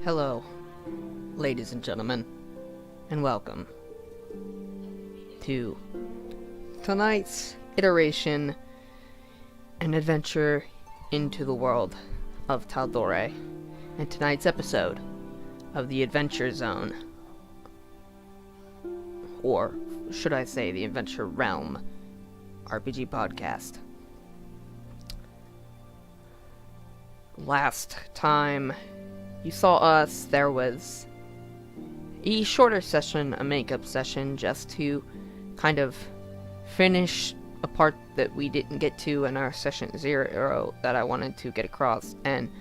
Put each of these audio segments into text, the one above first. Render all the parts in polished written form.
Hello, ladies and gentlemen, and welcome to tonight's iteration and adventure into the world of Tal'Dorei, and tonight's episode of the Adventure Zone, or should I say the Adventure Realm RPG podcast. Last time you saw us, there was a shorter session, a makeup session, just to kind of finish a part that we didn't get to in our session 0 that I wanted to get across, and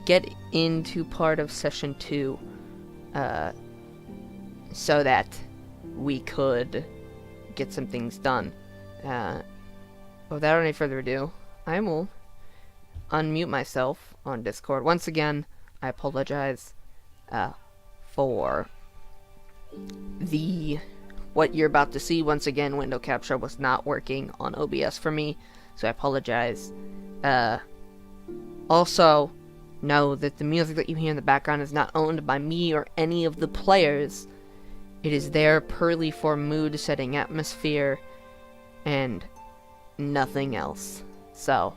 get into part of session 2, so that we could get some things done. Without any further ado, I will unmute myself on Discord. Once again, I apologize for what you're about to see. Once again, window capture was not working on OBS for me, so I apologize. Also, know that the music that you hear in the background is not owned by me or any of the players. It is there purely for mood setting, atmosphere, and nothing else. So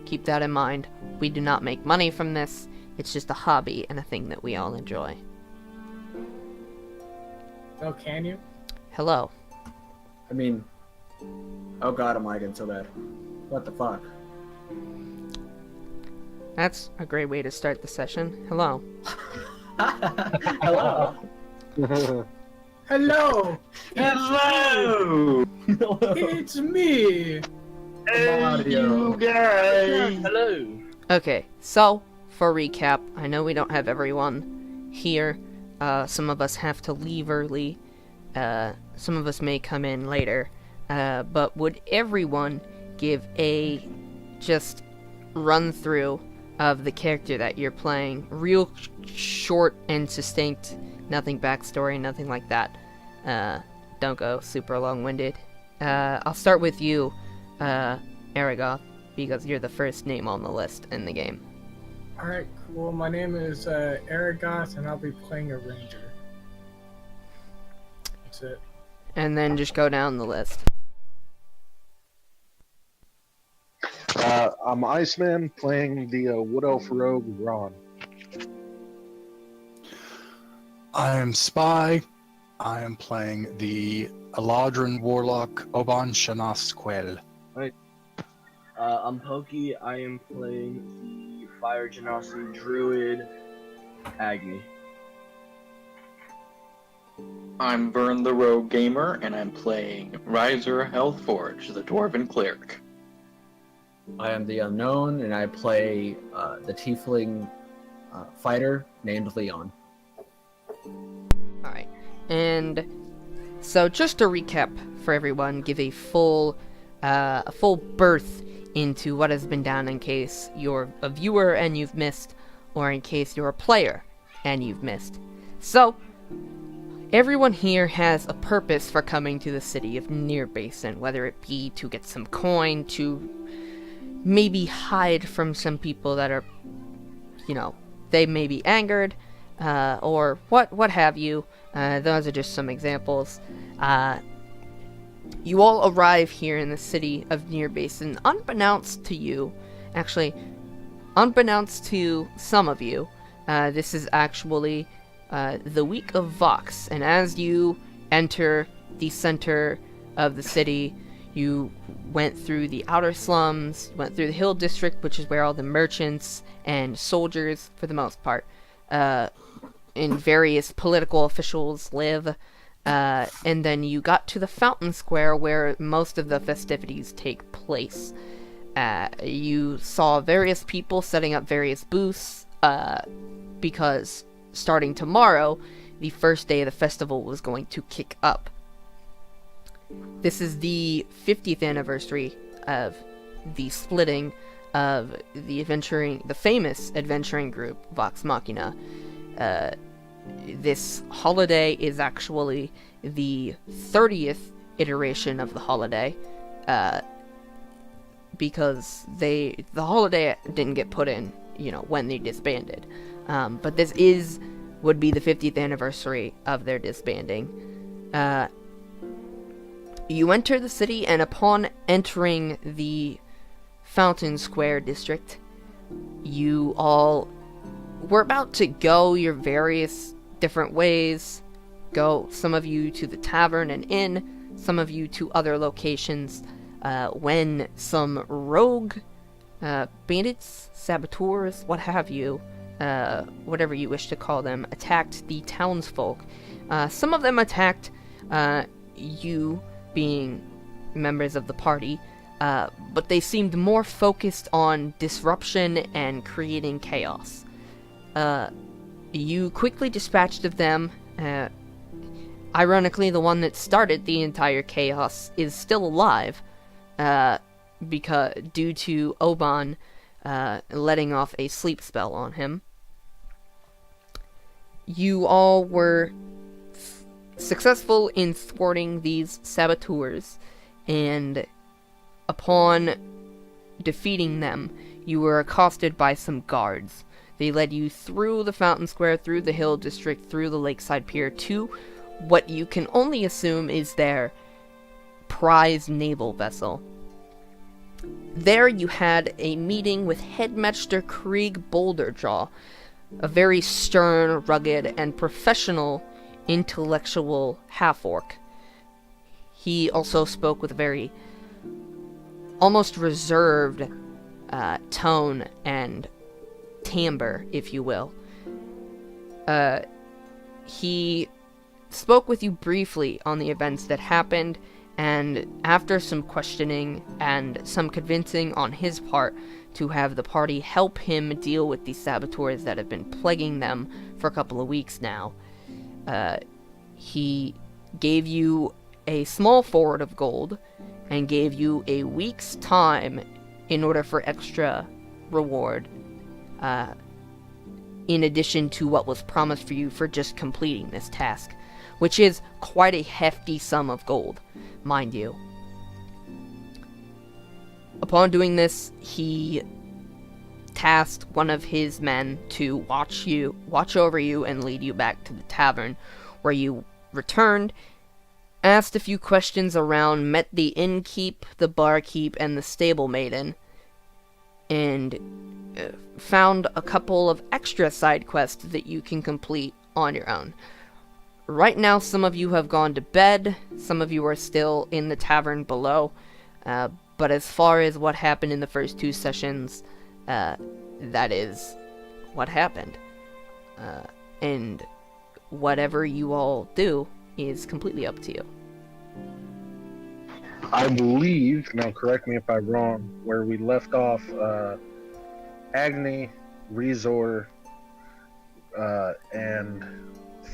keep that in mind. We do not make money from this. It's just a hobby and a thing that we all enjoy. Oh, can you? Hello. I mean, oh god, am I getting so bad. What the fuck? That's a great way to start the session. Hello. Hello. Hello! Hello! It's me! Mario. You guys! Hello! Okay, so, for recap, I know we don't have everyone here. Some of us have to leave early. Some of us may come in later. But would everyone give a just run through of the character that you're playing? Real short and succinct. Nothing backstory, nothing like that. Don't go super long-winded. I'll start with you, Aragoth, because you're the first name on the list in the game. Alright, cool. My name is Aragoth, and I'll be playing a ranger. That's it. And then just go down the list. I'm Iceman playing the Wood Elf Rogue Ron. I am Spy. I am playing the Eladrin Warlock Oban Shanas Quell. I'm Pokey. I am playing the Fire Genasi Druid Agni. I'm Vern the Rogue Gamer, and I'm playing Riser Healthforge, the Dwarven Cleric. I am the Unknown, and I play the Tiefling fighter named Leon. Alright, and so just to recap for everyone, give a full birth into what has been done in case you're a viewer and you've missed, or in case you're a player and you've missed. So, everyone here has a purpose for coming to the city of Near Basin, whether it be to get some coin, to maybe hide from some people that are, they may be angered, or what have you. Those are just some examples. You all arrive here in the city of Near Basin, unbeknownst to you. Actually, unbeknownst to some of you, this is actually the week of Vox, and as you enter the center of the city, you went through the outer slums, went through the Hill District, which is where all the merchants and soldiers, for the most part, and various political officials live, and then you got to the Fountain Square where most of the festivities take place. You saw various people setting up various booths, because starting tomorrow, the first day of the festival was going to kick up. This is the 50th anniversary of the splitting of the famous adventuring group, Vox Machina. This holiday is actually the 30th iteration of the holiday, because the holiday didn't get put in, when they disbanded. But this would be the 50th anniversary of their disbanding. You enter the city, and upon entering the Fountain Square district, you all were about to go your various different ways. Go, some of you to the tavern and inn, some of you to other locations, when some rogue bandits, saboteurs, what have you, whatever you wish to call them, attacked the townsfolk. Some of them attacked you, being members of the party, but they seemed more focused on disruption and creating chaos. You quickly dispatched of them. Ironically, the one that started the entire chaos is still alive, because due to Oban letting off a sleep spell on him. You all were successful in thwarting these saboteurs, and upon defeating them, you were accosted by some guards. They led you through the Fountain Square, through the Hill District, through the Lakeside Pier, to what you can only assume is their prize naval vessel. There you had a meeting with Headmaster Krieg Boulderjaw, a very stern, rugged, and professional intellectual half-orc. He also spoke with a very almost reserved tone and timbre, if you will. He spoke with you briefly on the events that happened, and after some questioning and some convincing on his part to have the party help him deal with these saboteurs that have been plaguing them for a couple of weeks now, he gave you a small forward of gold and gave you a week's time in order for extra reward, in addition to what was promised for you for just completing this task, which is quite a hefty sum of gold, mind you. Upon doing this, he tasked one of his men to watch over you and lead you back to the tavern, where you returned, asked a few questions around, met the innkeep, the barkeep, and the stable maiden, and found a couple of extra side quests that you can complete on your own. Right now, some of you have gone to bed, some of you are still in the tavern below, but as far as what happened in the first 2 sessions, that is what happened. And whatever you all do is completely up to you. I believe, now correct me if I'm wrong, where we left off, Agni, Rezor, and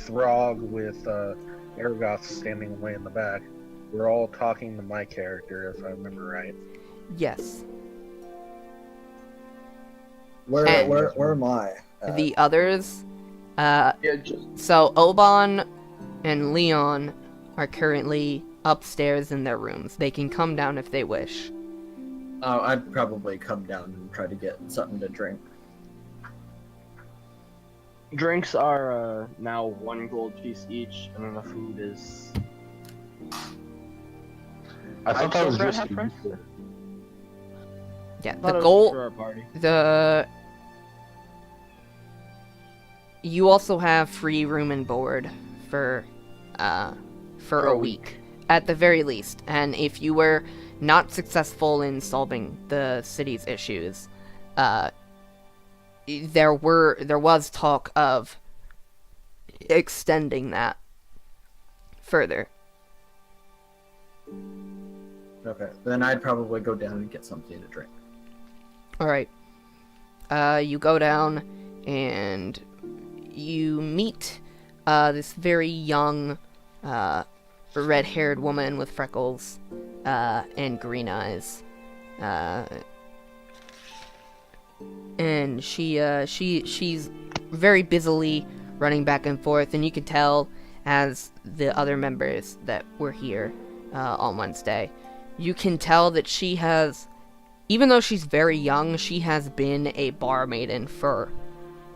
Throg with Aragoth standing away in the back. We're all talking to my character, if I remember right. Yes. Where am I? The others, just so Oban and Leon are currently upstairs in their rooms. They can come down if they wish. Oh, I'd probably come down and try to get something to drink. drinks are now 1 gold piece each, and then the food is. I thought that was still just half price. Yeah, Thought the it was goal. for our party. You also have free room and board for a week at the very least. And if you were not successful in solving the city's issues, there was talk of extending that further. Okay, then I'd probably go down and get something to drink. Alright. You go down and you meet this very young, red-haired woman with freckles and green eyes. And she's very busily running back and forth, and you can tell, as the other members that were here on Wednesday, you can tell that she has, even though she's very young, she has been a barmaiden for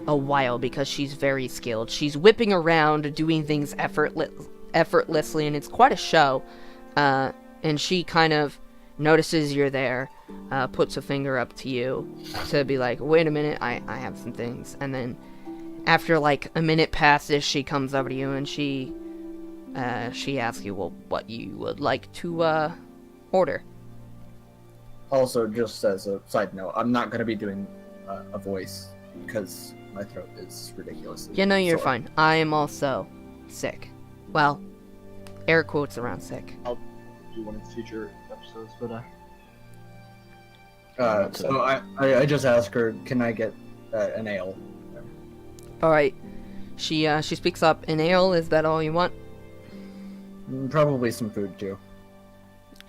a while because she's very skilled. She's whipping around, doing things effortlessly, and it's quite a show. And she kind of notices you're there, puts a finger up to you to be like, wait a minute, I have some things. And then after like a minute passes, she comes over to you and she asks you, well, what you would like to order. Also, just as a side note, I'm not going to be doing a voice because my throat is ridiculous. Yeah, no, you're fine. I am also sick. Well, air quotes around sick. I'll do one of the future episodes, but so I just asked her, can I get an ale? All right. She speaks up. An ale, is that all you want? Probably some food too.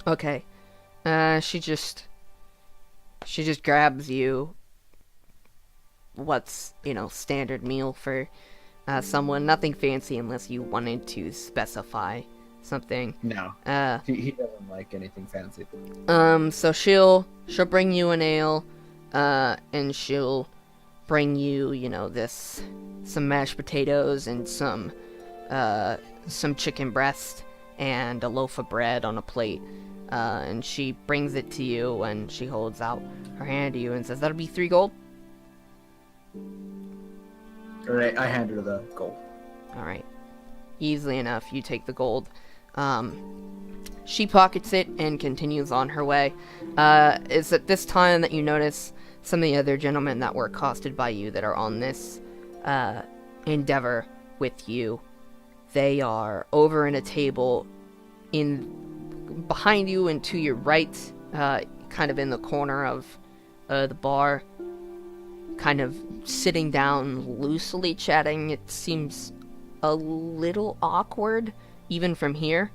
Okay. She just grabs you what's, standard meal for someone. Nothing fancy unless you wanted to specify something. No. He doesn't like anything fancy. So she'll bring you an ale, and she'll bring you, some mashed potatoes and some chicken breast and a loaf of bread on a plate. And she brings it to you, and she holds out her hand to you and says, that'll be 3 gold. Alright, I hand her the gold. Alright. Easily enough, you take the gold. She pockets it and continues on her way. It's at this time that you notice some of the other gentlemen that were accosted by you that are on this endeavor with you. They are over in a table behind you and to your right, kind of in the corner of the bar, kind of sitting down loosely chatting. It seems a little awkward even from here.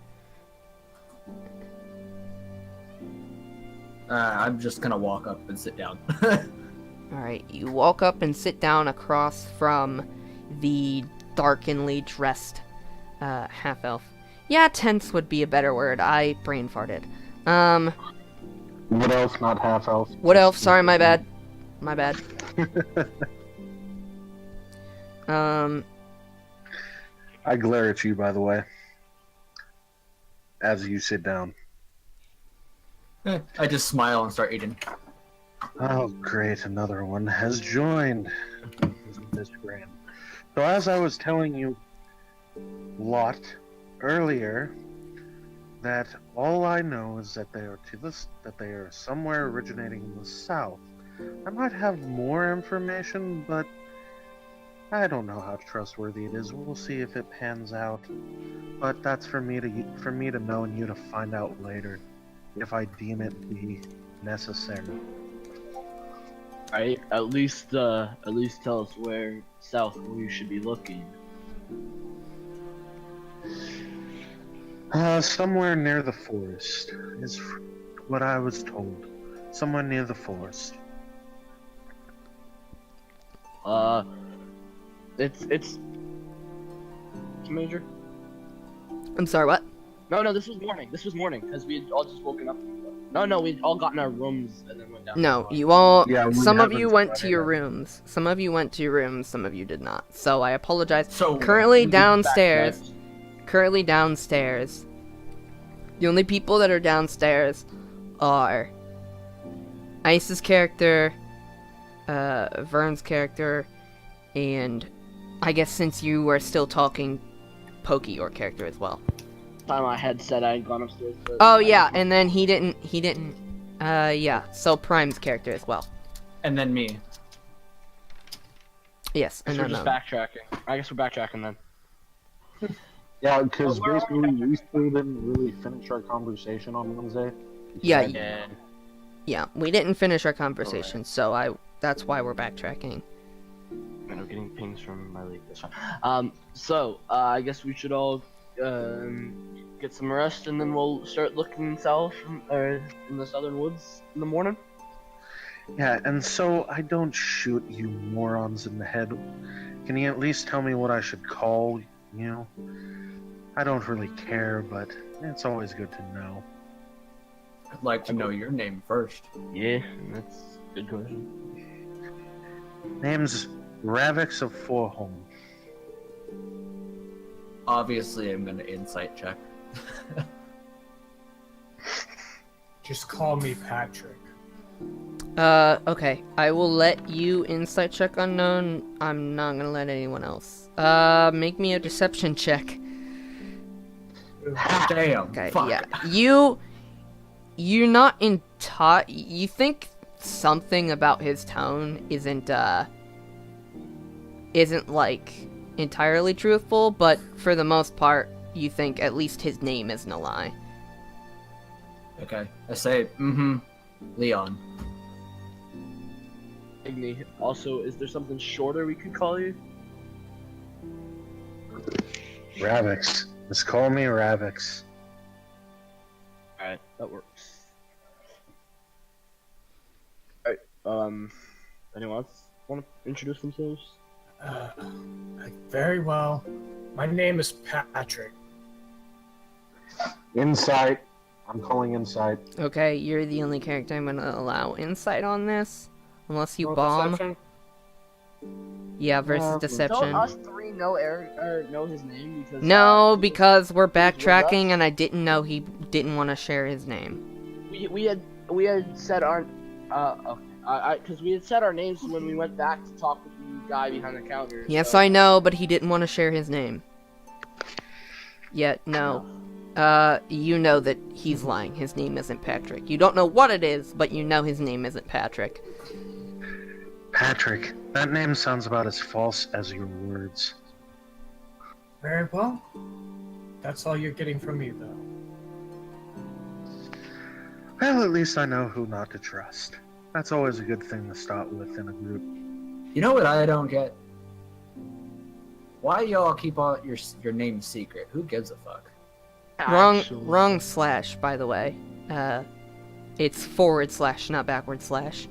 I'm just gonna walk up and sit down. Alright, you walk up and sit down across from the darkenly dressed half-elf. Yeah, tense would be a better word. I brain farted. What else? Not half elf. What elf? Sorry, my bad. My bad. I glare at you, by the way, as you sit down. I just smile and start eating. Oh, great! Another one has joined. Isn't this grand? So, as I was telling you, Lot, earlier, that all I know is that they are somewhere originating in the south. I might have more information, but I don't know how trustworthy it is. We'll see if it pans out. But that's for me to know and you to find out later, if I deem it to be necessary. Alright, at least tell us where south we should be looking. Somewhere near the forest is what I was told. Somewhere near the forest. It's Major? I'm sorry, what? No, this was morning, because we had all just woken up. No, we'd all gotten our rooms and then went down. No, you all. Yeah, we some of haven't you went to started your yet. rooms. Some of you went to your rooms. Some of you did not. So I apologize. So Currently We did downstairs. back Currently downstairs. The only people that are downstairs are Ice's character, Vern's character, and I guess since you were still talking, Pokey, your character as well. time I had said I had gone upstairs. Oh yeah, and then he didn't. Yeah. So Prime's character as well. And then me. Yes, and We're then just backtracking. I guess we're backtracking then. Yeah, because basically we still didn't really finish our conversation on Wednesday. Yeah, Yeah. yeah. We didn't finish our conversation, so that's why we're backtracking. And I'm getting pings from my league. That's fine. So I guess we should all get some rest, and then we'll start looking south in the southern woods in the morning. Yeah, and so I don't shoot you morons in the head. Can you at least tell me what I should call you? I don't really care, but it's always good to know. I'd like to know your name first. Yeah, that's a good question. Name's Ravix of Forholm. Obviously, I'm gonna insight check. Just call me Patrick. Okay. I will let you insight check unknown. I'm not gonna let anyone else. Make me a deception check. Damn. Okay, Fuck. yeah. You're not in you think something about his tone isn't like entirely truthful, but for the most part, you think at least his name isn't a lie. Okay. I say, Leon. Igni. Also, is there something shorter we could call you? Ravix. Just call me Ravix. Alright, that works. Alright, anyone else want to introduce themselves? Very well. My name is Patrick. Insight. I'm calling Insight. Okay, you're the only character I'm gonna allow insight on this. Unless you Roll bomb. deception. Yeah, versus deception. Don't us three know know his name? Because, No, because we're backtracking and I didn't know he didn't want to share his name. we had said our because we had said our names when we went back to talk with the guy behind the counter. Yes, so. I know, but he didn't want to share his name. Yet, no. You know that he's lying. His name isn't Patrick. You don't know what it is, but you know his name isn't Patrick. Patrick. That name sounds about as false as your words. Very well. That's all you're getting from me, though. Well, at least I know who not to trust. That's always a good thing to start with in a group. You know what I don't get? Why y'all keep all your name secret? Who gives a fuck? Wrong slash, by the way. It's / not /.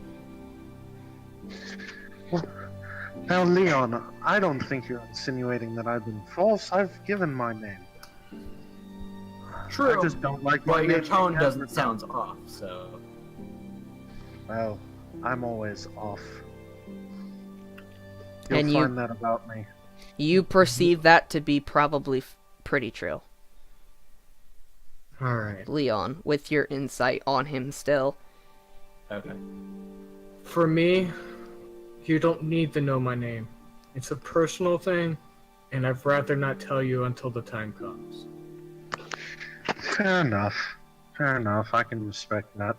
Now, Leon, I don't think you're insinuating that I've been false. I've given my name. True. I just don't like my But your name tone being doesn't advertised. sound off, so. Well, I'm always off. You'll And find that about me. You perceive that to be probably pretty true. Alright. Leon, with your insight on him still. Okay. For me, you don't need to know my name. It's a personal thing, and I'd rather not tell you until the time comes. Fair enough. Fair enough. I can respect that.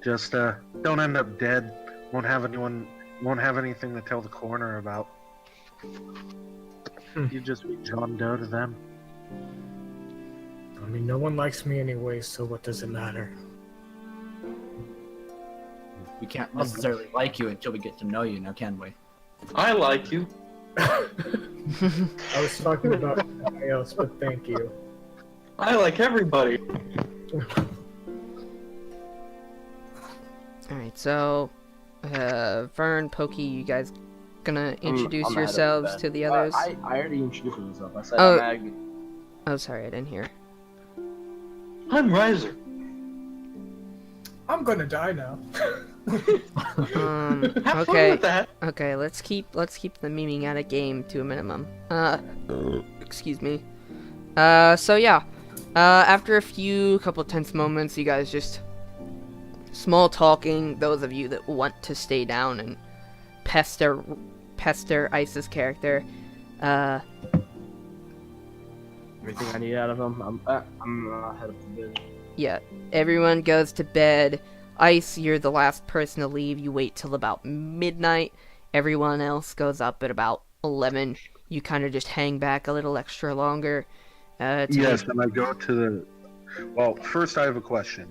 Just don't end up dead. Won't have anything to tell the coroner about. You just be John Doe to them. I mean, no one likes me anyway, so what does it matter? We can't necessarily like you until we get to know you, now can we? I like you. I was talking about somebody else, but thank you. I like everybody. Alright, so, Vern, Pokey, you guys gonna introduce I'm ahead of yourselves that. to the others? I already introduced myself. I said Oh. I'm Agni. Oh, sorry, I didn't hear. I'm Riser. I'm gonna die now. Have fun Okay, with that. okay, let's keep the memeing out of game to a minimum. Excuse me. So yeah, after a couple tense moments, you guys just small talking, those of you that want to stay down and pester Ice's character. Everything I need out of him. I'm headed to bed. Yeah, everyone goes to bed. Ice, you're the last person to leave. You wait till about midnight. Everyone else goes up at about 11. You kind of just hang back a little extra longer. Yes, and I go to the... Well, first I have a question.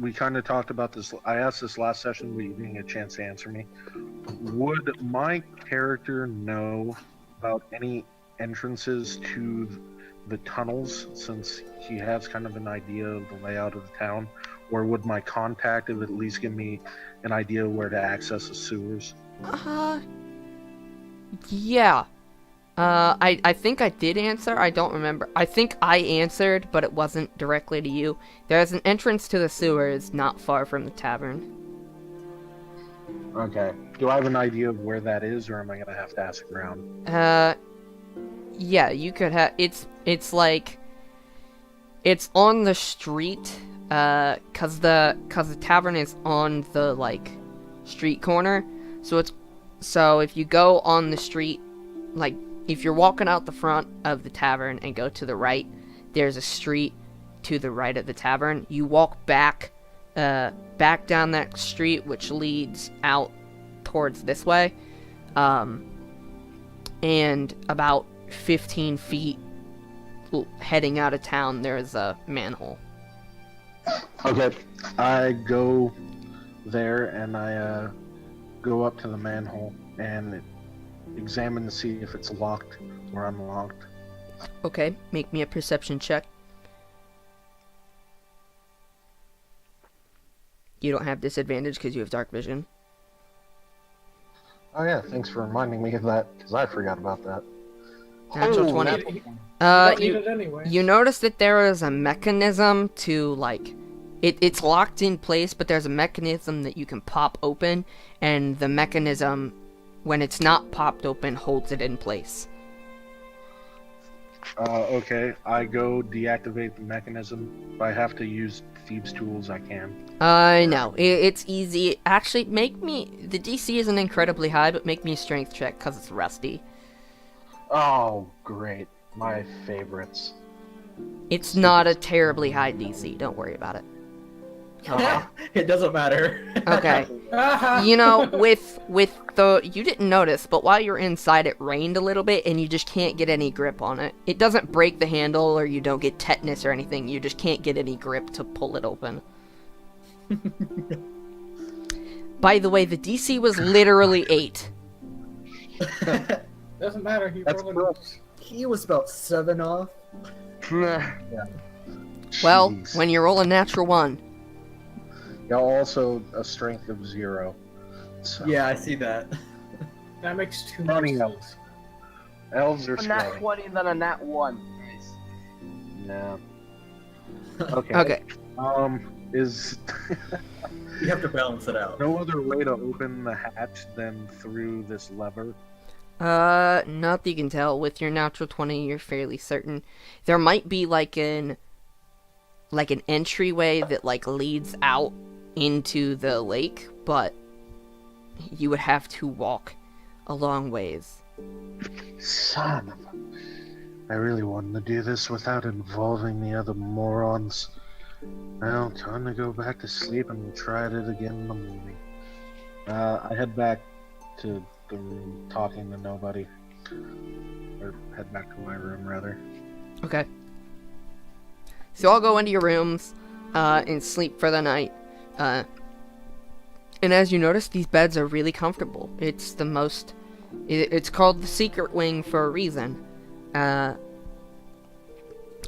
We kind of talked about this. I asked this last session, but you didn't get a chance to answer me. Would my character know about any entrances to the tunnels, since he has kind of an idea of the layout of the town? Or would my contact at least give me an idea of where to access the sewers? Yeah. I think I did answer. I don't remember. I think I answered, but it wasn't directly to you. There's an entrance to the sewers not far from the tavern. Okay. Do I have an idea of where that is, or am I gonna have to ask around? Yeah, you could have. It's like it's on the street. Cause the tavern is on the like street corner. So if you go on the street, like if you're walking out the front of the tavern and go to the right, there's a street to the right of the tavern. You walk back down that street, which leads out towards this way. And about 15 feet heading out of town, there's a manhole. Okay. I go there and I go up to the manhole and examine to see if it's locked or unlocked. Okay, make me a perception check. You don't have disadvantage because you have dark vision. Oh yeah, thanks for reminding me of that, because I forgot about that. Natural Oh, 20. natural You don't need it anyway. You notice that there is a mechanism to, like, it's locked in place, but there's a mechanism that you can pop open, and the mechanism, when it's not popped open, holds it in place. Okay, I go deactivate the mechanism. If I have to use thieves' tools, I can. No, it's easy. Actually, the DC isn't incredibly high, but make me a strength check, because it's rusty. Oh, great. My favorites. It's not a terribly high DC, don't worry about it. It doesn't matter. Okay. You know, with the, you didn't notice, but while you're inside it rained a little bit and you just can't get any grip on it. It doesn't break the handle or you don't get tetanus or anything, you just can't get any grip to pull it open. By the way, the DC was literally 8. Doesn't matter. He That's rolled gross. He was about 7 off. Well, Jeez. when you roll a natural 1. Yeah, also a strength of 0. So. Yeah, I see that. That makes too much Funny sense. elves. Elves are A nat scrawny. 20, then a nat 1. Nice. No. Okay. Okay. Is You have to balance it out. no other way to open the hatch than through this lever? Not that you can tell. With your natural 20, you're fairly certain. There might be like an entryway that like leads out into the lake, but you would have to walk a long ways. Son of a... I really wanted to do this without involving the other morons. Well, time to go back to sleep and we'll try it again in the morning. I head back to the room, talking to nobody. Or head back to my room, rather. Okay. So I'll go into your rooms, and sleep for the night. And as you notice, these beds are really comfortable. It's the most... It's called the secret wing for a reason. And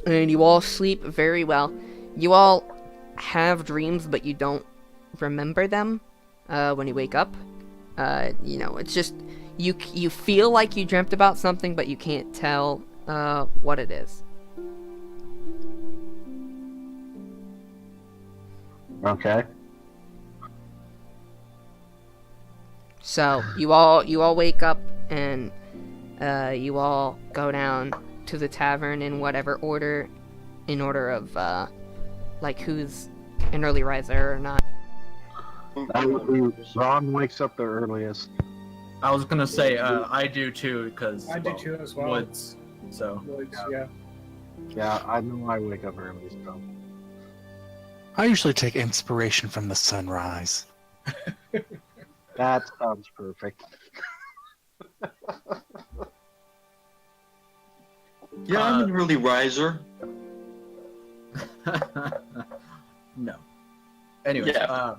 you all sleep very well. You all have dreams, but you don't remember them when you wake up. You know, it's just... You feel like you dreamt about something, but you can't tell what it is. Okay. So you all wake up and you all go down to the tavern in whatever order, in order of like who's an early riser or not. That would be Ron wakes up the earliest. I was gonna say I do too, because I do too as well. Woods. So Woods, yeah. Yeah, I know I wake up early, so. I usually take inspiration from the sunrise. That sounds perfect. Yeah, I'm an early riser. no. Anyways, Yeah.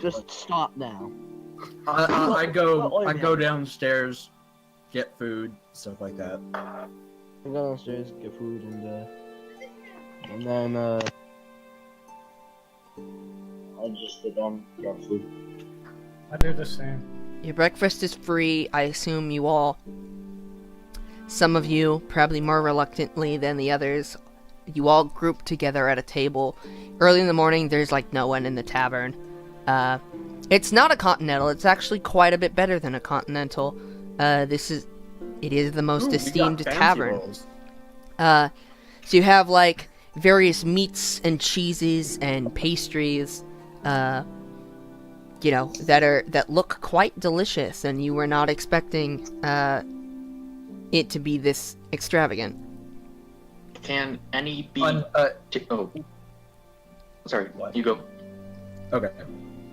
Just stop now. I go downstairs, get food, stuff like that. I go downstairs, get food, and then I'll just sit down, grab food. I do the same. Your breakfast is free. I assume you all, some of you, probably more reluctantly than the others, you all group together at a table. Early in the morning, there's like no one in the tavern. It's not a continental. It's actually quite a bit better than a continental. It is the most Ooh, we got esteemed fancy tavern. rolls. So you have like various meats and cheeses and pastries, that look quite delicious, and you were not expecting it to be this extravagant. Can any be? Oh, sorry. What? You go. Okay.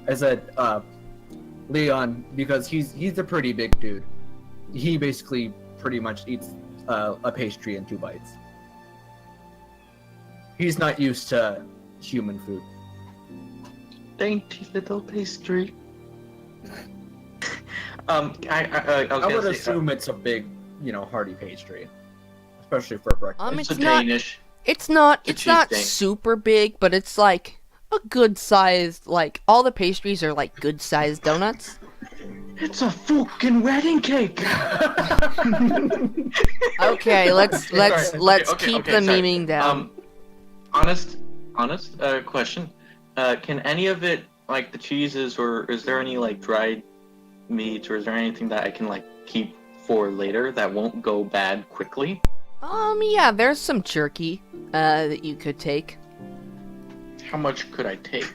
I said, Leon, because he's a pretty big dude. He basically pretty much eats a pastry in 2 bites. He's not used to human food. Dainty little pastry. I was I gonna would say, assume it's a big, hearty pastry, especially for breakfast. it's It's a not. Danish. It's not. It's a It's not cheese thing. super big, but it's like a good sized. Like all the pastries are like good sized donuts. It's a fucking wedding cake. Okay, let's keep the sorry. memeing down. Honest question. Can any of it, like the cheeses, or is there any like dried meats, or is there anything that I can like keep for later that won't go bad quickly? Yeah, there's some jerky that you could take. How much could I take?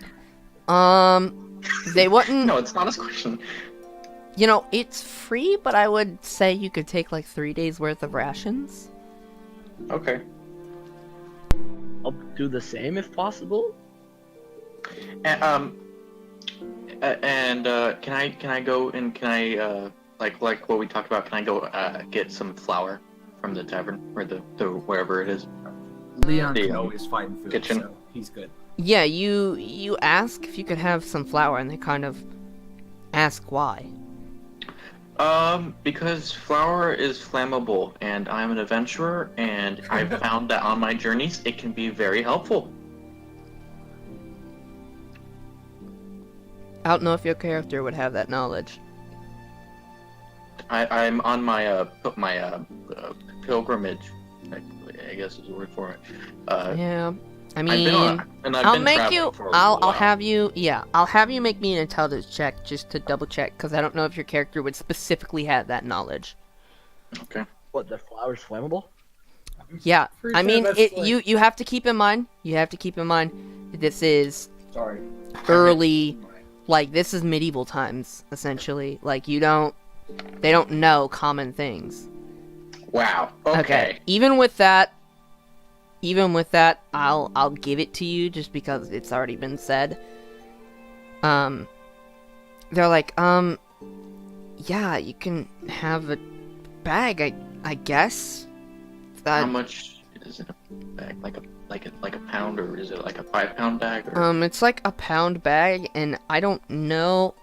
They wouldn't. No, it's not a question. It's free, but I would say you could take like 3 days worth of rations. Okay. I'll do the same if possible. And can I go and can I like what we talked about? Can I go get some flour from the tavern or the wherever it is? Leon The, can always find food, kitchen. so he's good. Yeah, you ask if you could have some flour, and they kind of ask why. Because flour is flammable, and I'm an adventurer, and I've found that on my journeys it can be very helpful. I don't know if your character would have that knowledge. I'm on my pilgrimage, I guess is the word for it. Yeah, I I've mean, been on, and I've I'll been make traveling you. for a I'll while. have you. Yeah, I'll have you make me an intelligence check just to double check, because I don't know if your character would specifically have that knowledge. Okay. What, the flower's flammable? Yeah, Pretty I sure mean, that's it. like- You have to keep in mind. You have to keep in mind that this is Sorry. early. Like, this is medieval times, essentially. Like, they don't know common things. Wow. Okay. Even with that, I'll give it to you just because it's already been said. They're like, yeah, you can have a bag, I guess. How much is it a bag? Like a pound, or is it like a 5-pound bag? Or... It's like a pound bag, and I don't know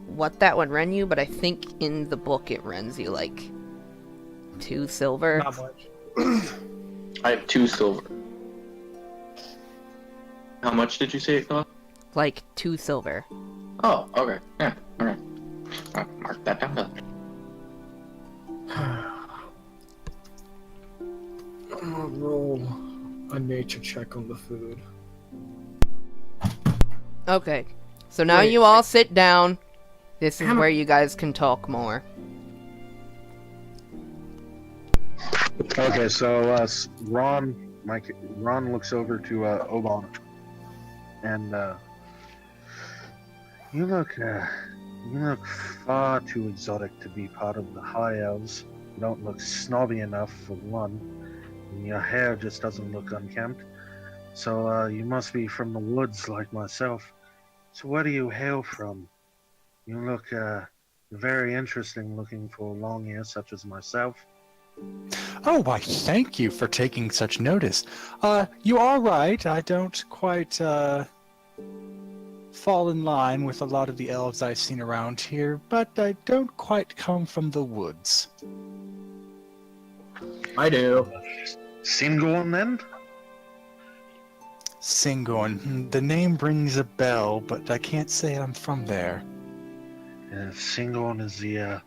what that would rent you, but I think in the book it rents you like 2 silver. Not much. I have 2 silver. How much did you say it cost? Like 2 silver. Oh, okay. Yeah, alright. I'll mark that down. I'm gonna roll a nature check on the food. Okay, so now Wait, you all sit down. This is How mu- where you guys can talk more. Okay, so Ron looks over to Oban, and you look far too exotic to be part of the High Elves. You don't look snobby enough for one, and your hair just doesn't look unkempt. So you must be from the woods like myself. So where do you hail from? You look very interesting looking for long hair such as myself. Oh, why, thank you for taking such notice. You are right. I don't quite fall in line with a lot of the elves I've seen around here, but I don't quite come from the woods. I do. Singorn then? Singorn. The name rings a bell, but I can't say I'm from there. Singorn is the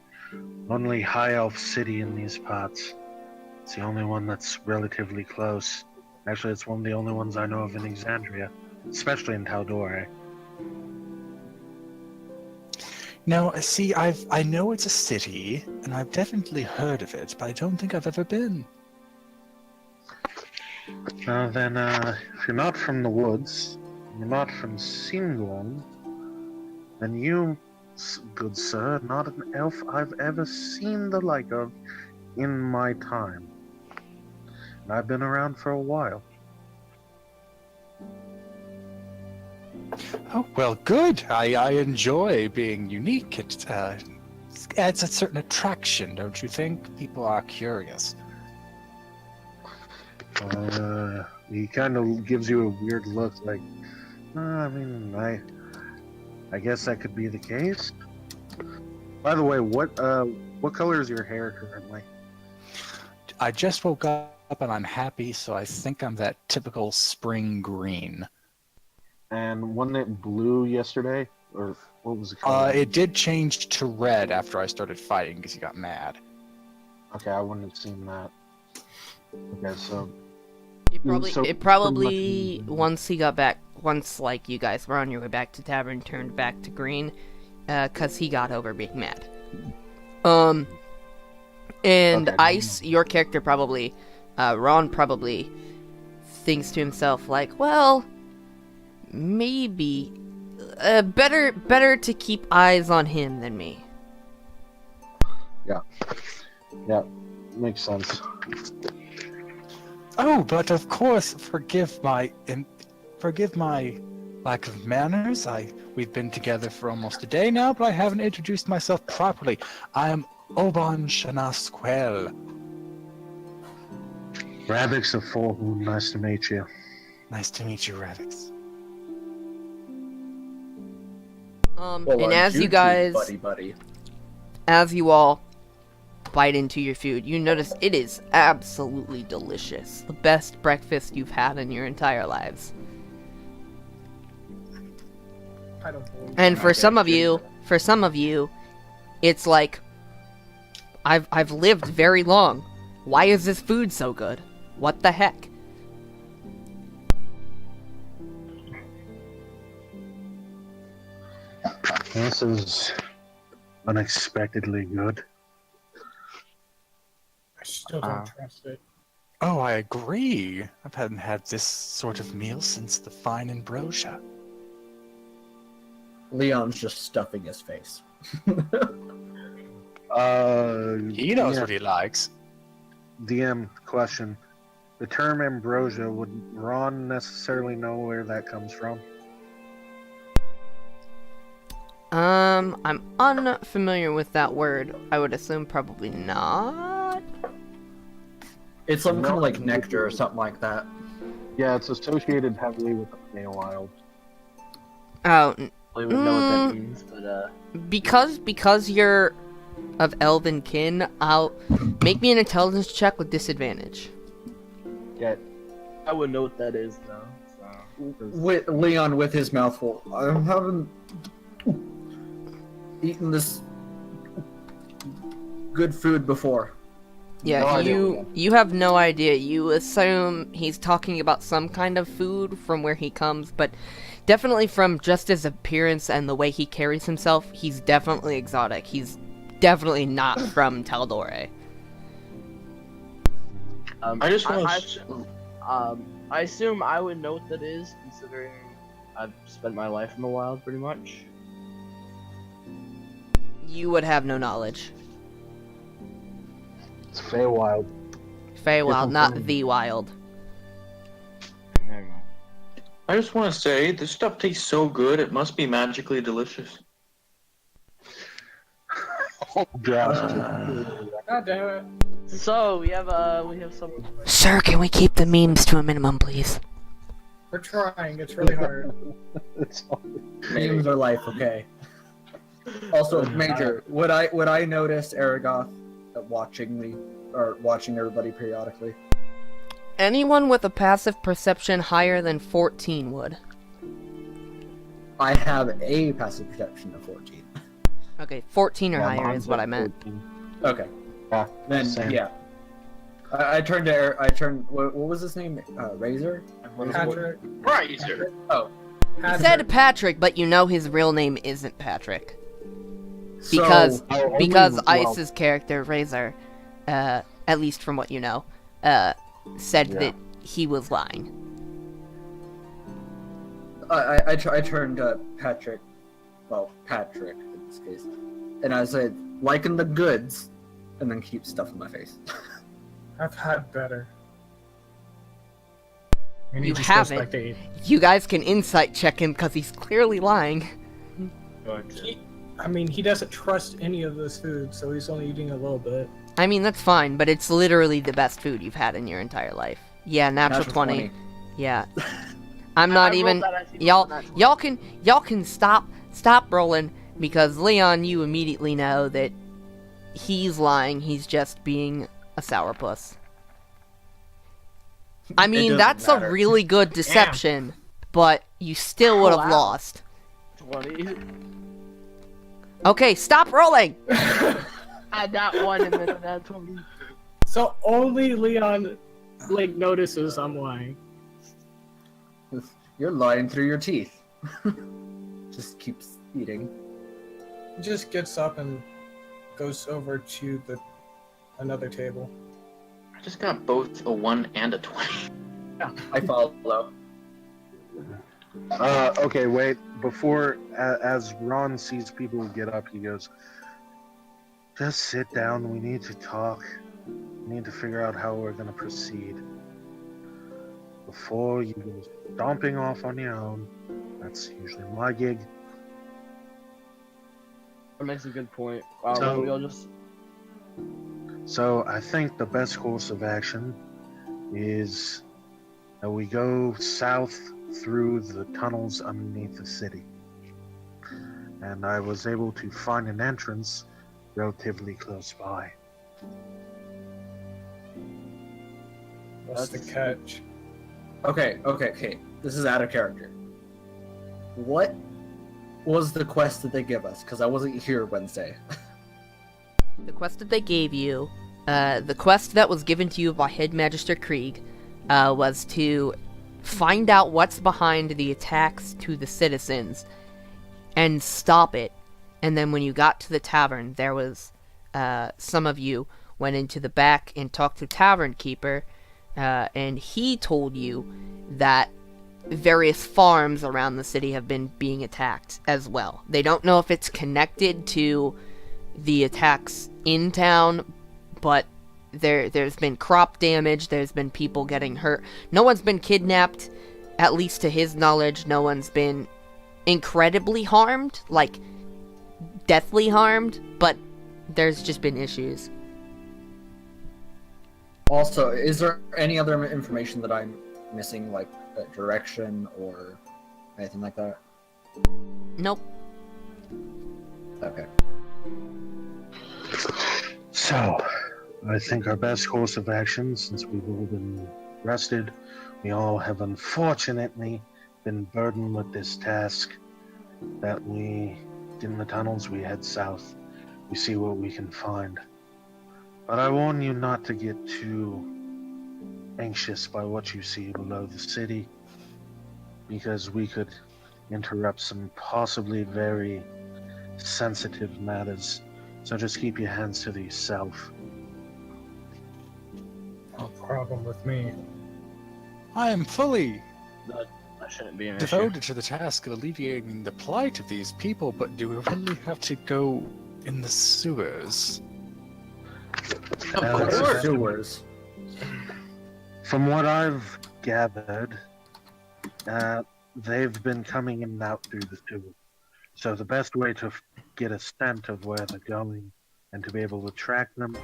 only high elf city in these parts. It's the only one that's relatively close. Actually, it's one of the only ones I know of in Exandria, especially in Tal'Dorei. No, see, I know it's a city, and I've definitely heard of it, but I don't think I've ever been. Then, if you're not from the woods, you're not from Singlong, then you, good sir, not an elf I've ever seen the like of in my time. And I've been around for a while. Oh, well, good. I enjoy being unique. It adds a certain attraction, don't you think? People are curious. He kind of gives you a weird look, like, I guess that could be the case. By the way, what color is your hair currently? I just woke up and I'm happy, so I think I'm that typical spring green. And wasn't it blue yesterday, or what was the color? It did change to red after I started fighting because he got mad. Okay, I wouldn't have seen that. Okay, so It probably once he got back, once like you guys were on your way back to tavern, turned back to green, cause he got over being mad. And Okay. Ice, your character probably, Ron probably thinks to himself like, well, maybe, better to keep eyes on him than me. Yeah, makes sense. Oh, but of course, forgive my lack of manners. We've been together for almost a day now, but I haven't introduced myself properly. I am Oban Shanasquel. Ravix of Full Moon, nice to meet you. Nice to meet you, Ravix. Well, And aren't as you two, guys, buddy. as you all bite into your food, you notice it is absolutely delicious. The best breakfast you've had in your entire lives. I don't believe And that. for some of you, it's like, I've lived very long. Why is this food so good? What the heck? This is unexpectedly good. I still don't trust it. Oh, I agree. I hadn't had this sort of meal since the fine ambrosia. Leon's just stuffing his face. He knows yeah, what he likes. DM question. The term ambrosia, would Ron necessarily know where that comes from? I'm unfamiliar with that word. I would assume probably not. It's some kind of like nectar or something like that. Yeah, it's associated heavily with the Feywild. Oh, We would know what that means, but because you're of elven kin, I'll make me an intelligence check with disadvantage. Yeah, I wouldn't know what that is though. So. With Leon with his mouth full. I haven't eaten this good food before. Yeah, No idea. you have no idea. You assume he's talking about some kind of food from where he comes, but definitely from just his appearance and the way he carries himself, he's definitely exotic. He's definitely not from Tal'Dorei. I just want I assume I would know what that is, considering I've spent my life in the wild pretty much. You would have no knowledge. it's Feywild. Feywild, Different not from- the wild. Never mind. I just want to say this stuff tastes so good. It must be magically delicious. Oh, gosh. God damn it. So we have some. Sir, can we keep the memes to a minimum, please? We're trying. It's really hard. It's all- Memes are life, okay. Also, Major, would I notice Aragoth watching everybody periodically? Anyone with a passive perception higher than 14 would. I have a passive perception of 14. Okay, 14 or Yeah, higher mine's is what like I meant. 14. Okay, Yeah, then same. yeah. I turned. What was his name? Razor. Patrick. Riser. Oh, He said Patrick, but you know his real name isn't Patrick. Because So, because well, Ice's character Razor, at least from what you know, said Yeah. that he was lying. I turned to Patrick, Patrick in this case, and I said, liking the goods, and then keep stuff in my face. I've had better. And he You just goes haven't. back to eating. You guys can insight check him because he's clearly lying. He doesn't trust any of this food, so he's only eating a little bit. I mean, that's fine, but it's literally the best food you've had in your entire life. Yeah, natural 20. Yeah. I'm not I even... rolled that as equal to Y'all that can stop rolling, because Leon, you immediately know that he's lying. He's just being a sourpuss. I mean, doesn't that's matter. a really good deception, but you still would have Wow. lost. 20. Okay, stop rolling! Add that one and then add 20. So only Leon, notices I'm lying. You're lying through your teeth. Just keeps eating. He just gets up and goes over to another table. I just got both a 1 and a 20. I follow. Okay, wait. Before, as Ron sees people get up, he goes, "Just sit down. We need to talk. We need to figure out how we're going to proceed. Before you go stomping off on your own, that's usually my gig." That makes a good point. Wow, So- we all just... So I think the best course of action is that we go south through the tunnels underneath the city. And I was able to find an entrance relatively close by. What's the catch? Okay. This is out of character. What was the quest that they give us? Because I wasn't here Wednesday. The quest that they gave you, the quest that was given to you by Head Magister Krieg, was to find out what's behind the attacks to the citizens and stop it. And then when you got to the tavern, there was some of you went into the back and talked to Tavern Keeper, and he told you that various farms around the city have been being attacked as well. They don't know if it's connected to the attacks in town, but there's been crop damage, there's been people getting hurt. No one's been kidnapped, at least to his knowledge. No one's been incredibly harmed, like deathly harmed, but there's just been issues. Also, is there any other information that I'm missing, like direction or anything like that? Nope. Okay. So, I think our best course of action, since we've all been rested, we all have unfortunately been burdened with this task, that we, in the tunnels, we head south. We see what we can find. But I warn you not to get too anxious by what you see below the city, because we could interrupt some possibly very sensitive matters. So just keep your hands to yourself. No problem with me. I am fully That shouldn't be an issue. devoted to the task of alleviating the plight of these people, but do we really have to go in the sewers? Of course. Sewers. From what I've gathered, they've been coming in and out through the sewer. So the best way to get a scent of where they're going and to be able to track them,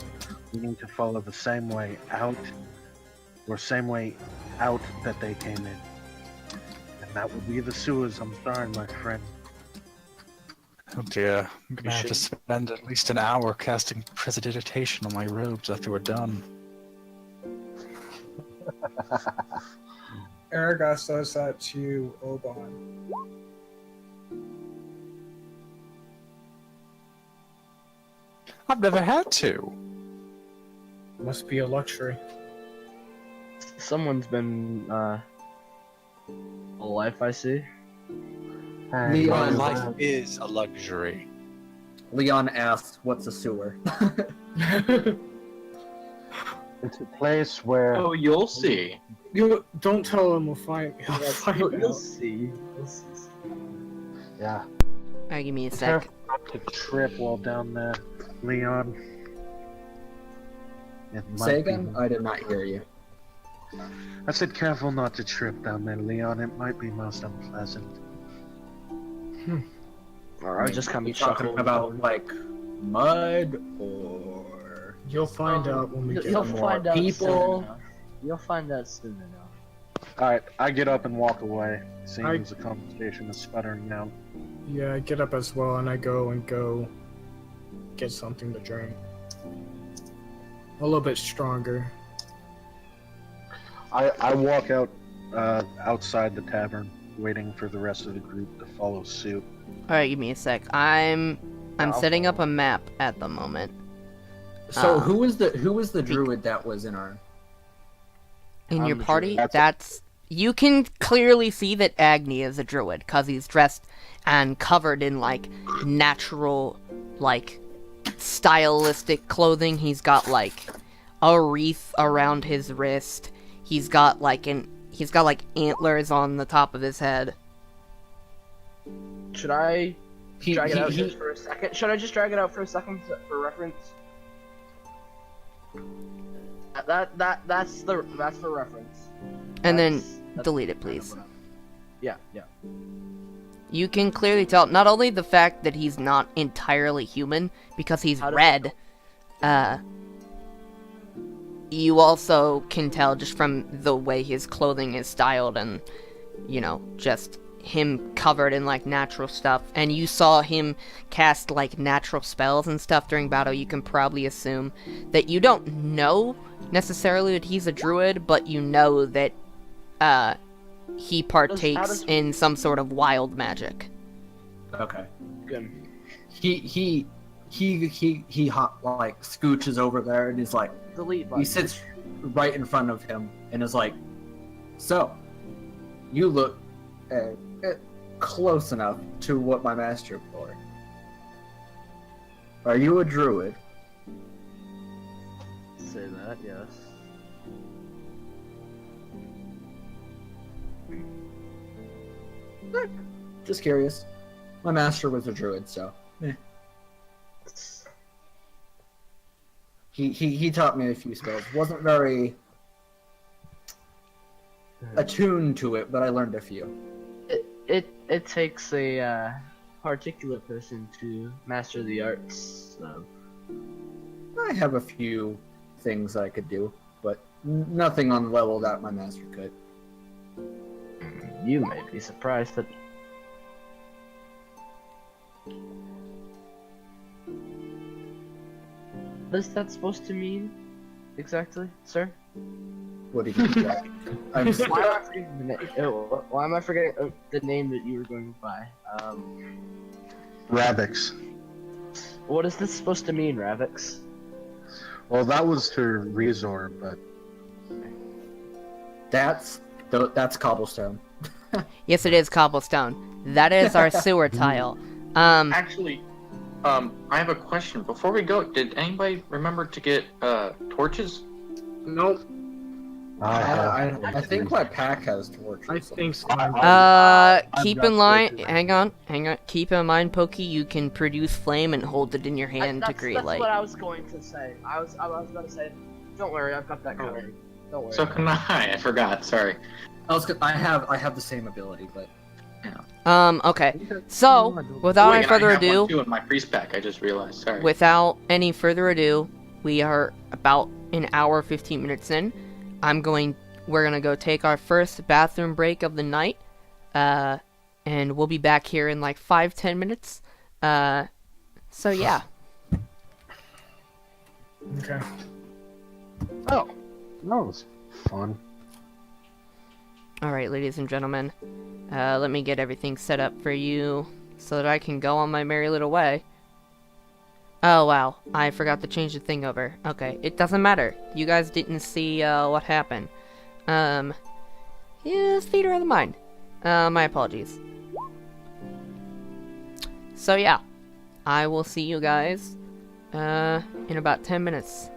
we need to follow the same way out, or same way out that they came in. And that would be the sewers. I'm sorry, my friend. Oh dear, I'm gonna have to should- spend at least an hour casting prestidigitation on my robes after we're done. Aragos does that to Oban. I've never had to. Must be a luxury. Someone's been, life, I see. Leon, My life is a luxury. Leon asks, "What's a sewer?" It's a place where Oh, you'll see. You don't tell him. We'll find. He'll Yes, find you'll out. see. You'll see. yeah. Alright, give me a sec. Careful not to trip while down there, Leon. It might Say be- again? I did not hear you. I said careful not to trip down there, Leon. It might be most unpleasant. Or I just kind You of talking chuckle about like mud or You'll find out when we get You'll there. find out people. soon enough. You'll find out soon enough. Alright, I get up and walk away. Seems I- the conversation is sputtering now. Yeah, I get up as well, and I go get something to drink. A little bit stronger. I walk out outside the tavern, waiting for the rest of the group to follow suit. Alright, give me a sec. I'm I'll setting up follow. a map at the moment. So who was the druid that was in our? In I'm your the party, druid. that's... You can clearly see that Agni is a druid, because he's dressed and covered in, like, natural, like, stylistic clothing. He's got, like, a wreath around his wrist. He's got, like, antlers on the top of his head. Should I He, drag it out he, just for a second? Should I just drag it out for a second for reference? That's for reference. And then That's delete it, please. Yeah. You can clearly tell, not only the fact that he's not entirely human, because he's How does red, you also can tell just from the way his clothing is styled and, you know, just him covered in, like, natural stuff. And you saw him cast, like, natural spells and stuff during battle. You can probably assume that you don't know necessarily that he's a druid, but you know that, he partakes in some sort of wild magic. okay. Good. He like scooches over there and he's like, Delete button. he sits right in front of him and is like, "So, you look close enough to what my master wore. Are you a druid?" Say that, yes. Just curious. My master was a druid, so. He taught me a few spells. Wasn't very attuned to it, but I learned a few. It takes a particular person to master the arts. So. I have a few things I could do, but nothing on the level that my master could. You may be surprised that. What is that supposed to mean, exactly, sir? What do you think? I'm Why am I forgetting the name that you were going by? Ravix. What is this supposed to mean, Ravix? Well, that was to Razor, but that's cobblestone. Yes, it is cobblestone. That is our sewer tile. Actually, I have a question. Before we go, did anybody remember to get torches? Nope. I think my pack has torches. I think so. Keep got in line. torches. Hang on. Keep in mind, Pokey. You can produce flame and hold it in your hand to create that's light. what I was going to say. I was going to say, don't worry, I've got that covered. Don't worry. So can I? I forgot. Sorry. I have the same ability, but Okay. So, without any Wait, further I have ado, one too in my priest pack. I just realized. Sorry. without any further ado, we are about an hour 15 minutes in. We're gonna go take our first bathroom break of the night, and we'll be back here in like 5-10 minutes. So yeah. Okay. oh, that was fun. All right, ladies and gentlemen, let me get everything set up for you so that I can go on my merry little way. Oh wow, I forgot to change the thing over. Okay, it doesn't matter. You guys didn't see what happened. Yeah, theater of the mind. My apologies. So yeah, I will see you guys in about 10 minutes.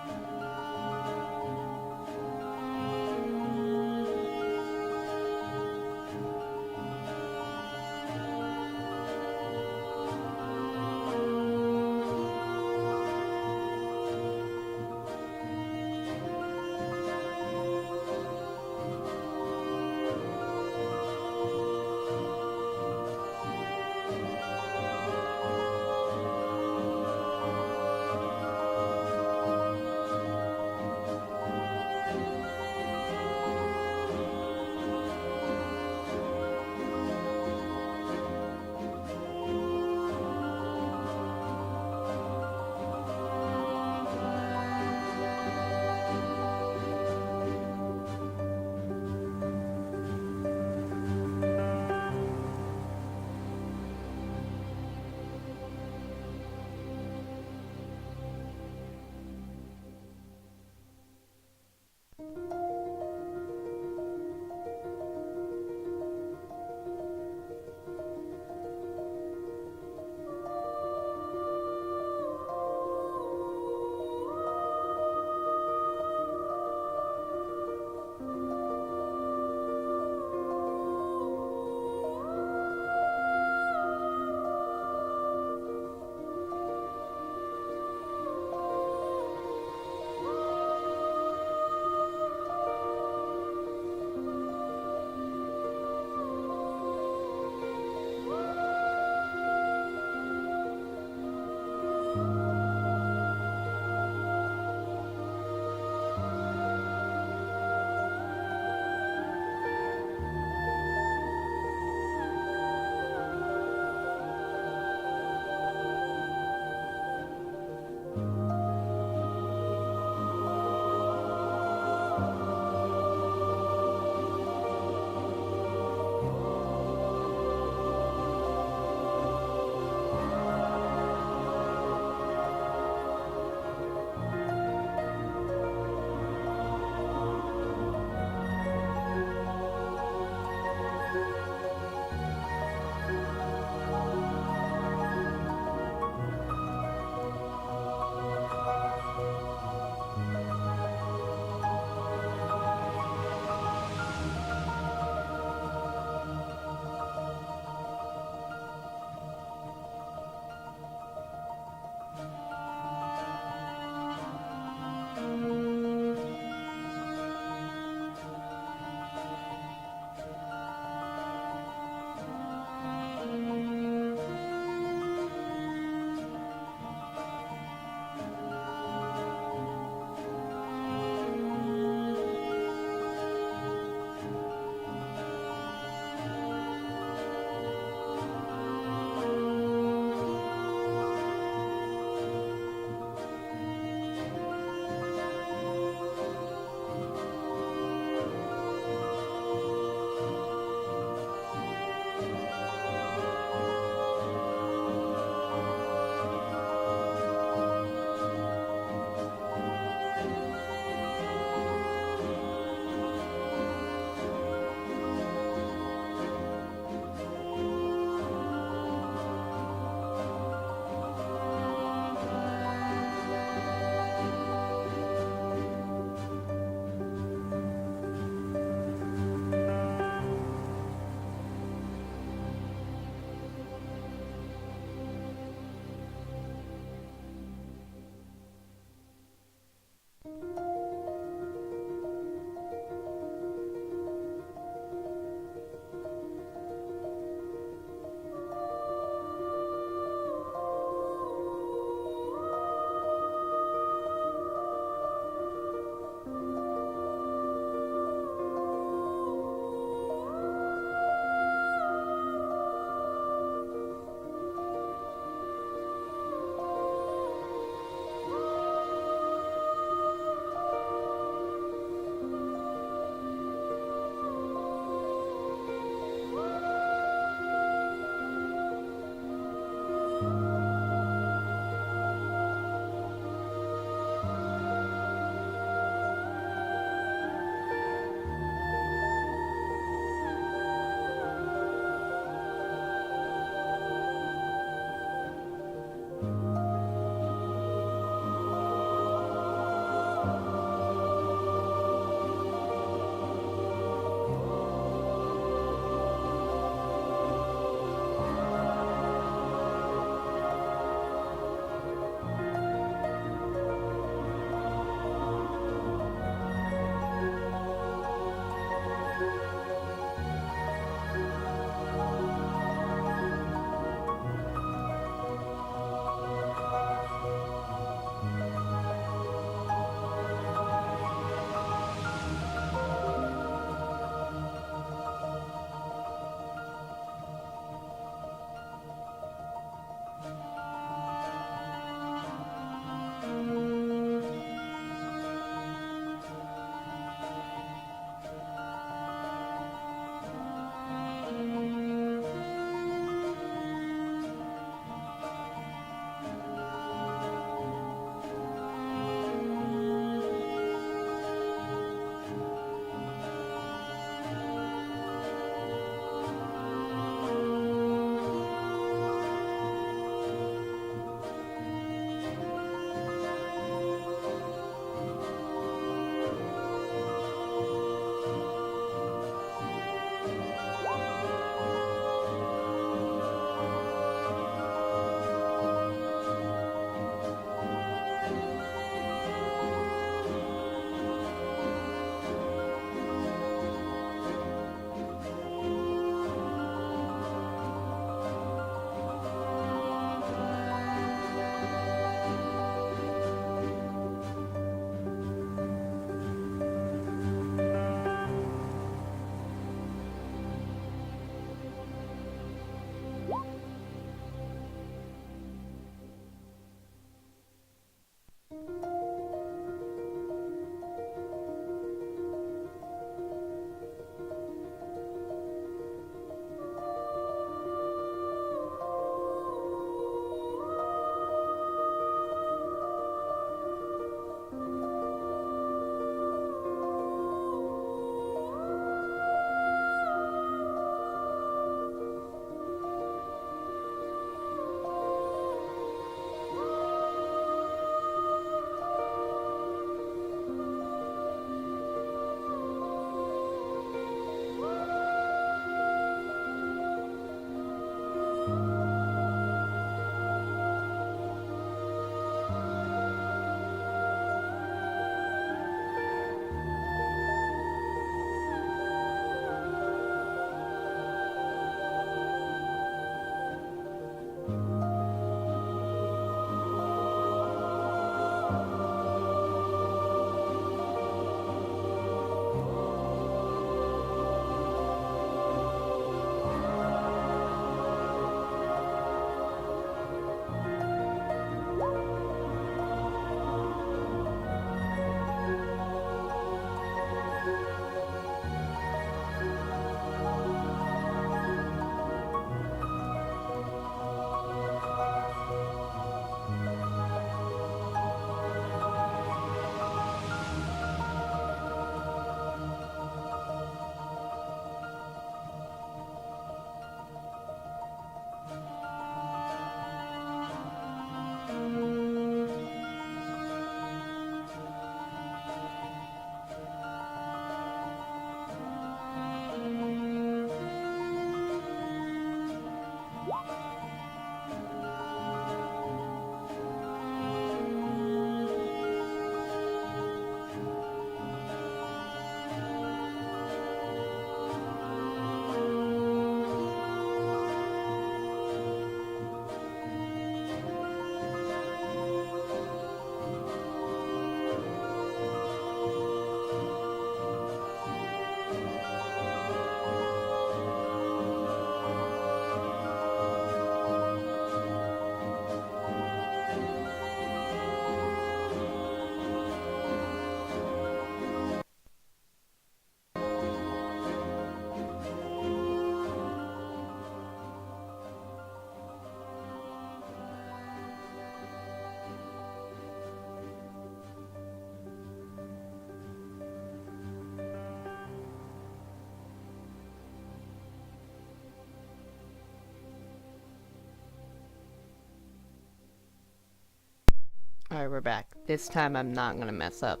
Alright, we're back. This time I'm not gonna mess up.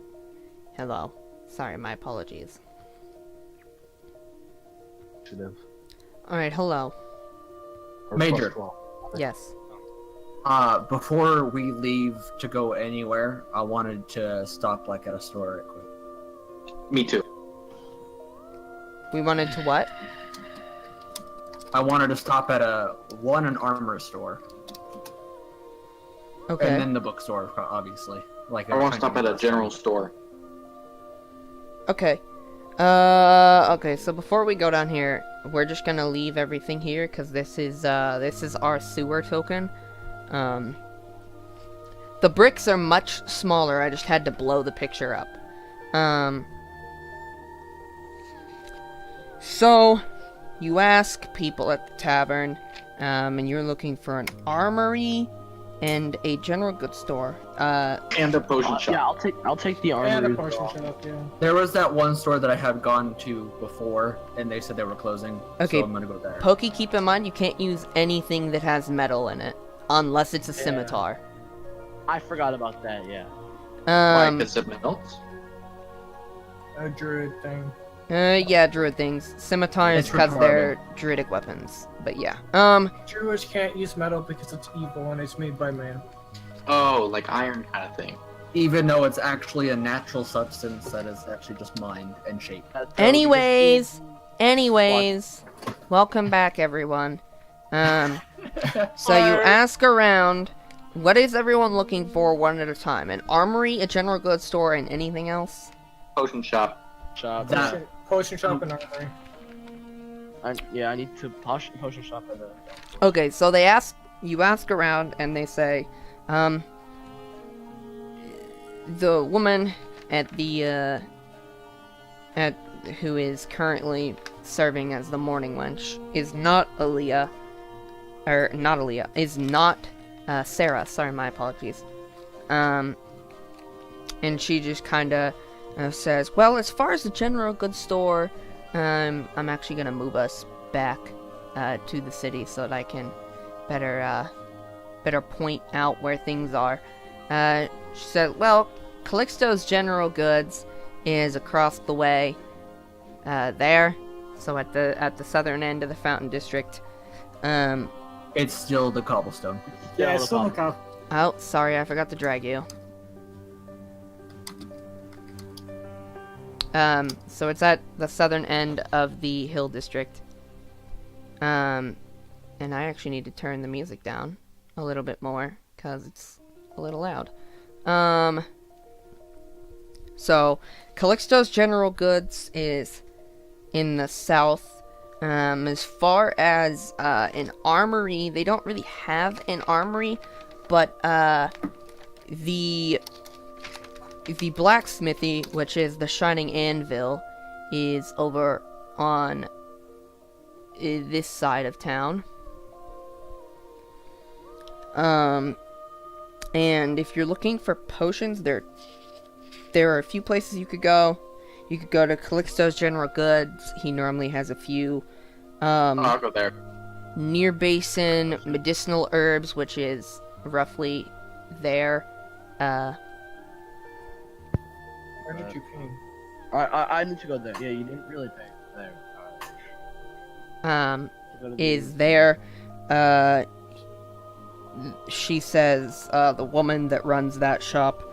Hello. Sorry, my apologies. Alright, hello. Major. Yes. Before we leave to go anywhere, I wanted to stop like at a store real quick. Me too. We wanted to what? I wanted to stop at an armor store, Okay. and then the bookstore, obviously. Like I want to stop at a general store. Okay. Okay, so before we go down here, we're just gonna leave everything here, because this is our sewer token. The bricks are much smaller, I just had to blow the picture up. So, you ask people at the tavern, and you're looking for an armory and a general goods store. And a potion shop. Yeah, I'll take the And armory. a potion shop, yeah. There was that one store that I had gone to before, and they said they were closing. Okay. So I'm gonna go there. Pokey, keep in mind, you can't use anything that has metal in it, unless it's a scimitar. I forgot about that. Yeah. Why? Because it melts? A druid thing. Yeah, druid things. Scimitars It's because they're retarded. druidic weapons. But yeah. Druids can't use metal because it's evil and it's made by man. Oh, like iron kind of thing. Even though it's actually a natural substance that is actually just mined and shaped. Anyways, welcome back, everyone. So you ask around, what is everyone looking for one at a time? An armory, a general goods store, and anything else? Potion shop. Shop. That- Potion shop and armory. I need to potion shop at the. Okay, so you ask around, and they say, the woman at the, who is currently serving as the morning wench is not Aaliyah, is not, Sarah, sorry, my apologies. And she just kinda says, well, as far as the general goods store, I'm actually gonna move us back, to the city so that I can better point out where things are. She said, well, Calixto's General Goods is across the way, there, so at the southern end of the Fountain District. It's still the cobblestone. Yeah, it's still look up. Oh, sorry, I forgot to drag you. So it's at the southern end of the Hill District. And I actually need to turn the music down a little bit more, because it's a little loud. So, Calixto's General Goods is in the south. As far as an armory, they don't really have an armory, but the blacksmithy, which is the Shining Anvil, is over on this side of town. And if you're looking for potions, there are a few places you could go. You could go to Calixto's General Goods. He normally has a few. I'll go there. Near Basin Medicinal Herbs, which is roughly there. Where did you ping? I need to go there. Yeah, you didn't really pay there. Is there. She says, the woman that runs that shop,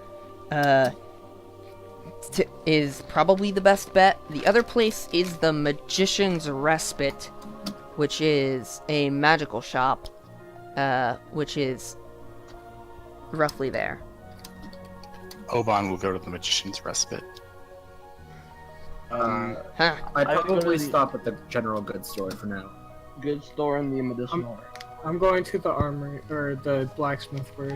is probably the best bet. The other place is the Magician's Respite, which is a magical shop, which is roughly there. Oban will go to the Magician's Respite. Huh. I'd I probably literally- stop at the general goods store for now. Good store in the medicinal. I'm going to the armory, or the blacksmith first.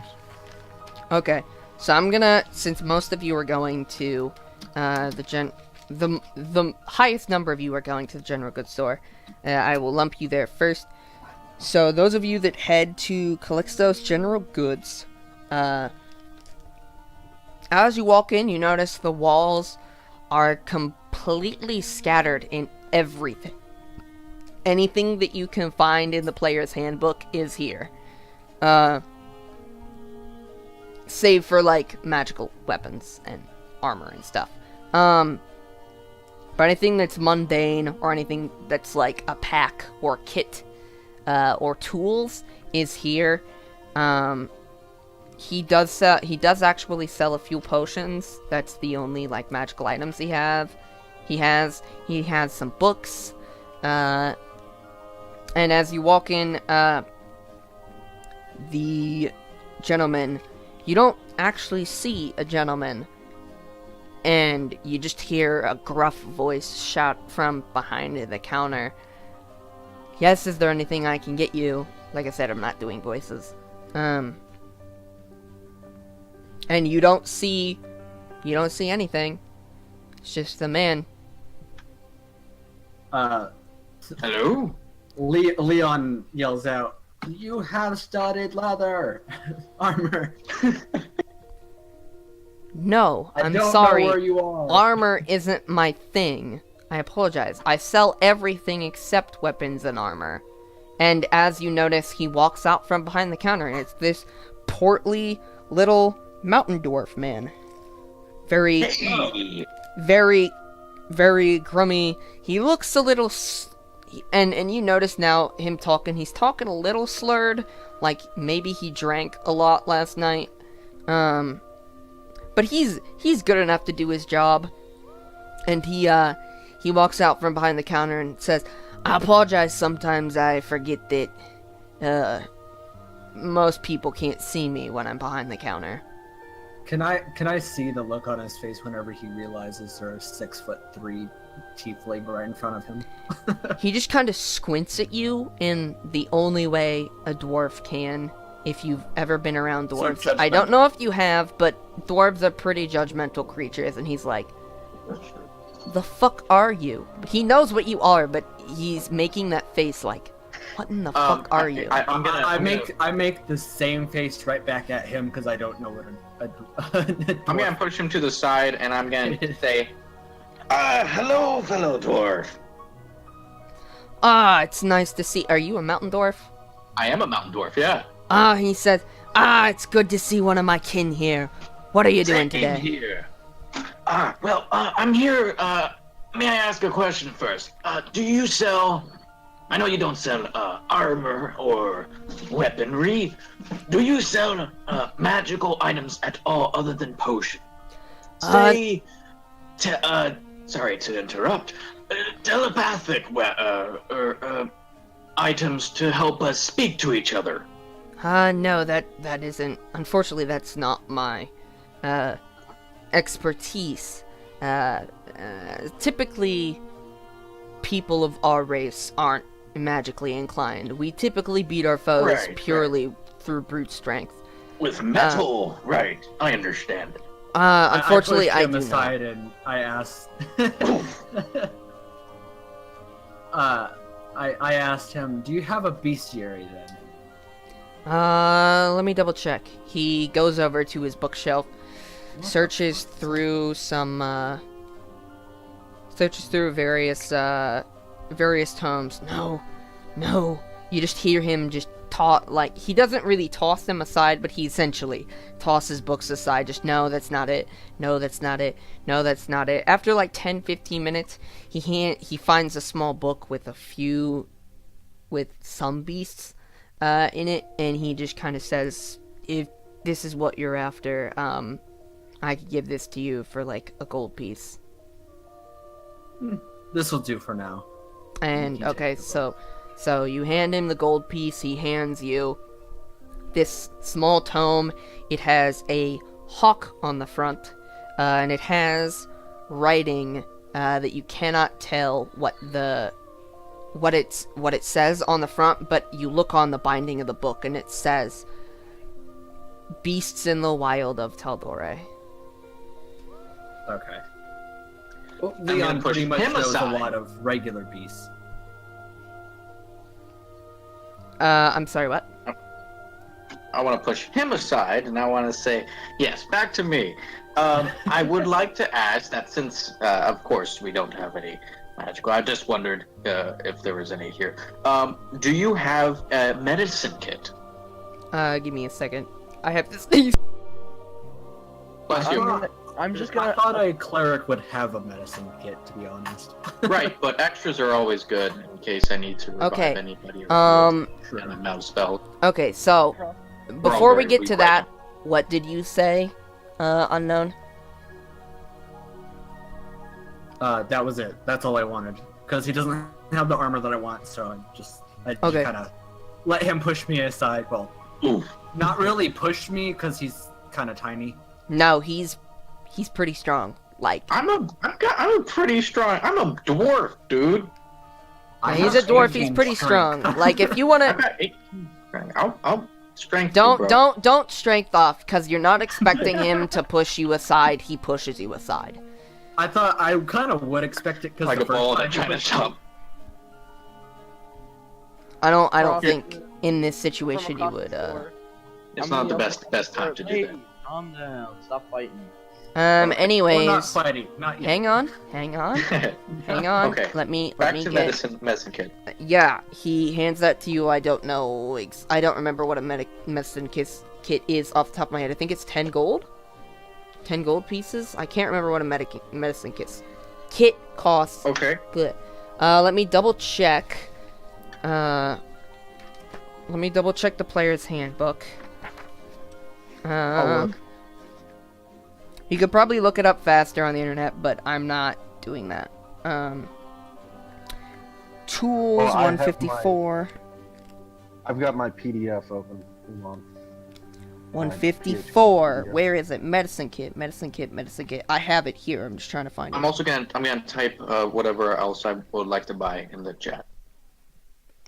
Okay, so I'm gonna, since most of you are going to, the highest number of you are going to the general goods store, I will lump you there first. So those of you that head to Calixto's General Goods, as you walk in, you notice the walls are completely scattered in everything. Anything that you can find in the player's handbook is here. save for like magical weapons and armor and stuff. But anything that's mundane or anything that's like a pack or kit or tools is here. He does actually sell a few potions. That's the only like magical items he has some books. And as you walk in, the gentleman, you don't actually see a gentleman, and you just hear a gruff voice shout from behind the counter. Yes, is there anything I can get you? Like I said, I'm not doing voices. And you don't see anything. It's just the man. Hello? Leon yells out, "You have studded leather armor." No, I I'm don't sorry. know where you are. Armor isn't my thing. I apologize. I sell everything except weapons and armor. And as you notice, he walks out from behind the counter, and it's this portly little mountain dwarf man. Very, very, very grummy. He looks a little... And you notice now him talking, he's talking a little slurred, like maybe he drank a lot last night. But he's good enough to do his job. And he walks out from behind the counter and says, "I apologize, sometimes I forget that most people can't see me when I'm behind the counter." Can I see the look on his face whenever he realizes there's a 6'3" tiefling right in front of him? He just kind of squints at you in the only way a dwarf can, if you've ever been around dwarves. So I don't know if you have, but dwarves are pretty judgmental creatures, and he's like, "The fuck are you?" He knows what you are, but he's making that face like, "What in the fuck are you?" I make the same face right back at him because I don't know what I'm gonna push him to the side, and I'm gonna say, Hello, fellow dwarf. It's nice to see. Are you a mountain dwarf? I am a mountain dwarf, yeah. He says, it's good to see one of my kin here. What are you doing today? Here. I'm here, may I ask a question first? Do you sell, I know you don't sell, armor or weaponry. Do you sell, magical items at all other than potions? Say, sorry to interrupt, telepathic, items to help us speak to each other. No, that isn't, unfortunately that's not my, expertise. Typically, people of our race aren't magically inclined. We typically beat our foes purely through brute strength. With metal, right, I understand. Unfortunately, I I pushed him do aside not. and I asked. I asked him, "Do you have a bestiary then?" Let me double check. He goes over to his bookshelf, searches through some, searches through various tomes. No. You just hear him just like, he doesn't really toss them aside, but he essentially tosses books aside. Just, no, that's not it. No, that's not it. No, that's not it. After like 10-15 minutes, he finds a small book with some beasts in it, and he just kind of says, "If this is what you're after, I could give this to you for like a gold piece." This will do for now. And okay, so you hand him the gold piece. He hands you this small tome. It has a hawk on the front, and it has writing that you cannot tell what it says on the front, but you look on the binding of the book, and it says, "Beasts in the Wild of Tal'Dorei." Okay. Well, Leon pretty much knows a lot of regular beasts. I'm sorry, what? I want to push him aside, and I want to say, yes, back to me. I would like to ask that since, of course, we don't have any magical, I just wondered if there was any here. Do you have a medicine kit? Give me a second. I have to sneeze. Bless you. I'm just I gonna. thought a cleric would have a medicine kit, to be honest. Right, but extras are always good in case I need to revive Okay, anybody. um, And I'm out of spell. Okay, so before we get to that, what did you say, unknown? That was it. That's all I wanted. Because he doesn't have the armor that I want, so I just Okay. kind of let him push me aside. Well, not really push me because he's kind of tiny. No, he's pretty strong. Like, I'm pretty strong. I'm a dwarf, dude. he's a dwarf. He's pretty strong. Like, if you I wanna, got 18 strength. I'll strength you, bro. don't strength off, because you're not expecting him to push you aside. He pushes you aside. I thought I kind of would expect it because Like the a first ball time that he trying to pushed jump. I don't think in this situation you would. It's not the best time to do that. Calm down. Stop fighting. Anyways, We're not fighting. Not yet. hang on. Hang on. Okay. Let me Back to get. medicine kit. Yeah, he hands that to you. I don't know. I don't remember what a medicine kit is off the top of my head. I think it's 10 gold. 10 gold pieces. I can't remember what a medicine kit costs. Okay. Good. Let me double check. Let me double check the player's handbook. I'll look. You could probably look it up faster on the internet, but I'm not doing that. Tools, Well, I have 154. I've got my PDF open. Hang on. 154. Yeah. Where is it? Medicine kit. I have it here. I'm just trying to find I'm it. also gonna type whatever else I would like to buy in the chat.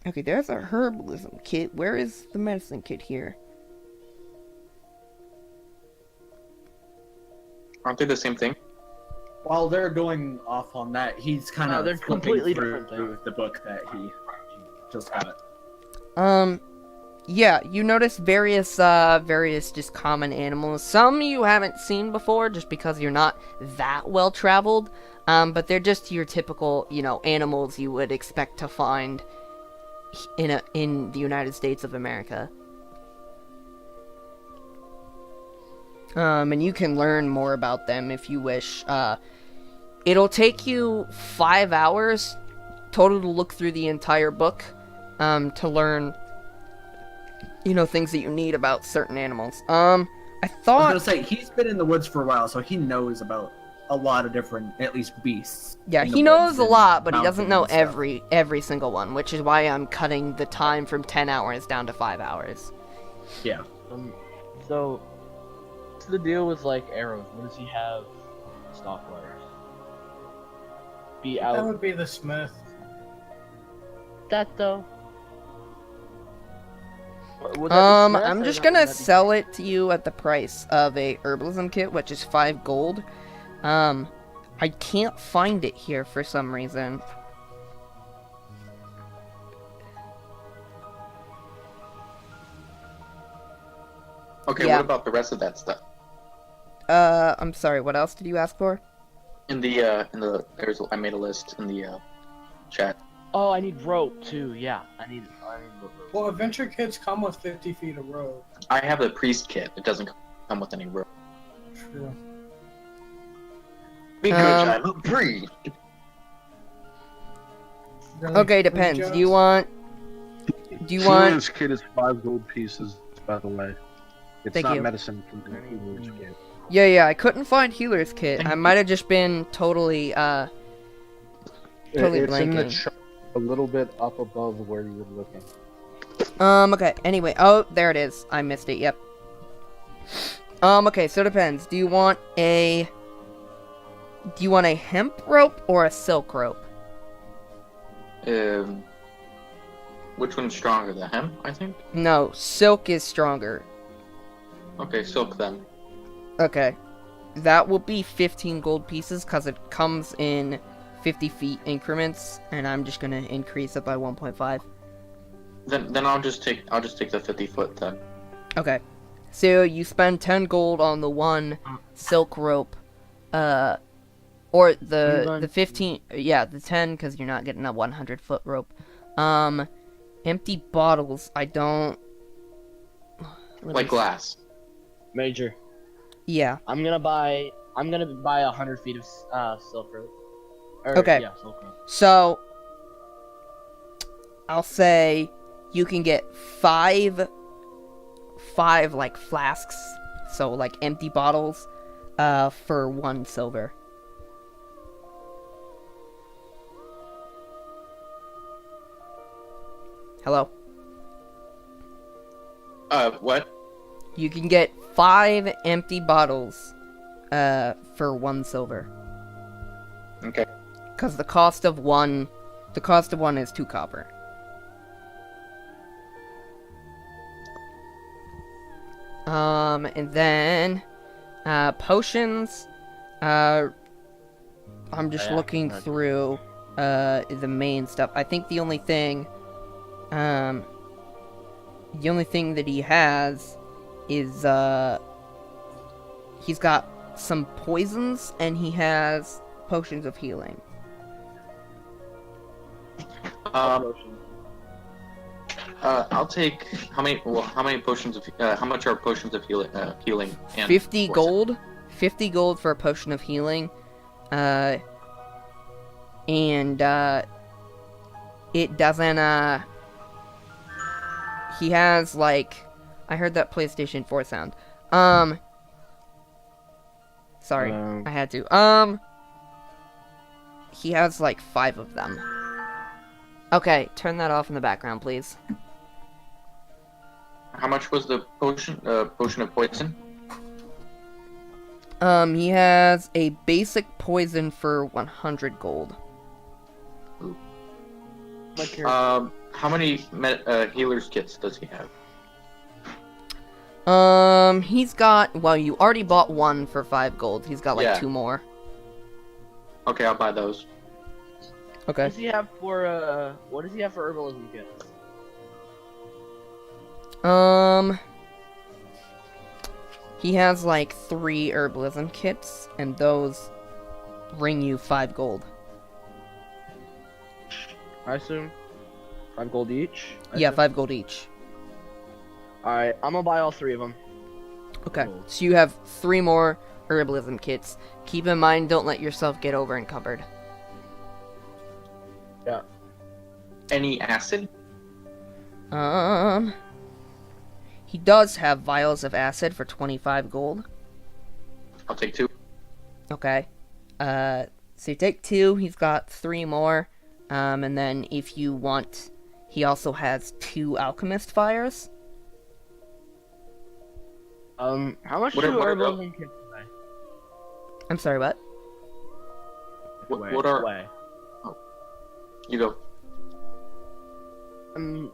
Okay, there's a herbalism kit. Where is the medicine kit here? Aren't they the same thing? While they're going off on that, he's kind No, of they're flipping completely through different things. the book that he just got. Yeah, you notice various just common animals. Some you haven't seen before just because you're not that well traveled. But they're just your typical, animals you would expect to find in the United States of America. And you can learn more about them if you wish. It'll take you 5 hours total to look through the entire book, to learn, things that you need about certain animals. I I thought... was gonna say, he's been in the woods for a while, so he knows about a lot of different, at least, beasts. Yeah, in the he knows woods a and lot, but he doesn't know mountains and stuff. every single one, which is why I'm cutting the time from 10 hours down to 5 hours. Yeah. So, what's the deal with like arrows? What does he have stock wise? Be That out. would be the smith. That though. Would that be smith, I'm or just not? gonna Would that be- sell it to you at the price of a herbalism kit, which is 5 gold. I can't find it here for some reason. Okay, Yeah. what about the rest of that stuff? I'm sorry, what else did you ask for? I made a list in the chat. Oh, I need rope too. Yeah, I need rope. Well, adventure kits come with 50 feet of rope. I have the priest kit. It doesn't come with any rope. True. Because I'm a priest. Really? Okay, depends. Jones? Do you want... Healer's kit is 5 gold pieces, by the way. It's Thank not you. medicine from the healer's kit. Yeah, I couldn't find healer's kit. I might have just been totally, Totally It's in the blanking. chart a little bit up above where you were looking. Okay, anyway. Oh, there it is. I missed it, yep. Okay, so it depends. Do you want a hemp rope or a silk rope? Which one's stronger? The hemp, I think? No, silk is stronger. Okay, silk then. Okay. That will be 15 gold pieces, because it comes in 50 feet increments, and I'm just gonna increase it by 1.5. Then I'll just take the 50 foot then. Okay. So you spend 10 gold on the one silk rope, or the 15, yeah, the 10, because you're not getting a 100 foot rope. Empty bottles, I don't... Like glass. Major. Yeah. I'm gonna buy 100 feet of silver. Okay. Yeah, silver. So, I'll say you can get five like flasks, so like empty bottles, for 1 silver. Hello? What? You can get 5 empty bottles, for 1 silver. Okay. Because the cost of one is 2 copper. And then, potions, I'm just Yeah, looking okay. through, the main stuff. I think the only thing that he has is, he's got some poisons, and he has potions of healing. I'll take how many potions of how much are potions of healing? And 50 poison? gold. 50 gold for a potion of healing. And it doesn't, he has, like, I heard that PlayStation 4 sound. Sorry, I had to. He has, like, 5 of them. Okay, turn that off in the background, please. How much was the potion of poison? He has a basic poison for 100 gold. How many healer's kits does he have? He's got, well, you already bought 1 for 5 gold. He's got, like, Yeah. 2 more. Okay, I'll buy those. Okay. What does he have for herbalism kits? He has, like, 3 herbalism kits, and those bring you 5 gold. I assume 5 gold each. Yeah, 5 gold each. Alright, I'm gonna buy all 3 of them. Okay, Cool. so you have 3 more herbalism kits. Keep in mind, don't let yourself get over encumbered. Yeah. Any acid? He does have vials of acid for 25 gold. I'll take 2. Okay. So you take 2, he's got 3 more. And then if you want, he also has 2 alchemist fires. How much What do are- herbalism kits buy? I'm sorry, what? What are? Way. You go.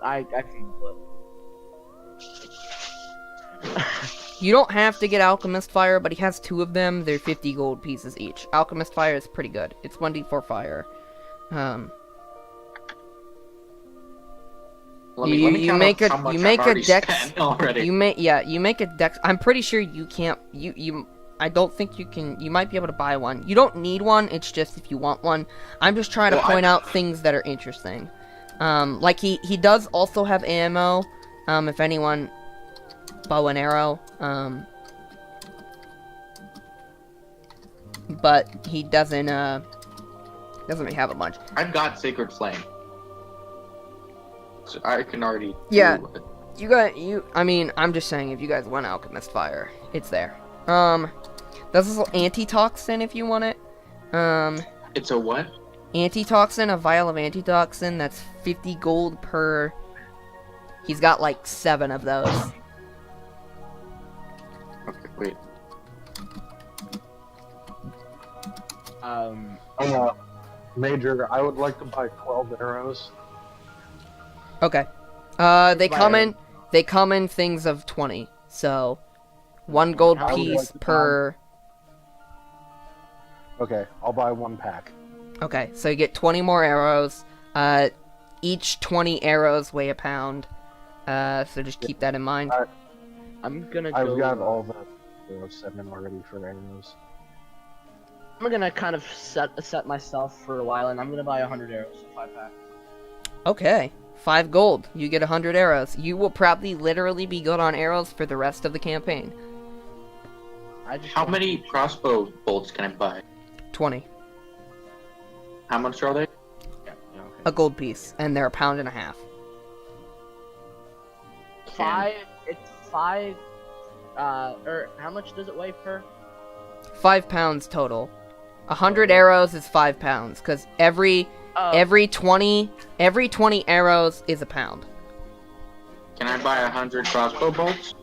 I can flip. You don't have to get alchemist fire, but he has 2 of them. They're 50 gold pieces each. Alchemist fire is pretty good. It's 1d4 fire. Let me count up how much I've already spent already. You make a dex. I'm pretty sure you can't. I don't think you can. You might be able to buy one. You don't need one. It's just if you want one. I'm just trying to point out things that are interesting. Like he does also have ammo. If anyone, bow and arrow. But he doesn't really have a bunch. I've got Sacred Flame. So I can already Yeah. do it. I mean, I'm just saying, if you guys want alchemist fire, it's there. There's also antitoxin if you want it. It's a what? Antitoxin, a vial of antitoxin, that's 50 gold per... He's got like 7 of those. Okay, wait. Major, I would like to buy 12 arrows. Okay. They come in things of 20, so 1 gold I would piece like to per... Okay, I'll buy 1 pack. Okay, so you get 20 more arrows. Each 20 arrows weigh a pound. So just keep that in mind. I'm gonna go. I've got all the arrows set in already for arrows. I'm gonna kind of set myself for a while, and I'm gonna buy 100 arrows, 5 pack. Okay, 5 gold. You get 100 arrows. You will probably literally be good on arrows for the rest of the campaign. How many crossbow bolts can I buy? 20. How much are they? Yeah, okay. A gold piece, and they're £1.50. It's 5, or how much does it weigh per? 5 pounds total. 100 arrows is 5 pounds, because every 20 arrows is a pound. Can I buy 100 crossbow bolts?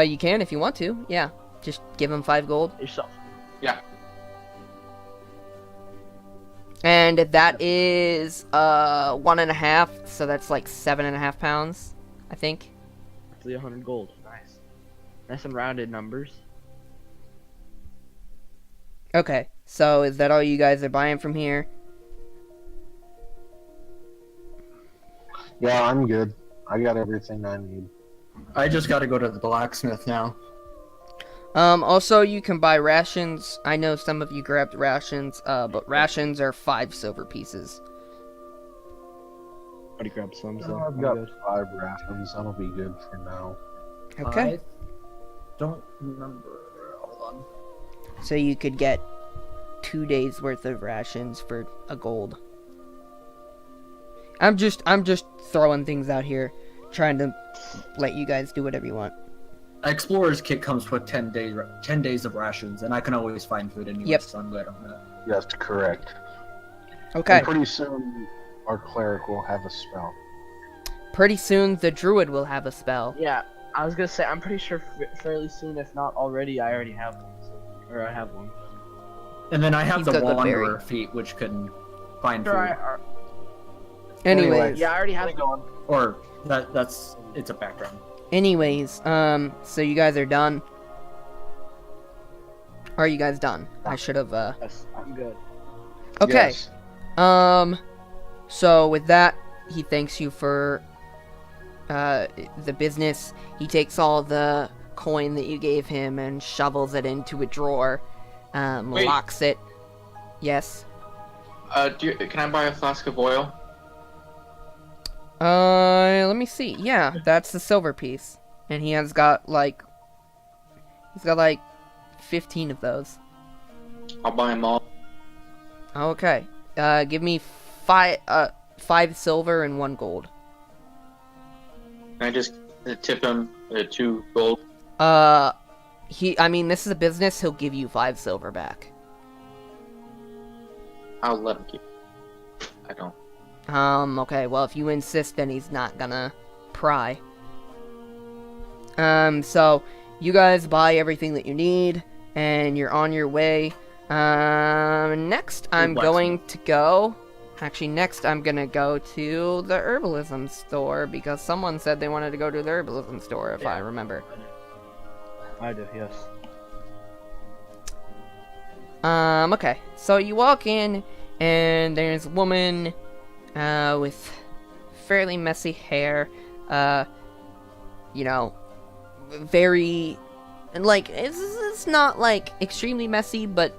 You can if you want to, yeah. Just give him 5 gold. Yourself. Yeah. And that is 1.5, so that's like 7.5 pounds, I think. Roughly 100 gold. Nice. Nice and rounded numbers. Okay, so is that all you guys are buying from here? Yeah, I'm good. I got everything I need. I just gotta go to the blacksmith now. Also, you can buy rations. I know some of you grabbed rations, but rations are 5 silver pieces. Already grabbed some, so I've I'm got good. 5 rations. That'll be good for now. Okay. I don't remember. Hold on. So you could get 2 days worth of rations for a gold. I'm just throwing things out here, trying to let you guys do whatever you want. Explorer's kit comes with 10 days of rations, and I can always find food anyway, Yep. so I'm good on that. Yes, correct. Okay. And pretty soon, our cleric will have a spell. Pretty soon, the druid will have a spell. Yeah, I was gonna say, I'm pretty sure fairly soon, if not already, I already have one. So, or I have one. And then I have He's the got good Wanderer berry. feat, which can find Sure, food. Anyways. Yeah, I already have one. Or it's a background. Anyways, so you guys are done? Are you guys done? I should have, Yes, I'm good. Okay. Yes. So with that, he thanks you for, the business. He takes all the coin that you gave him and shovels it into a drawer, Wait. locks it. Yes? Can I buy a flask of oil? Let me see. Yeah, that's the silver piece. And he has got, like, 15 of those. I'll buy them all. Okay. Give me 5 silver and 1 gold. Can I just tip him 2 gold? This is a business, he'll give you 5 silver back. I'll let him keep. I don't. Okay, well, if you insist, then he's not gonna pry. So, you guys buy everything that you need, and you're on your way. Next, I'm going to go... Actually, next I'm gonna go to the herbalism store, because someone said they wanted to go to the herbalism store, if I remember. I do, yes. Okay. So you walk in, and there's a woman, with fairly messy hair, very, like, it's not, like, extremely messy, but,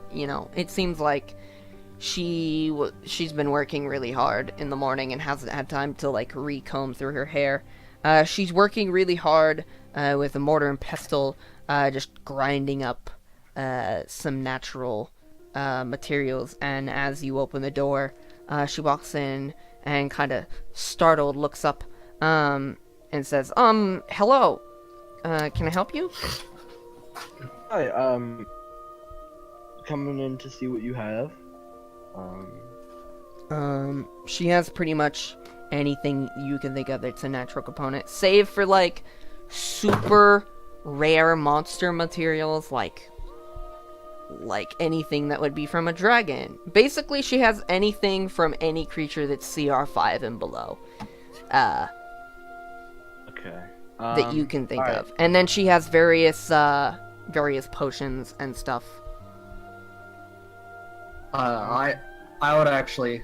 it seems like she's been working really hard in the morning and hasn't had time to, like, recomb through her hair. She's working really hard, with a mortar and pestle, just grinding up, some natural, materials, and as you open the door, she walks in and kind of startled looks up, and says, hello, can I help you? Hi, coming in to see what you have. She has pretty much anything you can think of that's a natural component, save for, like, super rare monster materials, like anything that would be from a dragon. Basically, she has anything from any creature that's CR5 and below. Okay. That you can think alright. of. And then she has various potions and stuff. I would actually...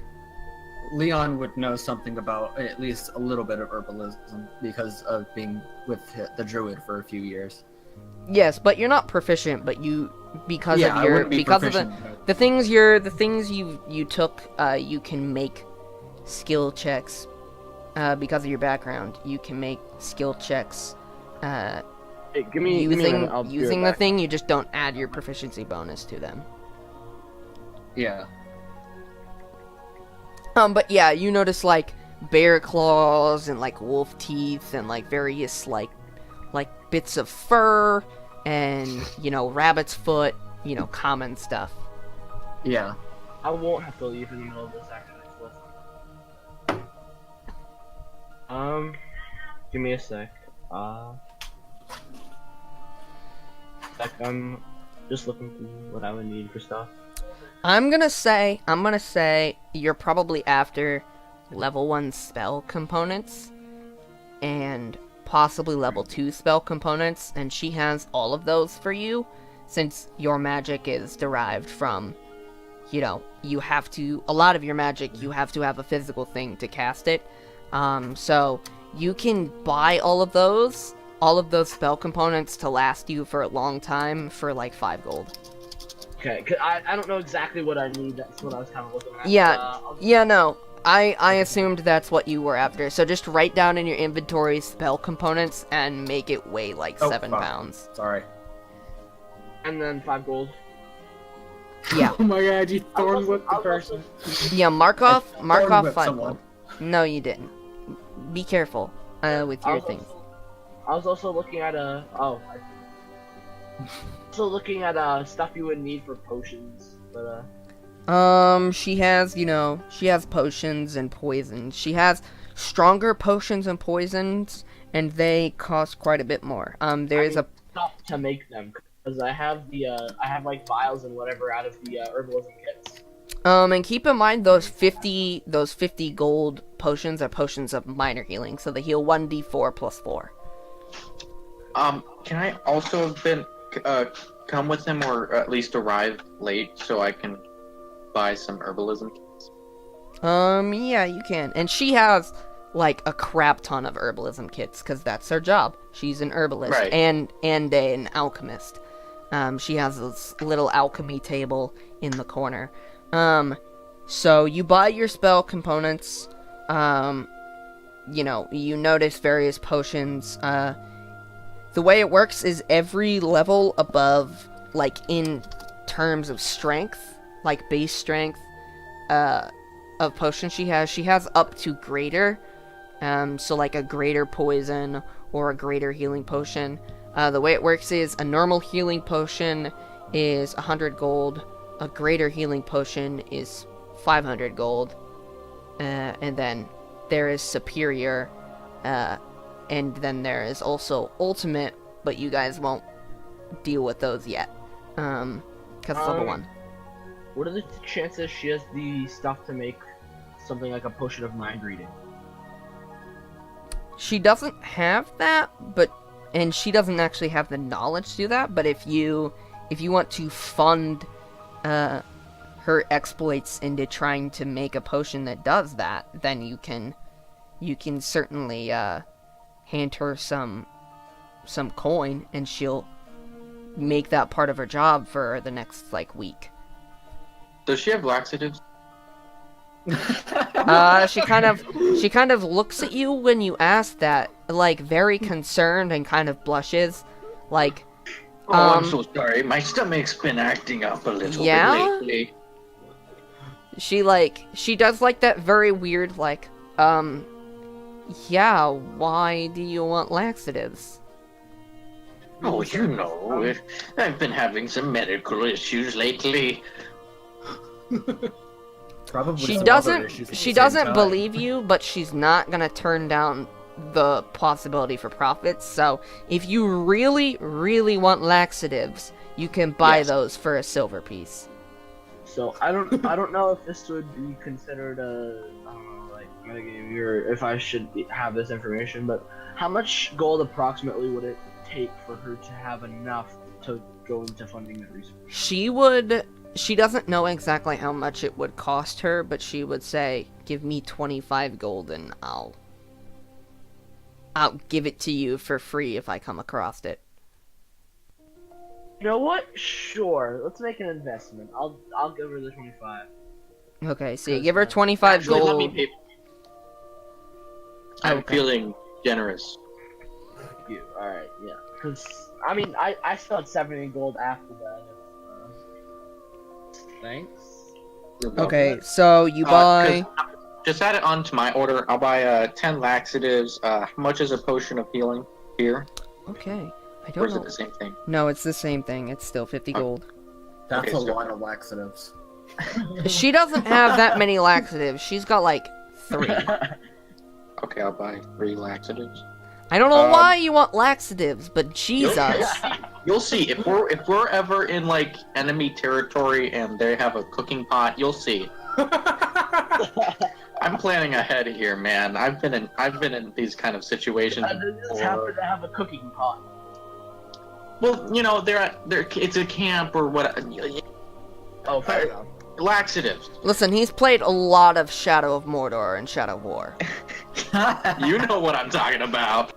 Leon would know something about at least a little bit of herbalism because of being with the druid for a few years. Yes, but you're not proficient, but you, because Yeah, of I your, wouldn't be because of proficient, the things you took, you can make skill checks, because of your background, you can make skill checks, Hey, give me a minute, I'll be right using the back. thing, you just don't add your proficiency bonus to them. Yeah. But yeah, you notice like bear claws and like wolf teeth and like various like bits of fur and rabbit's foot, common stuff. Yeah. I won't have to leave in the middle of this actually. So. Give me a sec. I'm just looking through what I would need for stuff. I'm gonna say you're probably after level 1 spell components and possibly level 2 spell components, and she has all of those for you since your magic is derived from, you have to, a lot of your magic, you have to have a physical thing to cast it. So you can buy all of those spell components to last you for a long time for like 5 gold. Okay, 'cause I don't know exactly what I need. That's what I was kind of looking at. Yeah, no. I assumed that's what you were after. So just write down in your inventory spell components and make it weigh like 7 pounds. Sorry. And then 5 gold. Yeah. Oh my god, you thorn whipped the person. Yeah, mark off whipped 5 someone. gold. No, you didn't. Be careful with your things. I was also looking at stuff you would need for potions, but she has potions and poisons. She has stronger potions and poisons, and they cost quite a bit more. There's stuff to make them, because I have like vials and whatever out of the herbalism kits. And keep in mind those 50 gold potions are potions of minor healing, so they heal 1d4 plus 4. Can I also have been come with him, or at least arrive late, so I can buy some herbalism kits? Yeah, you can. And she has like a crap ton of herbalism kits, because that's her job. She's an herbalist, right, and an alchemist. She has this little alchemy table in the corner. So you buy your spell components. You notice various potions. The way it works is every level above, like in terms of strength, like base strength, of potion she has up to greater. So like a greater poison or a greater healing potion. The way it works is a normal healing potion is 100 gold. A greater healing potion is 500 gold. And then there is superior, and then there is also ultimate, but you guys won't deal with those yet. Because it's level 1. What are the chances she has the stuff to make something like a potion of mind reading? She doesn't have that, and she doesn't actually have the knowledge to do that, but if you want to fund her exploits into trying to make a potion that does that, then you can certainly hand her some coin, and she'll make that part of her job for the next week. Does she have laxatives? She kind of looks at you when you ask that, very concerned, and kind of blushes, Oh, I'm so sorry. My stomach's been acting up a little bit lately. She does that very weird, yeah, why do you want laxatives? Oh, I've been having some medical issues lately. Probably She some other issues at the she same doesn't time. believe you, but she's not gonna turn down the possibility for profits. So if you really, really want laxatives, you can buy those for a silver piece. So I don't know if this would be considered metagame, or if I should have this information, but how much gold approximately would it take for her to have enough to go into funding that research? She doesn't know exactly how much it would cost her, but she would say, give me 25 gold and I'll give it to you for free if I come across it. You know what? Sure. Let's make an investment. I'll give her the 25. Okay, so you give her 25 Actually, let gold. me pay. I'm Okay. feeling generous. Thank you. Alright, yeah. Because, I mean, I still had 70 gold after that. Thanks. Okay, so you 'cause buy. Just add it onto my order. I'll buy 10 laxatives. How much is a potion of healing here? Okay, I Or don't is know. it the same thing? No, it's the same thing. It's still 50 gold. That's Okay, a so- lot of laxatives. She doesn't have that many laxatives. She's got like 3. Okay, I'll buy 3 laxatives. I don't know Um, why you want laxatives, but Jesus. You'll see. If we're ever in like enemy territory and they have a cooking pot, you'll see. I'm planning ahead here, man. I've been in these kind of situations. I just before. happen to have a cooking pot. Well, you know, it's a camp or what. Oh, fair enough. Laxatives. Listen, he's played a lot of Shadow of Mordor and Shadow of War. You know what I'm talking about.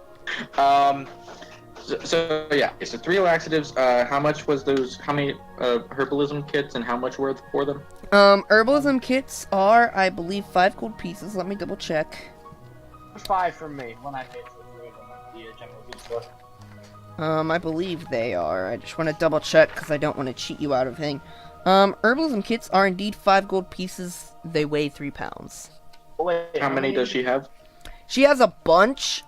So yeah, so 3 laxatives. How much was those? How many herbalism kits and how much worth for them? Herbalism kits are, I believe, 5 gold pieces. Let me double check. 5 from me when I paid for 3 of them at the general goods store. I believe they are. I just want to double check because I don't want to cheat you out of thing. Herbalism kits are indeed 5 gold pieces. They weigh 3 pounds. Wait, How many does she have? She has a bunch.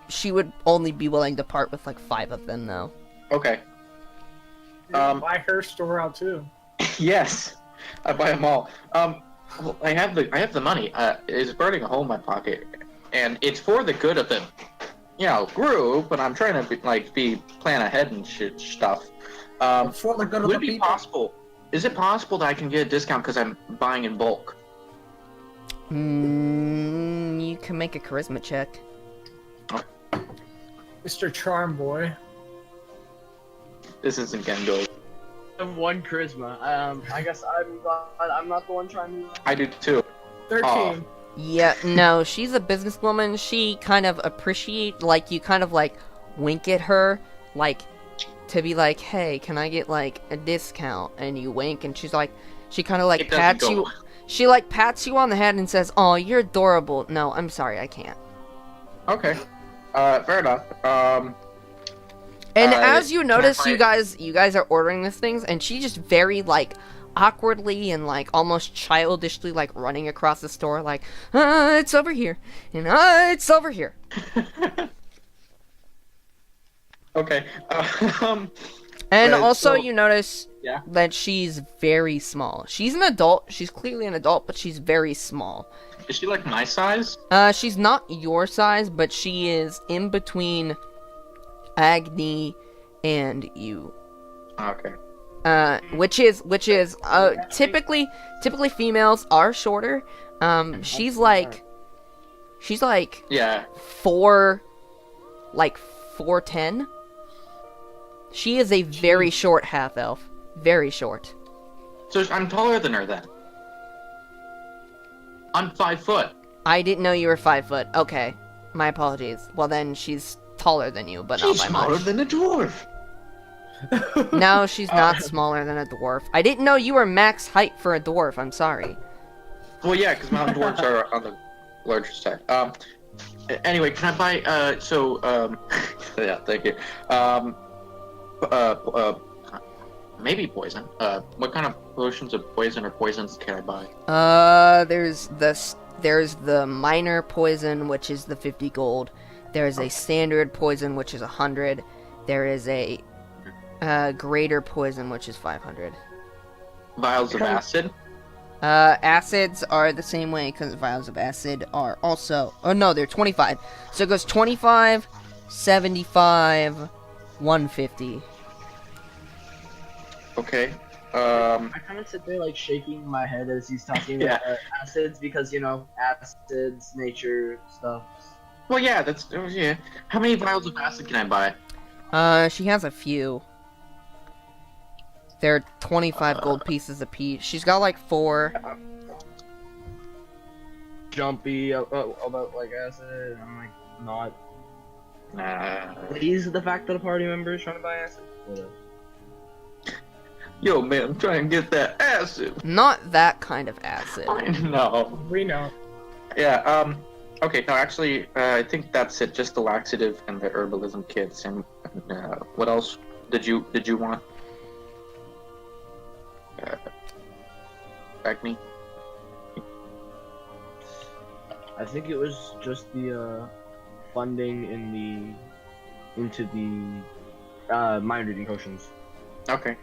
She would only be willing to part with like 5 of them, though. Okay. Buy her store out too. Yes, I buy them all. Well, I have the money. It's burning a hole in my pocket, and it's for the good of the, group. And I'm trying to plan ahead and stuff. For the good of Would the it be people. possible? Is it possible that I can get a discount because I'm buying in bulk? You can make a charisma check. Mr. Charm Boy. This isn't gonna go. I have 1 charisma. I guess I'm not the one trying to. I do too. 13. Yeah, no, she's a businesswoman. She kind of you kind of wink at her, to be like, hey, can I get a discount? And you wink, and she's like, she kind of It doesn't pats go. you. She pats you on the head and says, "Oh, you're adorable." No, I'm sorry, I can't. Okay. Fair enough. And Uh, as you can I notice, buy- you guys are ordering these things, and she just very awkwardly and almost childishly running across the store, it's over here, and it's over here. Okay. And Right, also, so- you notice Yeah. that she's very small. She's an adult. She's clearly an adult, but she's very small. Is she my size? She's not your size, but she is in between Agni and you. Okay. Which is typically females are shorter. She's Yeah. 4'10". She is a very short half elf. Very short. So I'm taller than her then. I'm 5 foot. I didn't know you were 5 foot. Okay. My apologies. Well then she's taller than you, but not She's by smaller much. than a dwarf. No, she's not smaller than a dwarf. I didn't know you were max height for a dwarf. I'm sorry. Well, yeah, because mountain dwarves are on the larger side. Anyway, can I buy? Yeah, thank you. Maybe poison. What kind of potions of poison or poisons can I buy? There's the minor poison, which is the 50 gold. There's a standard poison, which is 100. There is a greater poison, which is 500. Vials of acid. Acids are the same way, because vials of acid are also... Oh, no, they're 25. So it goes 25, 75, 150. Okay. I kind of sit there shaking my head as he's talking Yeah. about acids because acids, nature stuff. Well, yeah, yeah. How many vials of acid can I buy? She has a few. They're 25 gold pieces apiece. She's got 4. Jumpy about acid. I'm not Nah. pleased with the fact that a party member is trying to buy acid. Yo, man, I'm trying to get that acid. Not that kind of acid. I know. We know. Yeah. Okay. No, actually, I think that's it. Just the laxative and the herbalism kits. And What else did you want? Acne? I think it was just the funding into the mind reading potions. Okay.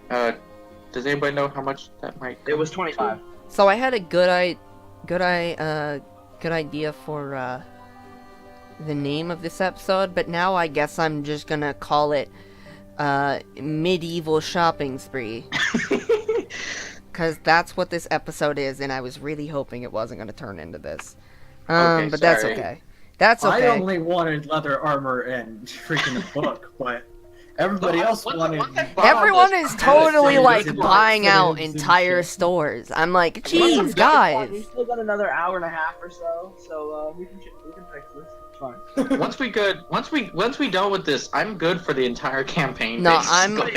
Does anybody know how much that might? It was come 25. So I had a good idea for the name of this episode, but now I guess I'm just gonna call it Medieval Shopping Spree. Because that's what this episode is, and I was really hoping it wasn't gonna turn into this. Okay, but that's sorry. okay. That's okay. I only wanted leather armor and freaking a book, but everybody else wanted. Everyone is totally Yes, like yes, buying yes, out yes, entire yes. stores. I'm like, We geez, guys. still got another hour and a half or so we can fix this. It's fine. Once we done with this, I'm good for the entire campaign. No, basically.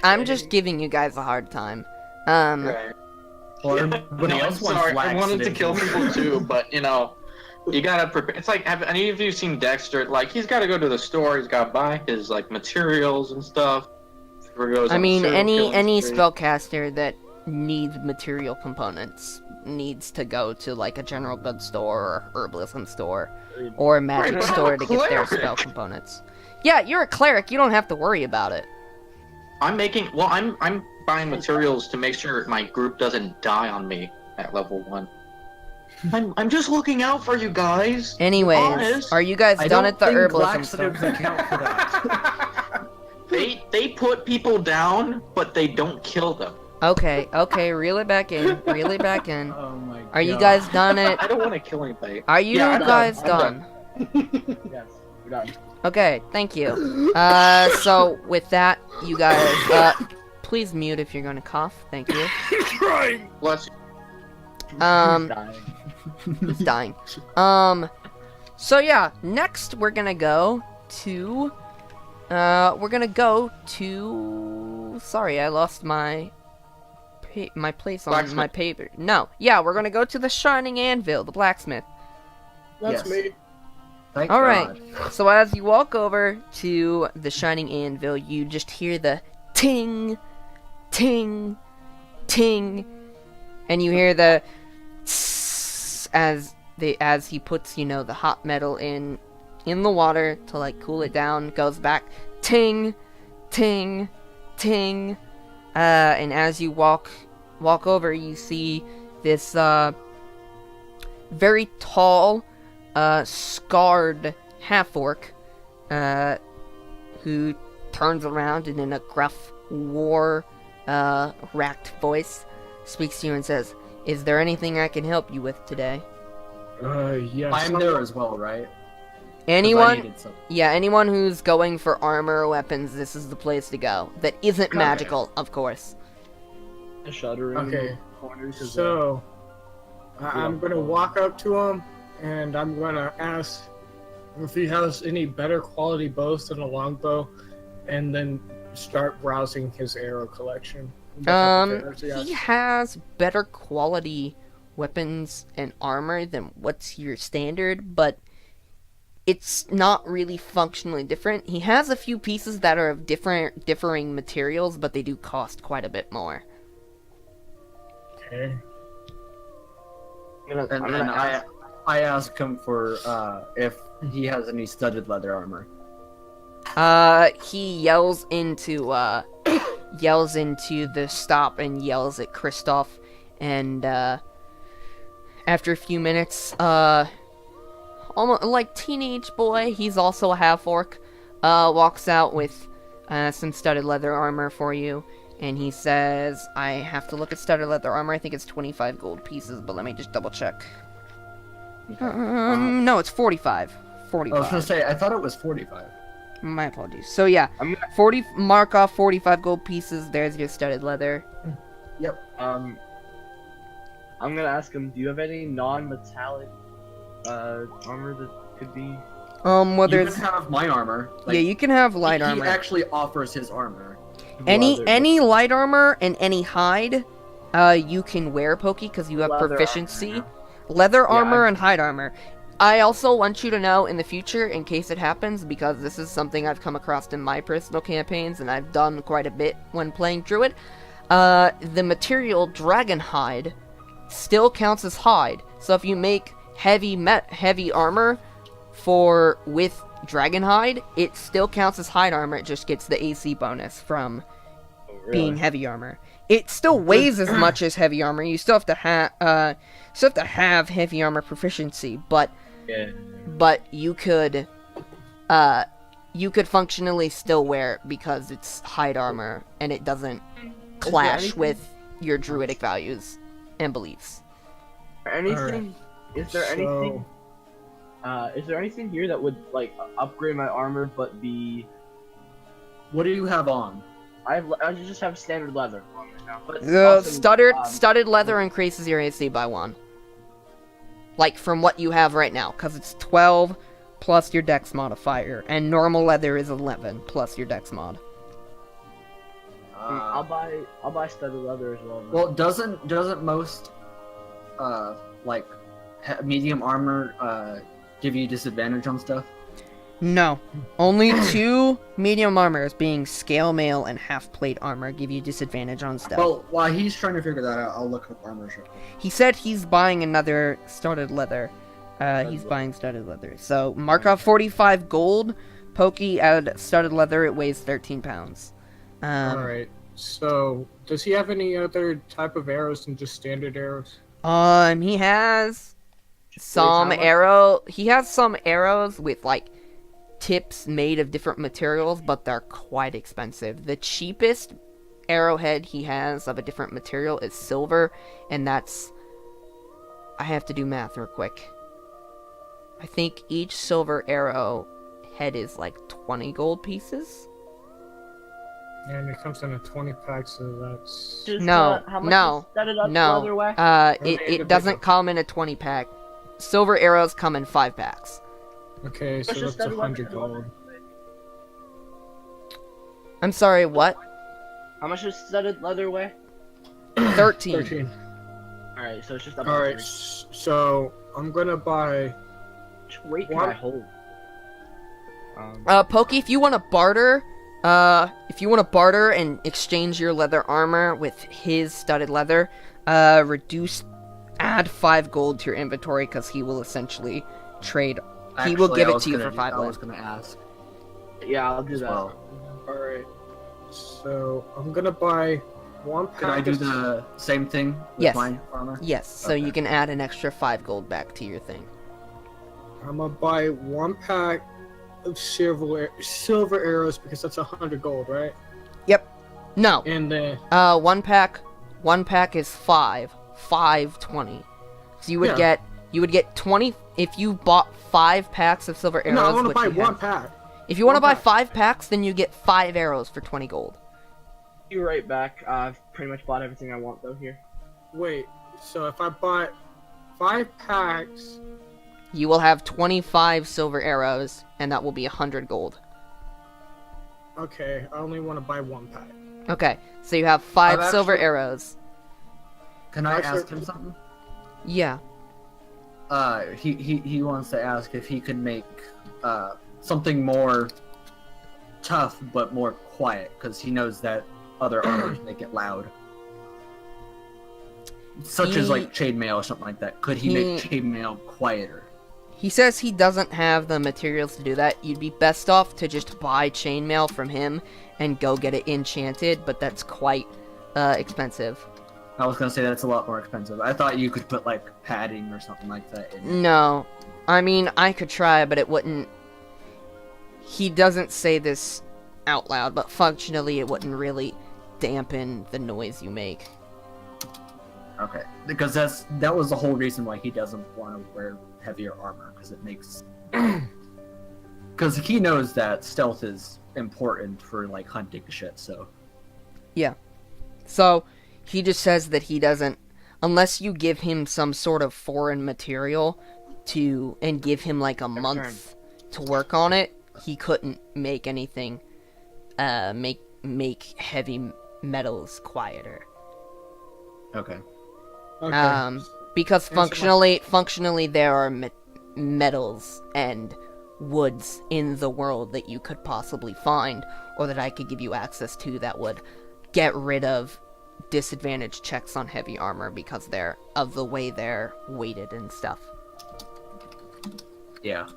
I'm just giving you guys a hard time. Right. Well, everybody No, I'm else wants sorry. I wanted to laxatives. kill people too, but you know, you gotta prepare. It's like, have any of you seen Dexter? Like, he's got to go to the store. He's got to buy his like materials and stuff. before he goes I on a mean, serial any killing spree. spellcaster that needs material components needs to go to like a general goods store or herbalism store or a magic Right, but I'm store a to get their cleric. spell components. Yeah, you're a cleric. You don't have to worry about it. I'm buying materials to make sure my group doesn't die on me at level 1. I'm just looking out for you guys. Anyways, Honest. are you guys I done don't at the think herbalism store? laxatives account for that. They put people down, but they don't kill them. Okay, reel it back in. Reel it back in. Oh my god. Are you guys done at? I don't want to kill anybody. Are you Yeah, I'm guys I'm done? Yes, we're done. Okay, thank you. So with that, you guys, please mute if you're going to cough. Thank you. Bless you. Dying. He's dying. So yeah, next we're gonna go to, sorry, I lost my place on my Blacksmith. paper. No, yeah, we're gonna go to the Shining Anvil, the blacksmith. That's Yes. me. Thank All right. God. So as you walk over to the Shining Anvil, you just hear the ting, ting, ting, and you hear the tss as he puts, the hot metal in the water to like cool it down, goes back, ting, ting, ting, and as you walk over, you see this very tall, scarred half-orc, who turns around and in a gruff, racked voice speaks to you and says, "Is there anything I can help you with today?" Yes. I'm there as well, right? 'Cause I Anyone? needed some. Yeah, anyone who's going for armor or weapons, this is the place to go. That isn't magical, of course. Shuddering. Okay, Corners is so I'm gonna walk up to him and I'm gonna ask if he has any better quality bows than a longbow, and then start browsing his arrow collection. He has better quality weapons and armor than what's your standard, but it's not really functionally different. He has a few pieces that are of differing materials, but they do cost quite a bit more. Okay. And then I ask him for if he has any studded leather armor. He yells into the stop and yells at Kristoff, and after a few minutes, almost like teenage boy, he's also a half-orc, walks out with some studded leather armor for you, and he says, I have to look at studded leather armor, I think it's 25 gold pieces, but let me just double check. No, it's 45. 45. I was gonna say, I thought it was 45. My apologies. So yeah, I'm 40, mark off 45 gold pieces, there's your studded leather. I'm gonna ask him, do you have any non-metallic armor that could be... Well, You there's... can have my armor. Like, yeah, you can have light he armor. actually offers his armor. Any light armor and any hide, you can wear, Pokey, because you have Leather proficiency. armor. Leather armor I- and hide armor. I also want you to know in the future, in case it happens, because this is something I've come across in my personal campaigns, and I've done quite a bit when playing Druid, the material dragon hide still counts as hide. So if you make heavy armor with dragon hide, it still counts as hide armor. It just gets the AC bonus from being heavy armor. It still weighs as much as heavy armor. You still have to have heavy armor proficiency, but you could functionally still wear it because it's hide armor and it doesn't clash with your druidic values and beliefs. Anything? Is there anything? Is there anything here that would like upgrade my armor but be? What do you have on? I just have standard leather on right now. But studded leather increases your AC by 1. Like from what you have right now, because it's 12 plus your dex modifier, and normal leather is 11 plus your dex mod. I'll buy studded leather as well. Well, doesn't most medium armor give you disadvantage on stuff? No. Only 2 medium armors, being scale mail and half plate armor, give you disadvantage on stuff. Well, while he's trying to figure that out, I'll look up armor shop. He said he's buying another studded leather. He's buying studded leather. So, mark off 45 gold. Pokey add studded leather, it weighs 13 pounds. Alright. So, does he have any other type of arrows than just standard arrows? He has some arrows with, like, tips made of different materials, but they're quite expensive. The cheapest arrowhead he has of a different material is silver, and that's... I have to do math real quick. I think each silver arrow head is like 20 gold pieces. And it comes in a 20 pack, so that's... It doesn't come in a 20 pack. Silver arrows come in 5 packs. Okay, so that's 100 gold. I'm sorry, what? How much does studded leather weigh? 13. Alright, so it's just Alright, so I'm gonna buy... Which weight can I hold? Pokey, if you want to barter, and exchange your leather armor with his studded leather, add 5 gold to your inventory, because he will essentially trade. He will give it to you for 5 gold. I was gonna ask. Yeah, I'll do that. Well. Alright, so I'm gonna buy 1 pack. Can I do the same thing with Yes. my armor? Yes, so you can add an extra 5 gold back to your thing. I'm gonna buy 1 pack of silver arrows because that's 100 gold, right? Yep. No. And then 1 pack is 520. So you would get 20 if you bought 5 packs of silver arrows. No, I want to buy 1 pack. If you want to buy 5 packs, then you get 5 arrows for 20 gold. You're right back. I've pretty much bought everything I want though here. Wait, so if I bought 5 packs, you will have 25 silver arrows, and that will be 100 gold. Okay, I only want to buy 1 pack. Okay, so you have 5 silver arrows. Can I ask him something? Yeah. He wants to ask if he could make something more tough but more quiet, because he knows that other armors make it loud. Such as like chainmail or something like that. Could he make chainmail quieter? He says he doesn't have the materials to do that. You'd be best off to just buy chainmail from him and go get it enchanted, but that's quite expensive. I was gonna say that's a lot more expensive. I thought you could put like padding or something like that in. No. I mean, I could try, but it wouldn't... He doesn't say this out loud, but functionally it wouldn't really dampen the noise you make. Okay, because that was the whole reason why he doesn't want to wear heavier armor, because it makes... Because he knows that stealth is important for like hunting shit, so... Yeah. So, he just says that he doesn't... Unless you give him some sort of foreign material and give him like a month to work on it, he couldn't make anything make heavy metals quieter. Okay. Because functionally there are metals and woods in the world that you could possibly find, or that I could give you access to that would get rid of disadvantage checks on heavy armor because of the way they're weighted and stuff. Yeah.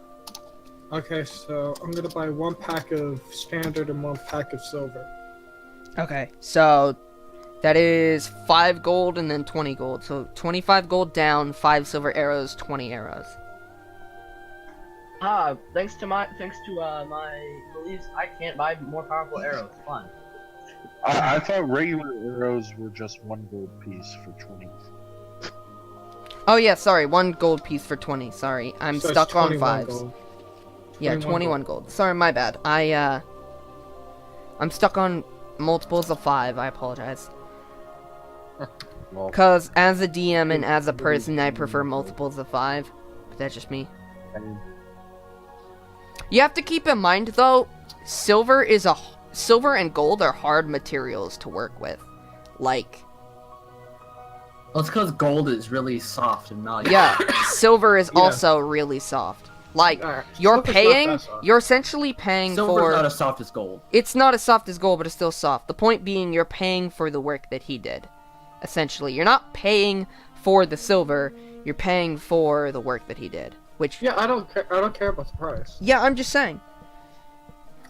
Okay, so I'm gonna buy 1 pack of standard and 1 pack of silver. Okay, so that is 5 gold and then 20 gold. So 25 gold down, 5 silver arrows, 20 arrows. Thanks to my beliefs, I can't buy more powerful arrows. Fun. I thought regular arrows were just 1 gold piece for 20. Oh yeah, sorry, 1 gold piece for 20. Sorry, I'm So it's stuck on 21 5s. gold. Yeah, 21 gold. Sorry, my bad. I'm stuck on multiples of 5. I apologize. Well, Cause as a DM and as a person, I prefer multiples of 5. But that's just me. You have to keep in mind though, silver and gold are hard materials to work with. Like, Well, it's because gold is really soft and malleable. yeah, silver is Yeah. also really soft. Like, Alright, you're silver's not paying, that soft. you're essentially paying Silver's for... not as soft as gold. It's not as soft as gold, but it's still soft. The point being, you're paying for the work that he did. Essentially, you're not paying for the silver, you're paying for the work that he did. Which, Yeah, I don't care about the price. yeah, I'm just saying.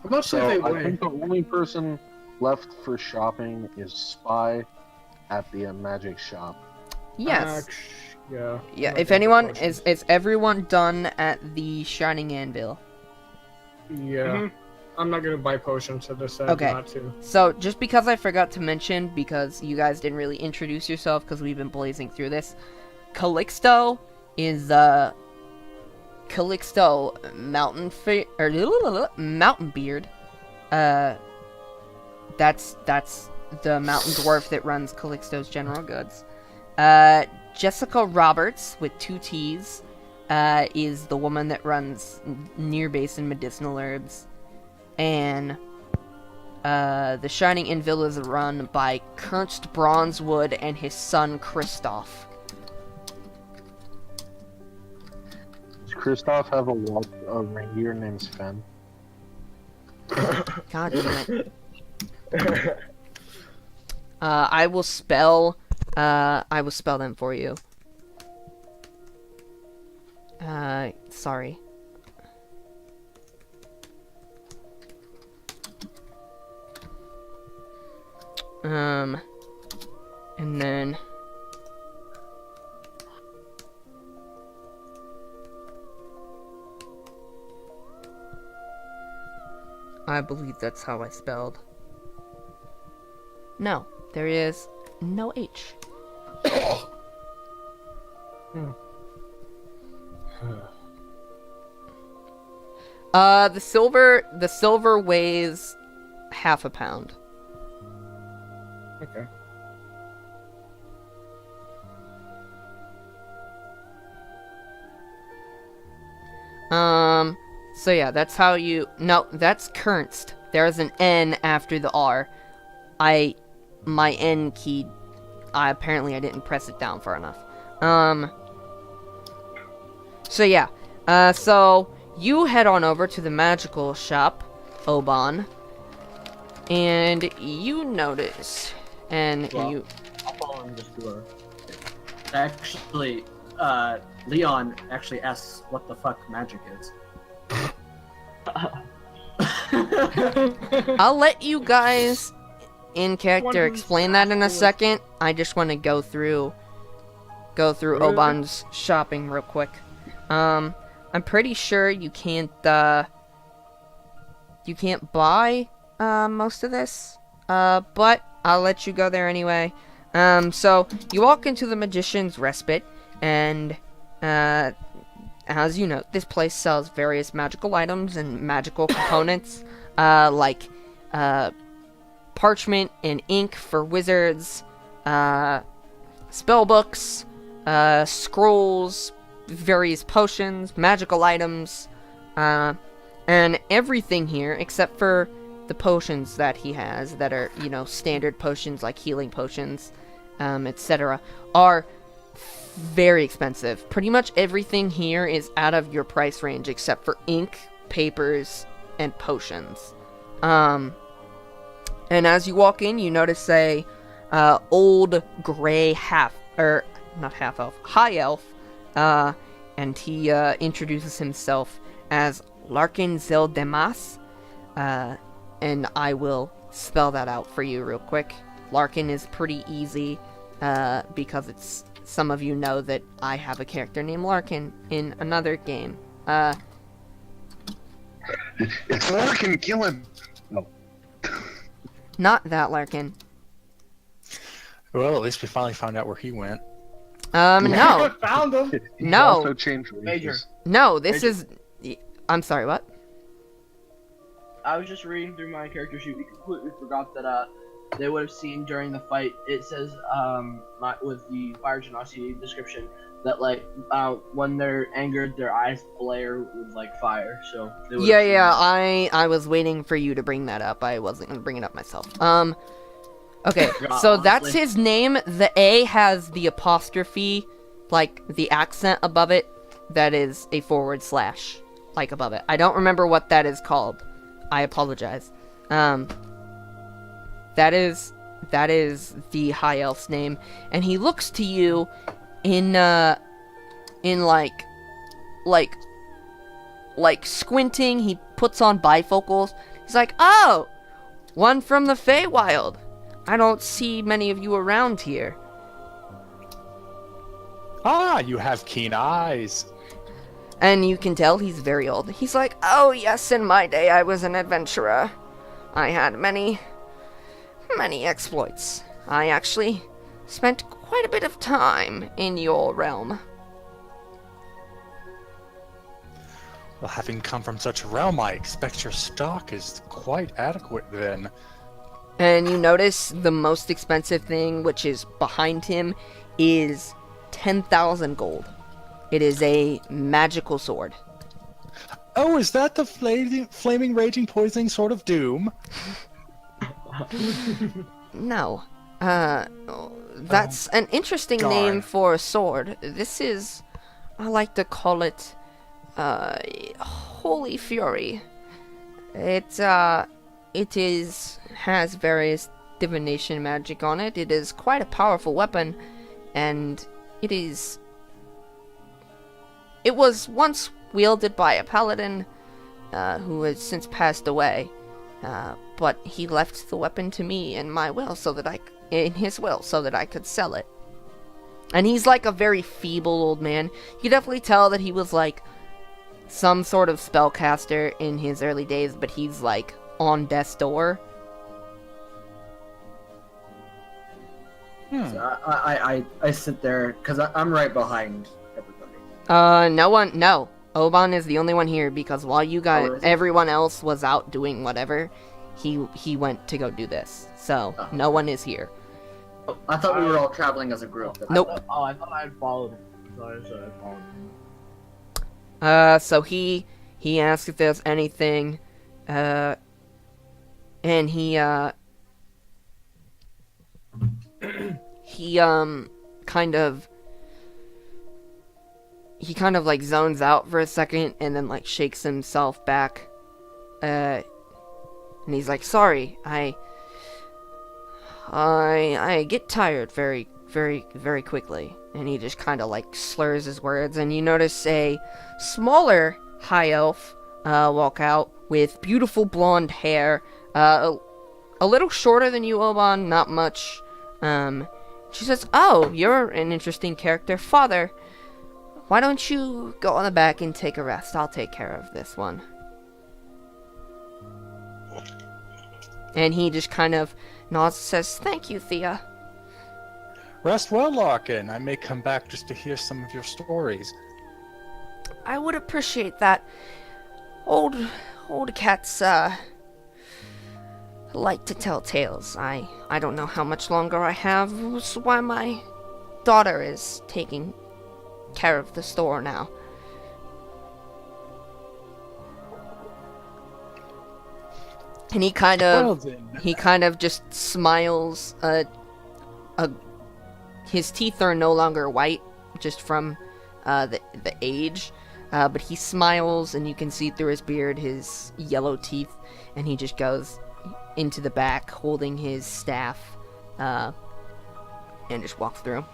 I'm not sure so they I weigh. think the only person left for shopping is Spy at the magic shop. Yes. Yeah. Yeah, I'm not if gonna anyone, get potions. is everyone done at the Shining Anvil? Yeah. I'm not gonna buy potions, so decided Okay. not to. So, just because I forgot to mention, because you guys didn't really introduce yourself, because we've been blazing through this, Calixto is, Calixto Mountain Beard. That's the mountain dwarf that runs Calixto's General Goods. Jessica Roberts, with 2 T's, is the woman that runs Near Basin Medicinal Herbs. And the Shining Anvil is run by Ernst Bronzewood and his son Christoph. Does Kristoff have a reindeer named Sven? God damn it. I will spell them for you. Sorry. And then I believe that's how I spelled. No, there is no H. The silver weighs half a pound. Okay. So yeah, that's how you... No, that's Kernst. There's an N after the R. My N key... apparently I didn't press it down far enough. So yeah. So you head on over to the magical shop, Oban. And you notice... And Well, you... I'll follow him just to her. Actually, Leon actually asks what the fuck magic is. I'll let you guys in character explain that in a second. I just want to go through Oban's shopping real quick. I'm pretty sure you can't buy most of this. But I'll let you go there anyway. So you walk into the Magician's Respite, and as you know, this place sells various magical items and magical components, like parchment and ink for wizards, spell books, scrolls, various potions, magical items, and everything here except for the potions that he has that are, standard potions like healing potions, etc., are very expensive. Pretty much everything here is out of your price range except for ink, papers, and potions. And as you walk in, you notice a old gray high elf, and he introduces himself as Larkin Zeldemas, and I will spell that out for you real quick. Larkin is pretty easy, because some of you know that I have a character named Larkin in another game. It's Larkin, kill him! No. Not that Larkin. Well, at least we finally found out where he went. No. Found him. He No. also changed Major. races. No, this is... I'm sorry, what? I was just reading through my character sheet. We completely forgot that they would have seen during the fight. It says with the fire genocide description that when they're angered, their eyes flare with like fire. So they would've seen that. I was waiting for you to bring that up. I wasn't gonna bring it up myself. Okay, Yeah, so that's honestly. his name. The A has the apostrophe, like the accent above it. That is a / like above it. I don't remember what that is called. I apologize. That is the high elf's name, and he looks to you in like squinting. He puts on bifocals. He's like, "Oh, one from the Feywild. I don't see many of you around here." Ah, you have keen eyes. And you can tell he's very old. He's like, "Oh yes, in my day I was an adventurer. I had many exploits. I actually spent quite a bit of time in your realm." Well, having come from such a realm, I expect your stock is quite adequate then. And you notice the most expensive thing, which is behind him, is 10,000 gold. It is a magical sword. Oh, is that the flaming, raging, poisoning sword of doom? No. That's an interesting darn. name for a sword. This is, I like to call it, Holy Fury. It has various divination magic on it. It is quite a powerful weapon, and it was once wielded by a paladin, who has since passed away. But he left the weapon to me in his will, so that I could sell it. And he's like a very feeble old man. You can definitely tell that he was like some sort of spellcaster in his early days, but he's like on death's door. So I sit there because I'm right behind everybody. No. Oban is the only one here because while you guys, Oh, is he? everyone else was out doing whatever, he went to go do this. So Oh. no one is here. I thought we were all traveling as a group. Nope. I thought I had followed him. I followed him. So he asks if there's anything, and he kind of like zones out for a second and then like shakes himself back, and he's like, "Sorry, I get tired very, very, very quickly." And he just kind of like slurs his words, and you notice a smaller high elf walk out with beautiful blonde hair, a little shorter than you, Oban, not much. She says, "Oh, you're an interesting character, Father. Why don't you go on the back and take a rest? I'll take care of this one." And he just kind of nods and says, "Thank you, Thea." Rest well, Larkin. I may come back just to hear some of your stories. I would appreciate that. Old cats, like to tell tales. I don't know how much longer I have. That's why my daughter is taking care of the store now. And he kind Well of then. just smiles a his teeth are no longer white, just from the age. But he smiles, and you can see through his beard his yellow teeth, and he just goes into the back, holding his staff, and just walks through.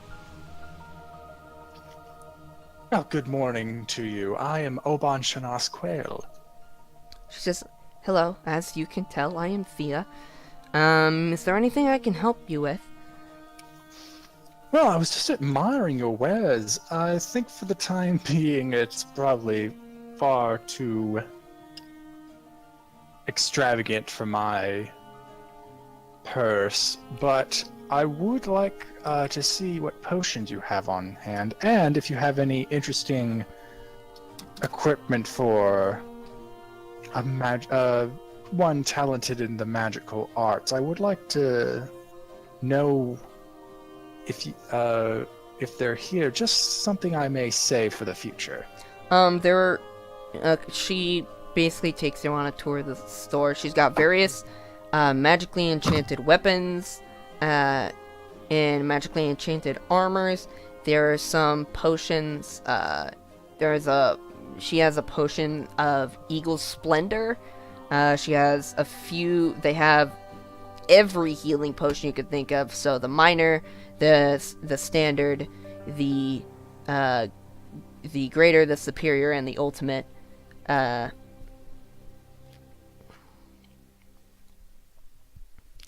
Well, good morning to you. I am Oban Shanas Quail. She says, "Hello, as you can tell, I am Thea. Is there anything I can help you with?" Well, I was just admiring your wares. I think for the time being, it's probably far too extravagant for my purse, but I would like to see what potions you have on hand, and if you have any interesting equipment for one talented in the magical arts. I would like to know if they're here, just something I may save for the future. She basically takes you on a tour of the store. She's got various magically enchanted weapons and magically enchanted armors. There are some potions. She has a potion of Eagle Splendor. She has a few. They have every healing potion you could think of. So the minor, the standard, the greater, the superior, and the ultimate. And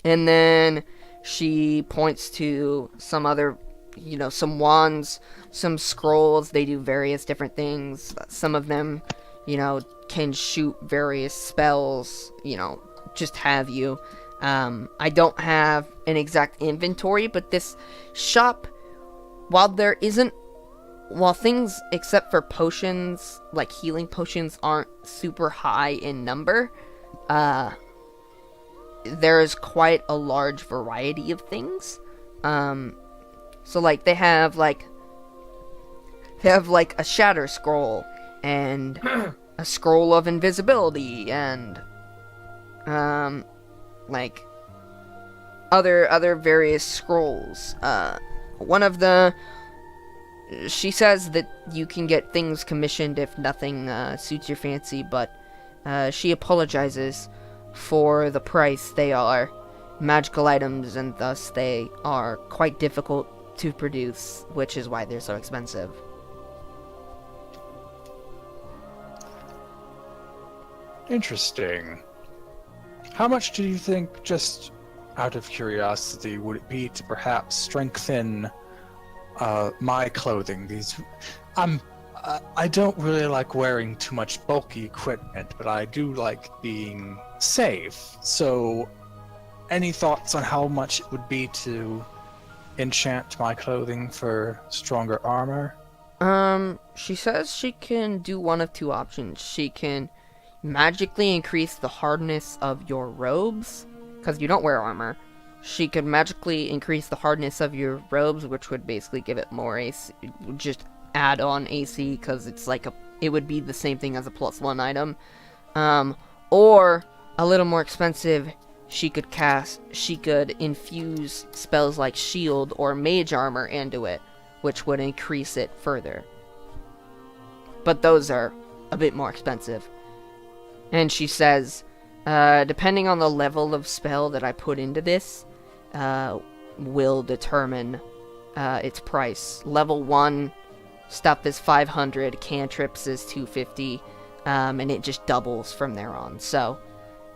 then she points to some other, some wands, some scrolls. They do various different things. Some of them, can shoot various spells, just have you. I don't have an exact inventory, but this shop, while things except for potions, like healing potions, aren't super high in number, there is quite a large variety of things. So like they have like a shatter scroll and a scroll of invisibility and like other various scrolls. She says that you can get things commissioned if nothing suits your fancy, but she apologizes for the price. They are magical items, and thus they are quite difficult to produce, which is why they're so expensive. Interesting. How much do you think, just out of curiosity, would it be to perhaps strengthen my clothing? I don't really like wearing too much bulky equipment, but I do like being safe. So, any thoughts on how much it would be to enchant my clothing for stronger armor? She says she can do one of two options. She can magically increase the hardness of your robes, because you don't wear armor. She could magically increase the hardness of your robes, which would basically give it more AC, just add on AC, because it's like it would be the same thing as a +1 item. Or a little more expensive, she could infuse spells like shield or mage armor into it, which would increase it further. But those are a bit more expensive. And she says, depending on the level of spell that I put into this, will determine its price. Level 1 stuff is 500, cantrips is 250, and it just doubles from there on. So,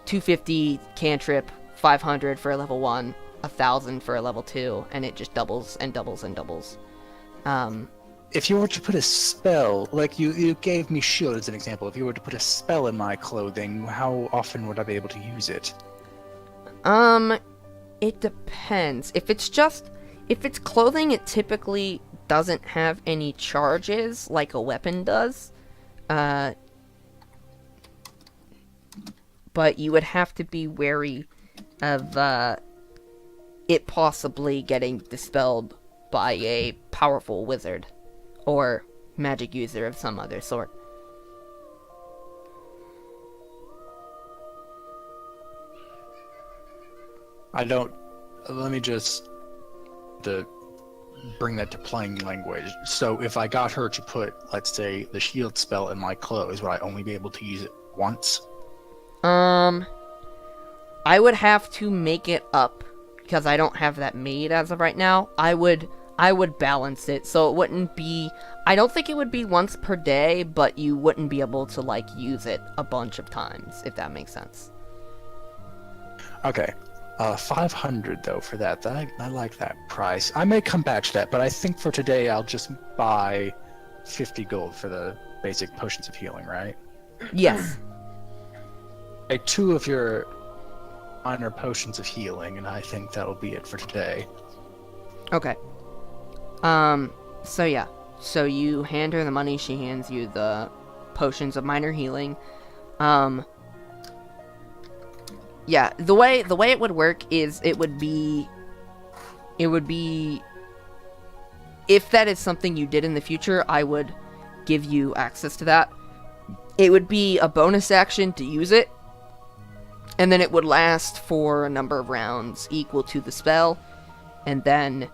250 cantrip, 500 for a level 1, 1,000 for a level 2, and it just doubles and doubles and doubles. If you were to put a spell, like you gave me shield as an example, if you were to put a spell in my clothing, how often would I be able to use it? It depends. If it's clothing, it typically doesn't have any charges like a weapon does. But you would have to be wary of it possibly getting dispelled by a powerful wizard or magic user of some other sort. Let me just bring that to plain language. So if I got her to put, let's say, the shield spell in my clothes, would I only be able to use it once? I would have to make it up because I don't have that made as of right now. I would balance it so it wouldn't be. I don't think it would be once per day, but you wouldn't be able to like use it a bunch of times if that makes sense. Okay. 500 though for that. I like that price. I may come back to that, but I think for today I'll just buy 50 gold for the basic potions of healing, right? Yes. Okay, 2 of your minor potions of healing, and I think that'll be it for today. Okay. So yeah. So you hand her the money, she hands you the potions of minor healing. Yeah, the way it would work is it would be if that is something you did in the future, I would give you access to that. It would be a bonus action to use it, and then it would last for a number of rounds equal to the spell, and then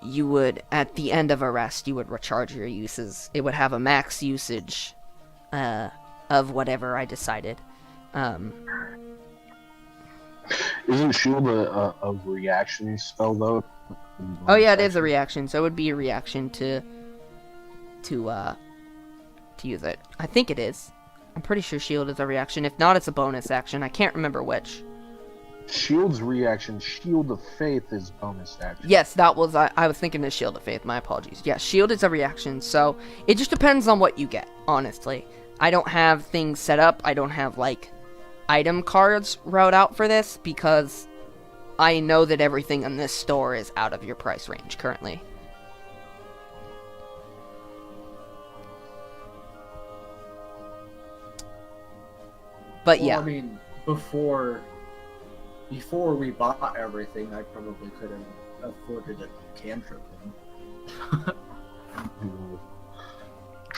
you would, at the end of a rest, you would recharge your uses. It would have a max usage of whatever I decided. Isn't Shield a reaction spell though? Oh yeah, it is a reaction, so it would be a reaction to use it. I think it is. I'm pretty sure Shield is a reaction. If not, it's a bonus action. I can't remember which. Shield's reaction. Shield of Faith is bonus action. Yes, that was. I was thinking of Shield of Faith. My apologies. Yeah, Shield is a reaction, so it just depends on what you get. Honestly, I don't have things set up. I don't have like item cards wrote out for this because I know that everything in this store is out of your price range currently. But yeah. Well, I mean, before we bought everything, I probably could have afforded a cantrip.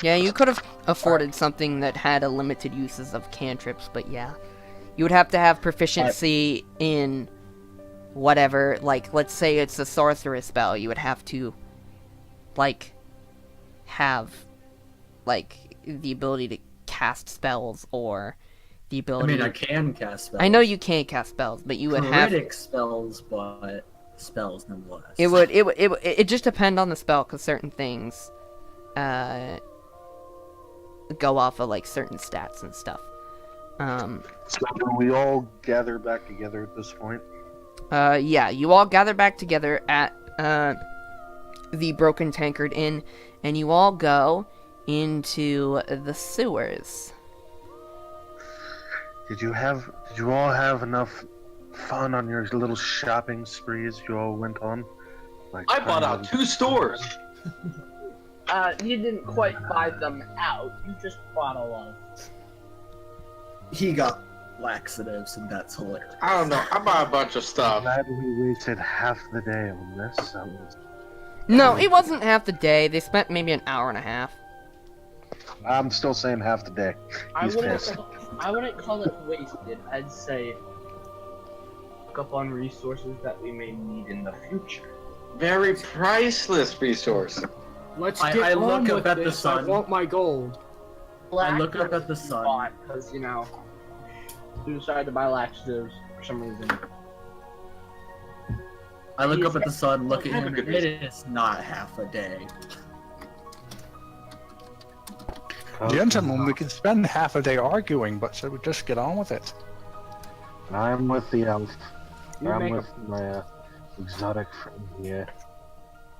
Yeah, you could have afforded something that had a limited uses of cantrips, but yeah. You would have to have proficiency in whatever, like, let's say it's a sorceress spell, you would have to, like, have, like, the ability to cast spells, or the ability... I mean, I can cast spells. I know you can't cast spells, but you would have... Critic spells, but spells nonetheless. It just depend on the spell, because certain things, go off of, like, certain stats and stuff. So do we all gather back together at this point? Yeah, you all gather back together at, the Broken Tankard Inn, and you all go into the sewers. Did you all have enough fun on your little shopping sprees you all went on? Like, I bought out 2 stores. You didn't quite buy them out. You just bought a lot. He got laxatives, and that's hilarious. I don't know. I bought a bunch of stuff. Glad we wasted half the day on this. That was... No, it wasn't half the day. They spent maybe an hour and a half. I'm still saying half the day. He's pissed. I wouldn't call it wasted. I'd say look up on resources that we may need in the future. Very priceless resource. Let's I get on look with up at the this. I sun. want my gold. I look up at the sun. Because, you know, we decided to buy laxatives for some reason. I look up at the sun, look at Have a him, good and it is not half a day. Gentlemen, we could spend half a day arguing, but should we just get on with it? I'm with the elf. You I'm make with my exotic friend here.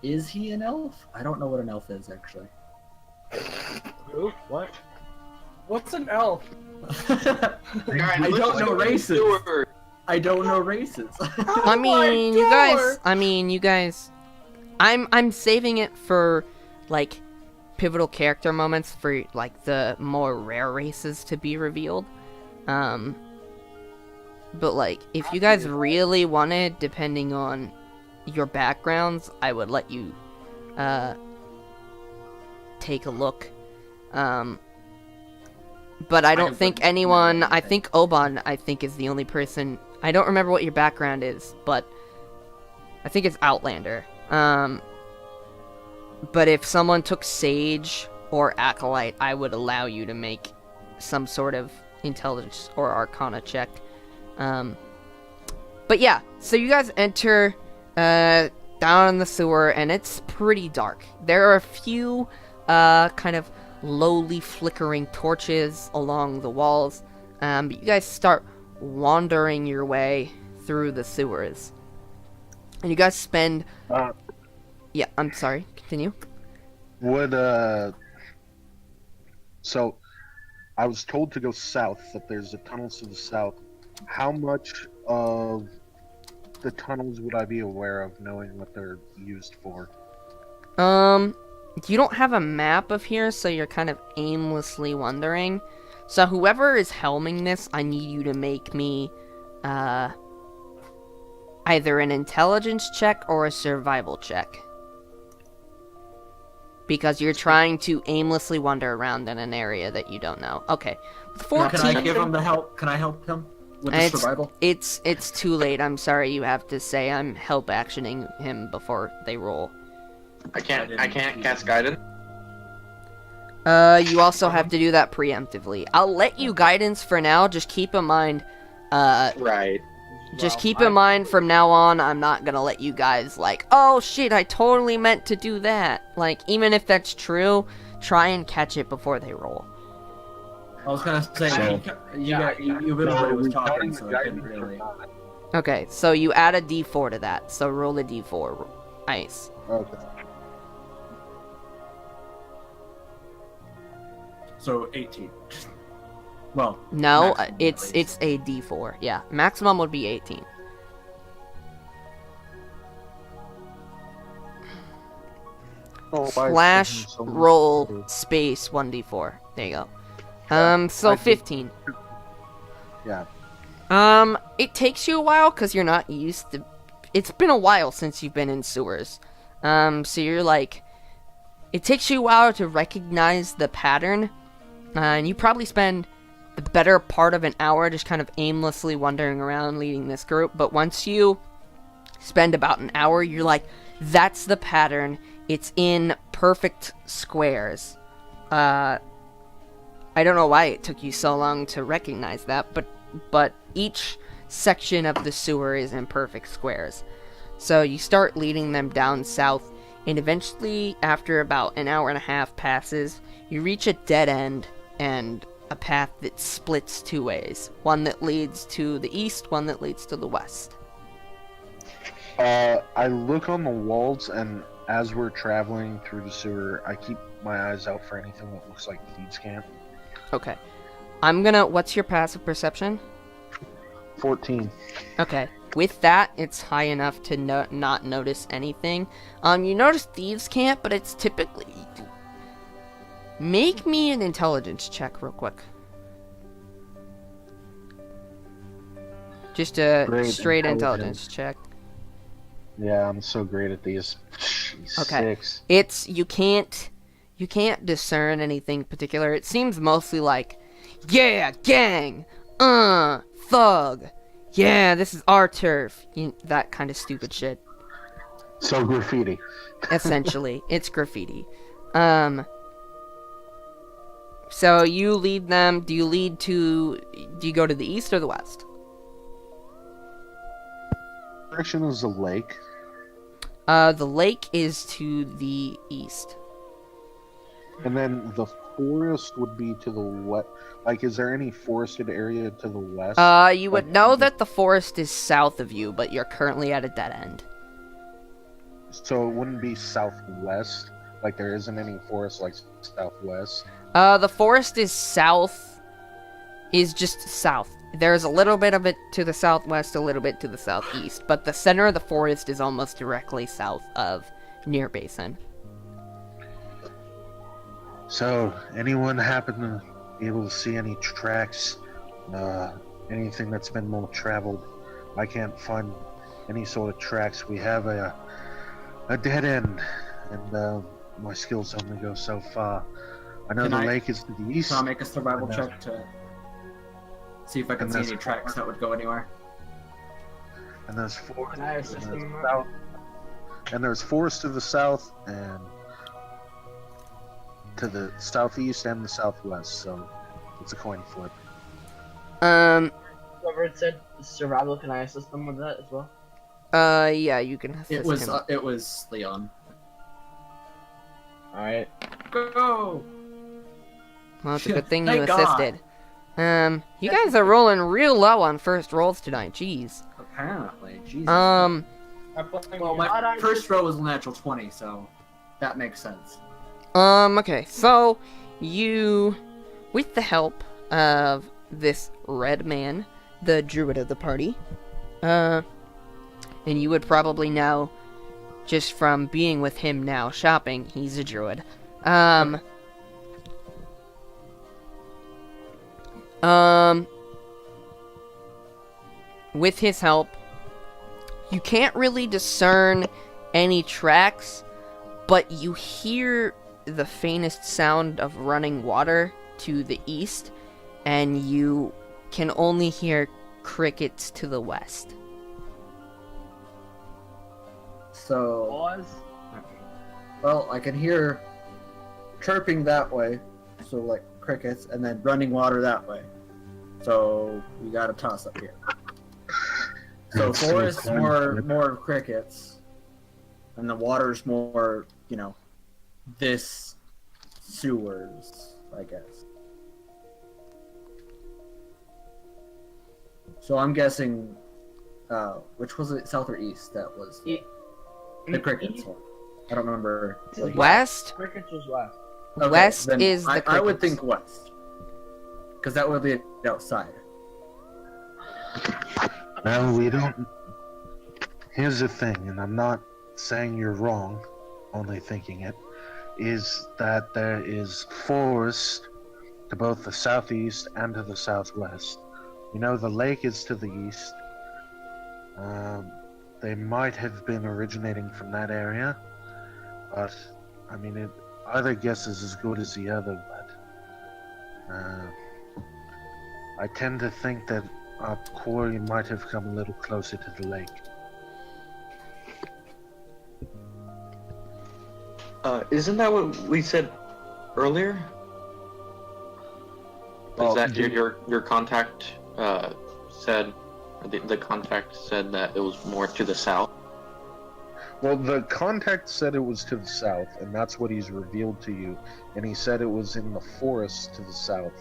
Is he an elf? I don't know what an elf is, actually. Who? What? What's an elf? I don't know races. I don't know races. I mean, you guys, I'm saving it for, like, pivotal character moments for, like, the more rare races to be revealed. But, like, if you guys really wanted, depending on your backgrounds, I would let you, take a look. But I don't think anyone, I think Oban, is the only person, I don't remember what your background is, but I think it's Outlander. But if someone took Sage or Acolyte, I would allow you to make some sort of intelligence or Arcana check. But yeah, so you guys enter down in the sewer, and it's pretty dark. There are a few kind of lowly flickering torches along the walls, but you guys start wandering your way through the sewers. And you guys spend... Yeah, I'm sorry, continue. So, I was told to go south, that there's the tunnels to the south. How much of the tunnels would I be aware of, knowing what they're used for? You don't have a map of here, so you're kind of aimlessly wandering. So whoever is helming this, I need you to make me, either an intelligence check or a survival check. Because you're trying to aimlessly wander around in an area that you don't know. Okay. 14. Can I give him the help? Can I help him with the survival? It's too late. I'm sorry. You have to say I'm help actioning him before they roll. I can't cast guidance. You also have to do that preemptively. I'll let you guidance for now. Just keep in mind. Right. Just keep in mind from now on, I'm not gonna let you guys like, oh shit, I totally meant to do that. Like, even if that's true, try and catch it before they roll. I was gonna say, you literally was talking, so I couldn't really. Okay, so you add a d4 to that. So roll a d4. Ice. Okay. So 18. Well, no, maximum, it's a d4. Yeah, maximum would be 18. Slash roll space 1d4. There you go. So 15. Yeah. It takes you a while because you're not used to. It's been a while since you've been in sewers. So you're like, it takes you a while to recognize the pattern, and you probably spend the better part of an hour just kind of aimlessly wandering around leading this group. But once you spend about an hour, you're like, that's the pattern. It's in perfect squares. I don't know why it took you so long to recognize that, but each section of the sewer is in perfect squares. So you start leading them down south, and eventually, after about an hour and a half passes, you reach a dead end and a path that splits two ways. One that leads to the east, one that leads to the west. I look on the walls, and as we're traveling through the sewer, I keep my eyes out for anything that looks like thieves' camp. Okay. What's your passive perception? 14. Okay. With that, it's high enough to not notice anything. You notice thieves' camp, but it's typically... Make me an intelligence check real quick. Just a straight intelligence check. Yeah, I'm so great at these. Jeez, Okay. 6. You can't discern anything particular. It seems mostly like, yeah, gang, thug, yeah, this is our turf, that kind of stupid shit. So graffiti. Essentially, it's graffiti. So you lead them. Do you go to the east or the west? Direction is the lake. The lake is to the east. And then the forest would be to the west. Like, is there any forested area to the west? You would know that the forest is south of you, but you're currently at a dead end. So it wouldn't be southwest? Like, there isn't any forest, like, southwest? The forest is just south. There's a little bit of it to the southwest, a little bit to the southeast, but the center of the forest is almost directly south of Near Basin. So, anyone happen to be able to see any tracks? Anything that's been more traveled? I can't find any sort of tracks. We have a dead end, and my skills only go so far. I know the lake is to the east. Can I make a survival check to see if I can see any tracks that would go anywhere? And there's four Can I assist to the him? south. And there's forest to the south and to the southeast and the southwest, so it's a coin flip. Whoever had said survival, can I assist them with that as well? Yeah, you can assist It was him. it was Leon. Alright. Go. Well, it's a good thing you Thank God. assisted. You guys are rolling real low on first rolls tonight, jeez. Apparently, Jesus. Well, my first row was a natural 20, so that makes sense. Okay, so you, with the help of this red man, the druid of the party, and you would probably know, just from being with him now, shopping, he's a druid. With his help, you can't really discern any tracks, but you hear the faintest sound of running water to the east, and you can only hear crickets to the west. So, Pause. well, I can hear chirping that way, so like crickets, and then running water that way. So we got a toss up here. So That's forest so more crickets, and the water's more, this sewers, I guess. So I'm guessing, which was it, south or east? That was the crickets one. I don't remember. West? Crickets was west. Okay, West then is the I would crickets. think west, because that would be outside. Well, we don't. Here's the thing, and I'm not saying you're wrong, only thinking it, is that there is forest to both the southeast and to the southwest. You know, the lake is to the east. They might have been originating from that area, but I mean, either guess is as good as the other. But I tend to think that our quarry might have come a little closer to the lake. Isn't that what we said earlier? Well, Is that your contact said, or the contact said that it was more to the south? Well, the contact said it was to the south, and that's what he's revealed to you. And he said it was in the forest to the south.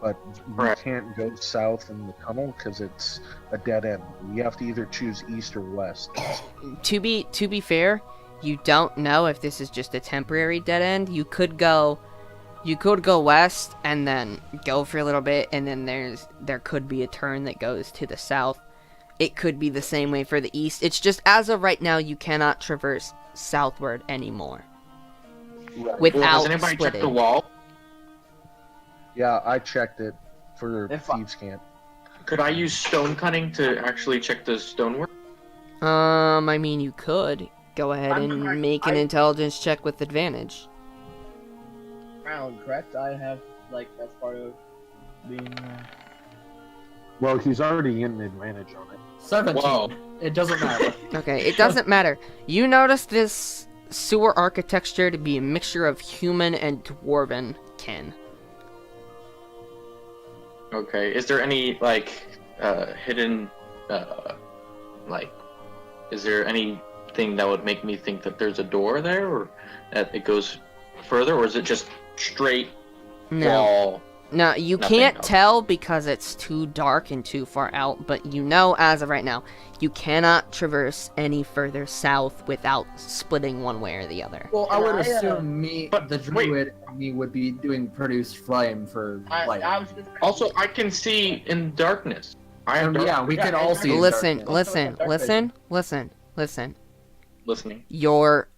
But you Right. can't go south in the tunnel because it's a dead end. You have to either choose east or west. To be fair, you don't know if this is just a temporary dead end. You could go west and then go for a little bit, and then there could be a turn that goes to the south. It could be the same way for the east. It's just, as of right now, you cannot traverse southward anymore without Has anybody checked splitting. the wall? Yeah, I checked it for If I- thieves' camp. Could I use stone cutting to actually check the stonework? I mean, you could go ahead I'm and correct. make an intelligence check with advantage. Round, correct? I have, that's part of being, Well, he's already in advantage on it. 17. Whoa. It doesn't matter. Okay, it doesn't matter. You notice this sewer architecture to be a mixture of human and dwarven kin. Okay. Is there any hidden is there anything that would make me think that there's a door there, or that it goes further, or is it just straight No. wall? No, you Nothing can't else. tell because it's too dark and too far out, but you know as of right now, you cannot traverse any further south without splitting one way or the other. Well, I Can would I, assume but the wait. druid, and me would be doing produce flame for light. I was just Also, I can see in darkness. I have Yeah, we could all see. in Listen, darkness. listen. listening. You're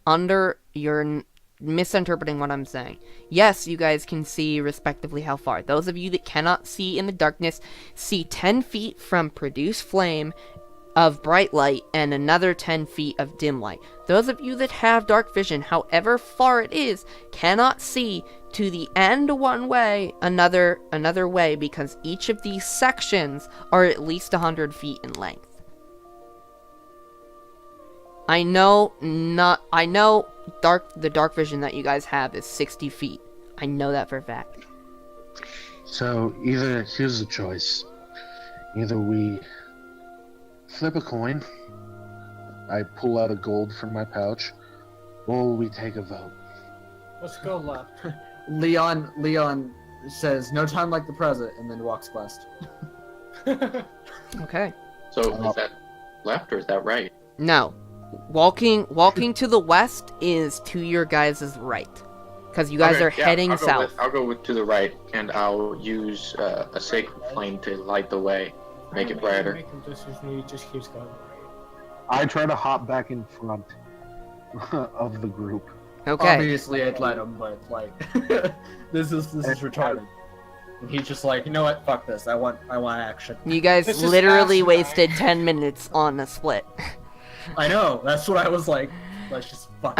misinterpreting what I'm saying. Yes, you guys can see respectively how far. Those of you that cannot see in the darkness see 10 feet from produce flame of bright light and another 10 feet of dim light. Those of you that have dark vision, however far it is, cannot see to the end one way, another way, because each of these sections are at least 100 feet in length. I know the dark vision that you guys have is 60 feet. I know that for a fact. So here's the choice. Either we flip a coin, I pull out a gold from my pouch, or we take a vote. Let's go left. Leon says, "No time like the present," and then walks west. Okay. So is that left or is that right? No. Walking to the west is to your guys' right. Because you guys Okay, are heading south. I'll go to the right, and I'll use a sacred flame to light the way, make it brighter. Making a decision, he just keeps going right. I try to hop back in front of the group. Okay. Obviously, I'd let him, but like, this is retarded. And he's just like, you know what? Fuck this. I want action. You guys This is literally asinine. wasted 10 minutes on a split. I know. That's what I was like. Let's just fuck.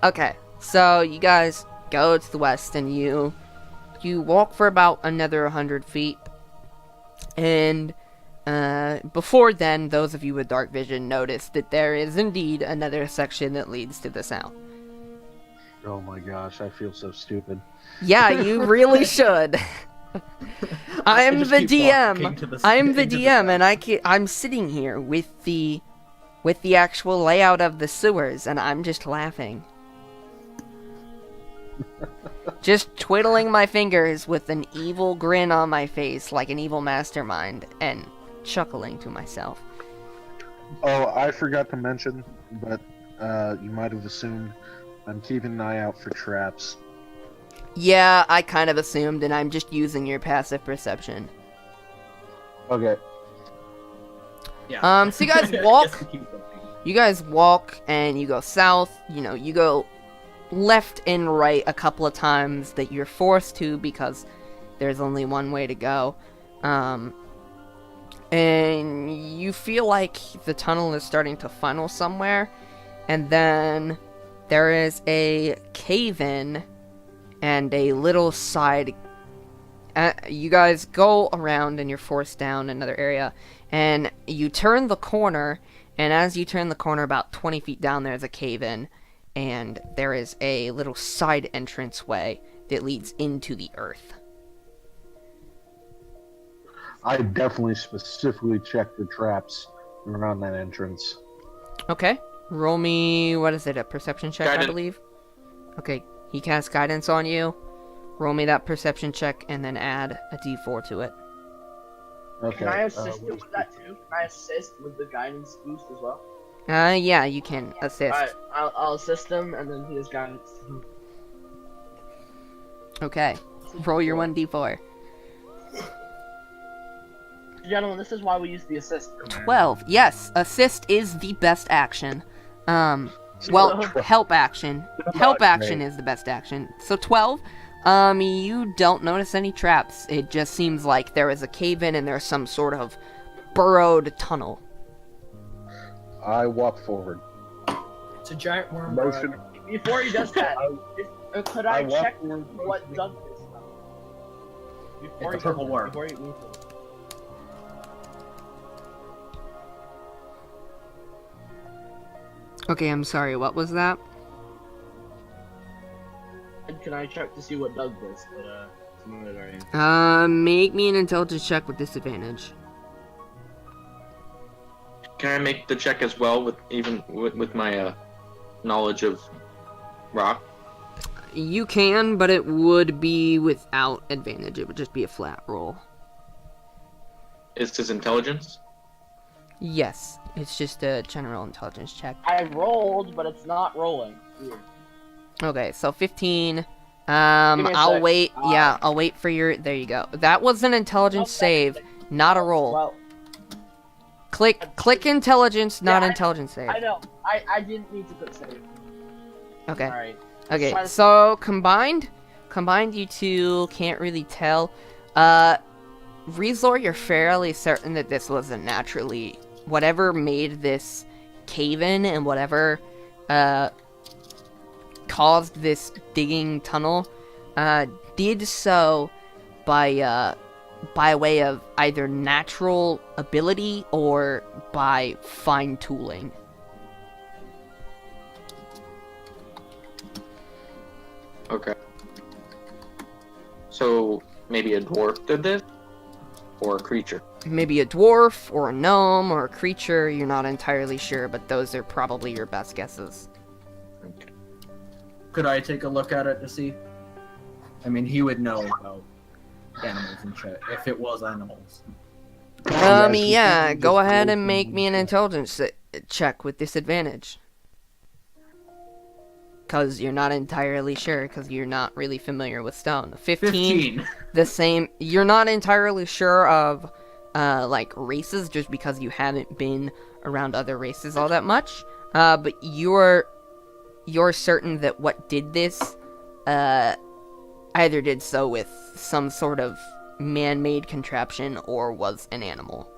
Okay. So you guys go to the west and you walk for about another 100 feet. And before then, those of you with dark vision notice that there is indeed another section that leads to the south. Oh my gosh, I feel so stupid. Yeah, you really should. I am just the keep walking DM. to the- I'm the into the DM, and I'm sitting here with the actual layout of the sewers, and I'm just laughing. Just twiddling my fingers with an evil grin on my face, like an evil mastermind, and chuckling to myself. Oh, I forgot to mention, but you might have assumed I'm keeping an eye out for traps. Yeah, I kind of assumed, and I'm just using your passive perception. Okay. Yeah. So you guys walk. Guess we keep going. You guys walk and you go south, you go left and right a couple of times that you're forced to because there's only one way to go. And you feel like the tunnel is starting to funnel somewhere, and then there is a cave-in and a little side. You guys go around and you're forced down another area, and you turn the corner. And as you turn the corner about 20 feet down, there's a cave-in, and there is a little side entranceway that leads into the earth. I definitely specifically checked the traps around that entrance. Okay, roll me, what is it, a perception check, Guidance. I believe? Okay, he casts guidance on you. Roll me that perception check, and then add a d4 to it. Okay. Can I assist it with that too? Can I assist with the guidance boost as well? Yeah, you can assist. Alright, I'll assist him, and then he has guidance. Okay, roll your 1d4. Gentlemen, this is why we use the assist. 12. Yes, assist is the best action. Well, help action. Help action is the best action. So 12. You don't notice any traps. It just seems like there is a cave-in and there's some sort of burrowed tunnel. I walk forward. It's a giant worm. Motion. Before he does that, could I walk check forward. what Doug is? Before It's a purple worm. Before you move Okay, I'm sorry, what was that? can I check to see what Doug does? But someone had already. Make me an intelligence check with disadvantage. Can I make the check as well with my knowledge of rock? You can, but it would be without advantage. It would just be a flat roll. Is this intelligence? Yes, it's just a general intelligence check. I rolled, but it's not rolling. Weird. Okay, so 15. Give me a I'll sec. wait. Yeah, I'll wait for your. There you go. That was an intelligence save, not a roll. Well, Click intelligence, not Yeah, intelligence save. I know. I didn't need to put save. Okay. Alright. Okay. try to- So combined, you two can't really tell. Rezor, you're fairly certain that this wasn't naturally. Whatever made this cave-in and whatever caused this digging tunnel did so by way of either natural ability or by fine tooling. Okay. So maybe a dwarf did this, or a creature. Maybe a dwarf, or a gnome, or a creature, you're not entirely sure, but those are probably your best guesses. Could I take a look at it to see? I mean, he would know about animals and shit, if it was animals. Yeah, go ahead and make me an intelligence check with disadvantage. Because you're not entirely sure, because you're not really familiar with stone. 15. The same. You're not entirely sure of, like, races, just because you haven't been around other races all that much. But you're certain that what did this, either did so with some sort of man-made contraption or was an animal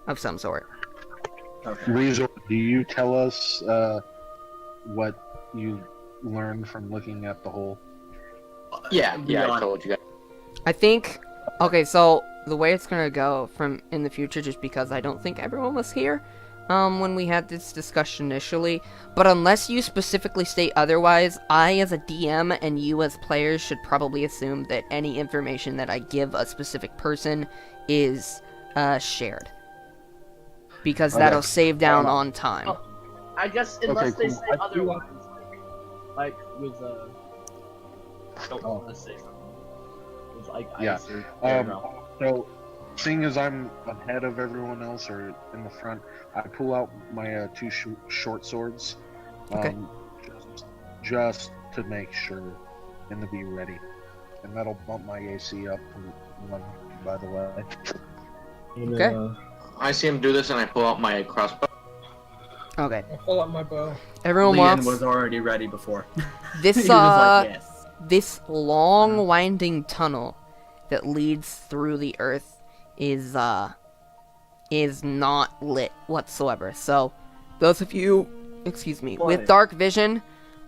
of some sort. Okay. Resort, do you tell us what you learned from looking at the hole? Yeah, I told you guys. I think, okay, so the way it's gonna go from in the future, just because I don't think everyone was here when we had this discussion initially, but unless you specifically state otherwise, I as a DM and you as players should probably assume that any information that I give a specific person is shared. Because that'll save down on time. Oh, I guess unless they cool. say otherwise, like with let's say something. With like Yeah. ice or So, seeing as I'm ahead of everyone else or in the front, I pull out my two short swords. Okay. Just to make sure and to be ready. And that'll bump my AC up one, by the way. Okay. I see him do this, and I pull out my crossbow. Okay. I'll pull out my bow. Everyone Leon walks. was already ready before. This He was like, yes. this long winding tunnel that leads through the earth is not lit whatsoever. So those of you, with dark vision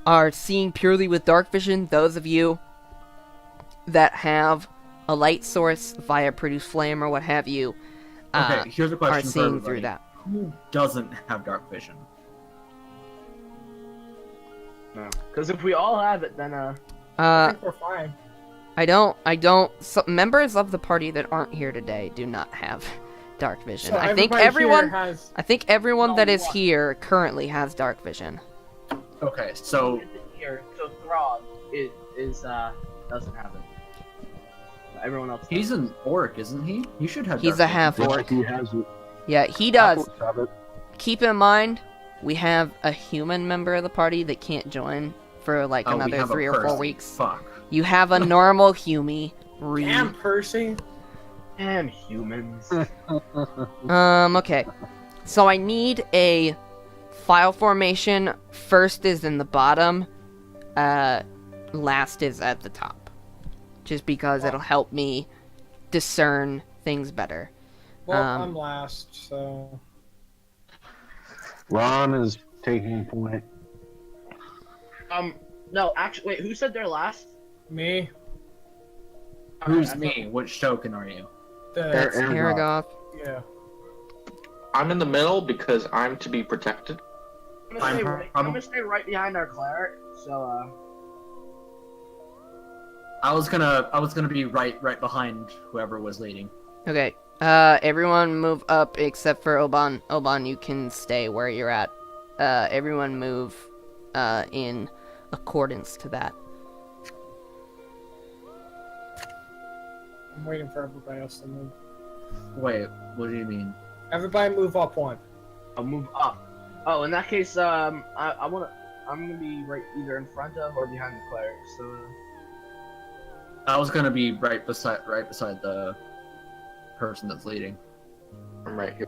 are seeing purely with dark vision. Those of you that have a light source via produce flame or what have you, Okay, here's a question are for seeing everybody. through that. Who doesn't have dark vision? no. Because if we all have it, then I think we're fine. I don't. So members of the party that aren't here today do not have dark vision. So I think everybody here has. I think everyone that is here currently has dark vision. Okay, so here, so Throg is doesn't have it. Everyone else. he's an orc, isn't he? He should have. He's dark a half orc. He has it. Yeah, he does. Have it. Keep in mind, we have a human member of the party that can't join for like Oh, we another have a 3 or 4 Percy. weeks. Fuck. You have a normal Humie. Damn, Percy. And humans. Okay. So I need a file formation. First is in the bottom. Last is at the top. Just because it'll help me discern things better. Well, I'm last, so. Ron is taking point. No, actually, wait. Who said they're last? Me. Who's I me? Which token are you? That's Aragoth. Yeah. I'm in the middle because I'm to be protected. I'm gonna stay right behind our cleric. So I was gonna be right behind whoever was leading. Okay. Everyone move up except for Oban. Oban, you can stay where you're at. Everyone move in accordance to that. I'm waiting for everybody else to move. Wait, what do you mean? Everybody move up one. I'll move up. Oh, in that case, I'm gonna be right either in front of or behind the cleric. So. I was gonna be right beside the person that's leading. I'm right here.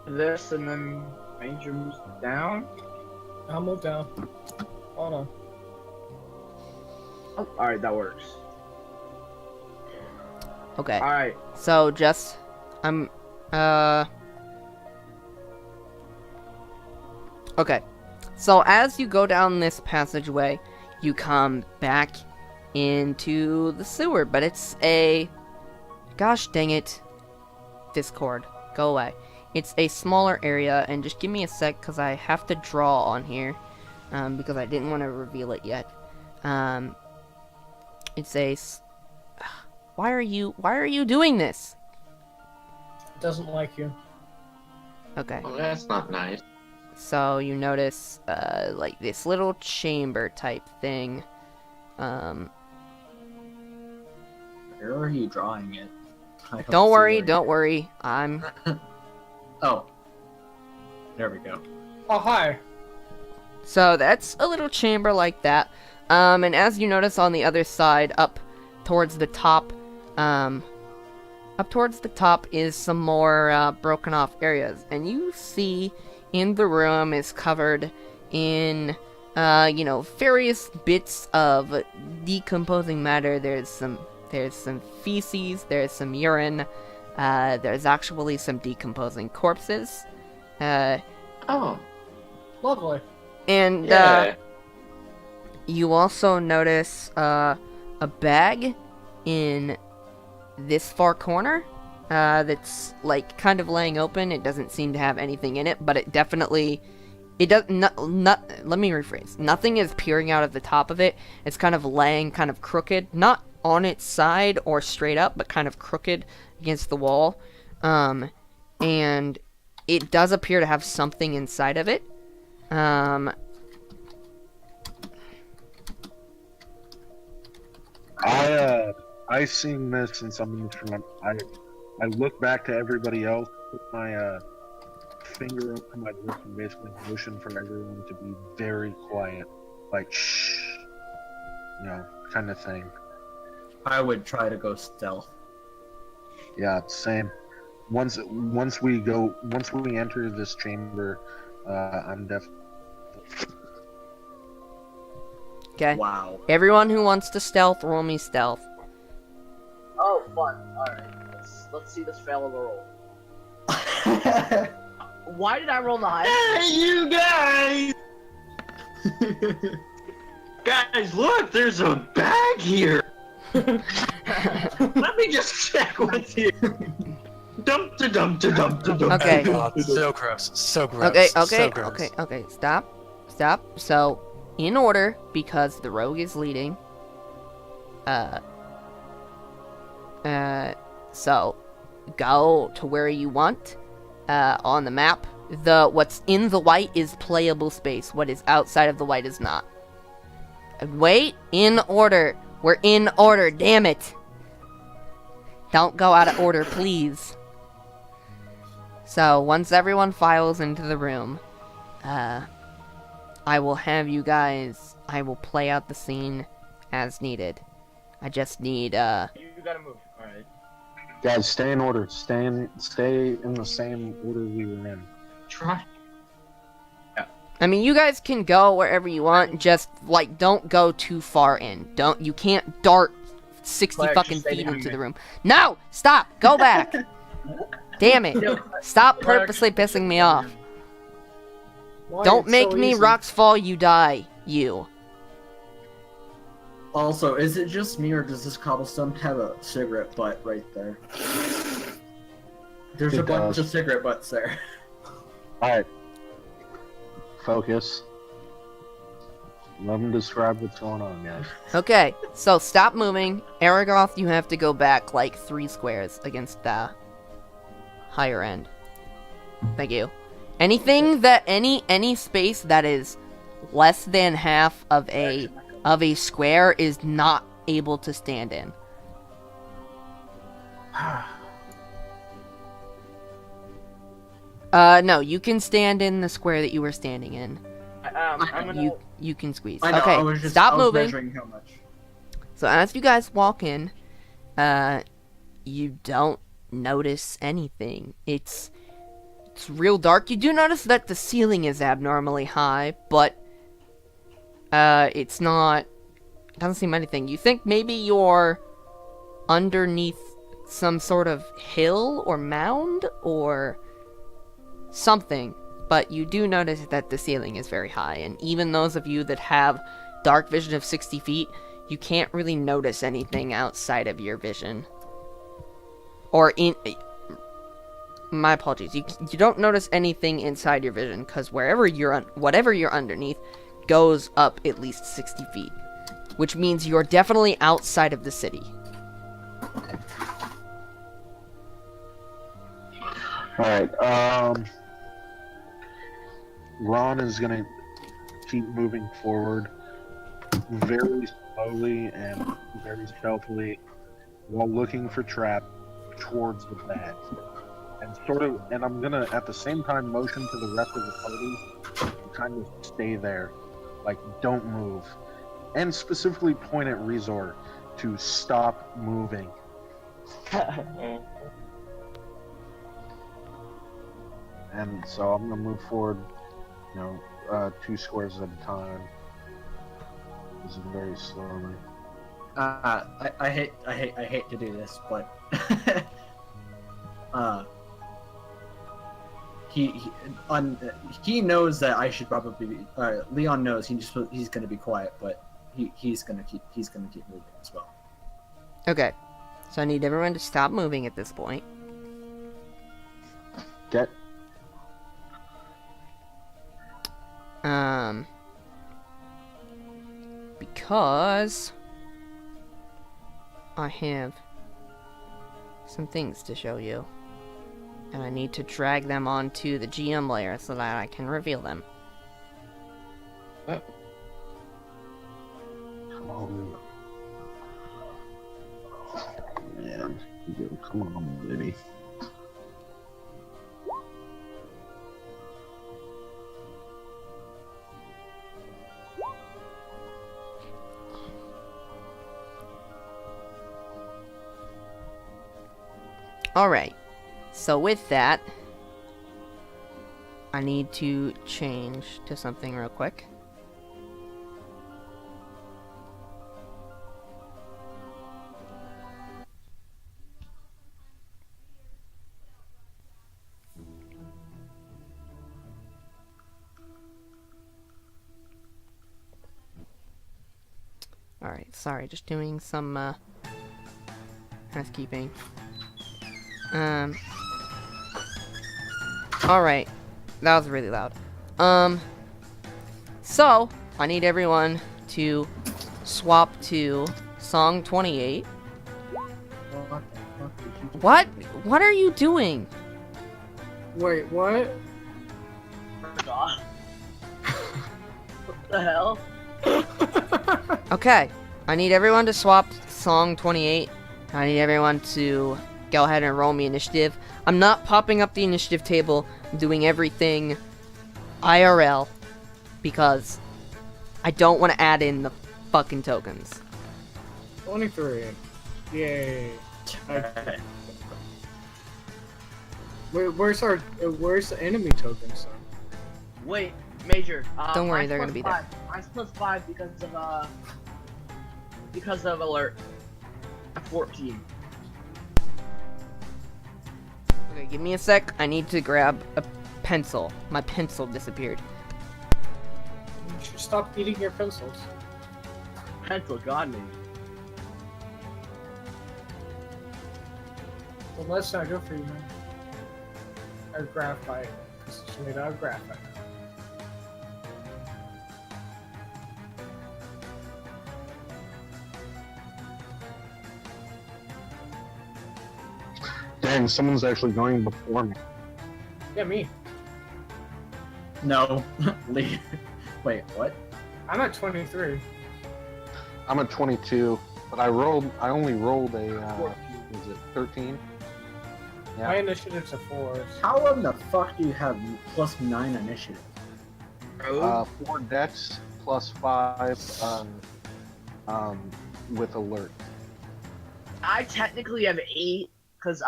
This and then Ranger moves down. I'll move down. Hold on. Oh, all right, that works. Okay. All right. So just Okay. So as you go down this passageway, you come back into the sewer, but it's a gosh dang it. Discord. Go away. It's a smaller area, and just give me a sec because I have to draw on here because I didn't want to reveal it yet. It says, why are you doing this? It doesn't like you. Okay. Oh, that's not nice. So you notice, like this little chamber type thing. Where are you drawing it? Don't worry. I'm. Oh. There we go. Oh, hi. So that's a little chamber like that. And as you notice on the other side, up towards the top is some more broken off areas. And you see in the room is covered in, various bits of decomposing matter. There's some feces, there's some urine, there's actually some decomposing corpses. Oh, Lovely. And, yeah. you also notice, a bag in this far corner, that's, like, kind of laying open. It doesn't seem to have anything in it, but it definitely, let me rephrase. Nothing is peering out of the top of it. It's kind of laying kind of crooked, not on its side or straight up, but kind of crooked against the wall. And it does appear to have something inside of it. I seen this and something from I look back to everybody else, put my finger up to my lips and basically motion for everyone to be very quiet, like shh, kind of thing. I would try to go stealth. Yeah, same. Once we enter this chamber, I'm definitely. Okay. Wow. Everyone who wants to stealth, roll me stealth. Oh, fun. Alright, let's see this fail of a roll. Why did I roll the highest? Hey, you guys! Guys, look, there's a bag here. Let me just check what's here. Dump to dump to dump to dump. Okay. Oh, God, so gross. So gross. Okay, So gross. okay. Stop. So, in order, because the rogue is leading, so, go to where you want, on the map. What's in the white is playable space. What is outside of the white is not. Wait, in order. We're in order, damn it. Don't go out of order, please. So, once everyone files into the room, I will have you guys, I will play out the scene as needed. I just need, You gotta move. Alright. Guys, stay in order. Stay in the same order we were in. Try. I mean, you guys can go wherever you want, just, like, don't go too far in. You can't dart 60 Claire, fucking just stay feet behind into me. the room. No! Stop! Go back! Damn it. Stop Claire, purposely pissing me off. Why Don't it's make so me easy? rocks fall, you die. You. Also, is it just me or does this cobblestone have a cigarette butt right there? There's It a bunch does. of cigarette butts there. Alright. Focus. Let me describe what's going on, guys. Okay, so stop moving. Aragoth, you have to go back like 3 squares against the higher end. Thank you. Anything that any space that is less than half of a square is not able to stand in. No, you can stand in the square that you were standing in. I'm gonna... You can squeeze. I know, Okay, I was just stop I was moving. measuring how much. So as you guys walk in, you don't notice anything. It's real dark. You do notice that the ceiling is abnormally high, but it doesn't seem anything. You think maybe you're underneath some sort of hill or mound or something, but you do notice that the ceiling is very high, and even those of you that have dark vision of 60 feet, you can't really notice anything outside of your vision. Or my apologies. You don't notice anything inside your vision, because whatever you're underneath goes up at least 60 feet. which means you're definitely outside of the city. Alright, Ron is gonna keep moving forward very slowly and very stealthily while looking for trap towards the bags. And I'm gonna at the same time motion to the rest of the party to kind of stay there. Like, don't move. And specifically point at Rezor to stop moving. And so I'm gonna move forward, 2 squares at a time. Just very slowly. I hate to do this, but he knows that I should probably be. Leon knows he's gonna be quiet, but he's gonna keep moving as well. Okay. So I need everyone to stop moving at this point. Get. Because I have some things to show you. And I need to drag them onto the GM layer so that I can reveal them. Come on. Man, come on, baby. Alright, so with that, I need to change to something real quick. Alright, sorry, just doing some housekeeping. Alright. That was really loud. So, I need everyone to swap to song 28. What? What are you doing? Wait, what? God. What the hell? Okay. I need everyone to swap song 28. I need everyone to go ahead and roll me initiative. I'm not popping up the initiative table. I'm doing everything IRL because I don't want to add in the fucking tokens. 23. Yay. Where's the enemy tokens then? Wait, Major. Don't worry, mine's they're plus gonna be 5. Mine's plus 5 because of alert. 14. Okay, give me a sec. I need to grab a pencil. My pencil disappeared. You should stop eating your pencils. Pencil got me. Well, that's not good for you, man. Or graphite, because it's made out of graphite. Dang, someone's actually going before me. Yeah, me. No, Lee. Wait, what? I'm at 23. I'm at 22, but I only rolled a, was it 13? Yeah. My initiative's a 4. How in the fuck do you have plus 9 initiative? 4 dex plus 5, with alert. I technically have 8 because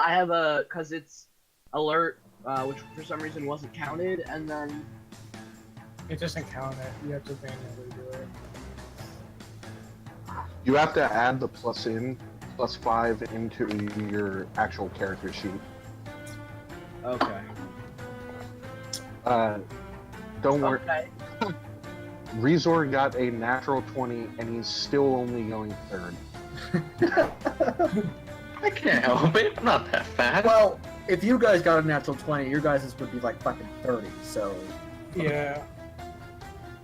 because it's alert, which for some reason wasn't counted, and then It doesn't count it. You have to manually do it. You have to add the plus 5 into your actual character sheet. okay. Don't worry. Okay. Rezor got a natural 20, and he's still only going third. I can't help it. I'm not that fast. Well, if you guys got a natural 20, your guys' would be like fucking 30, so... Yeah.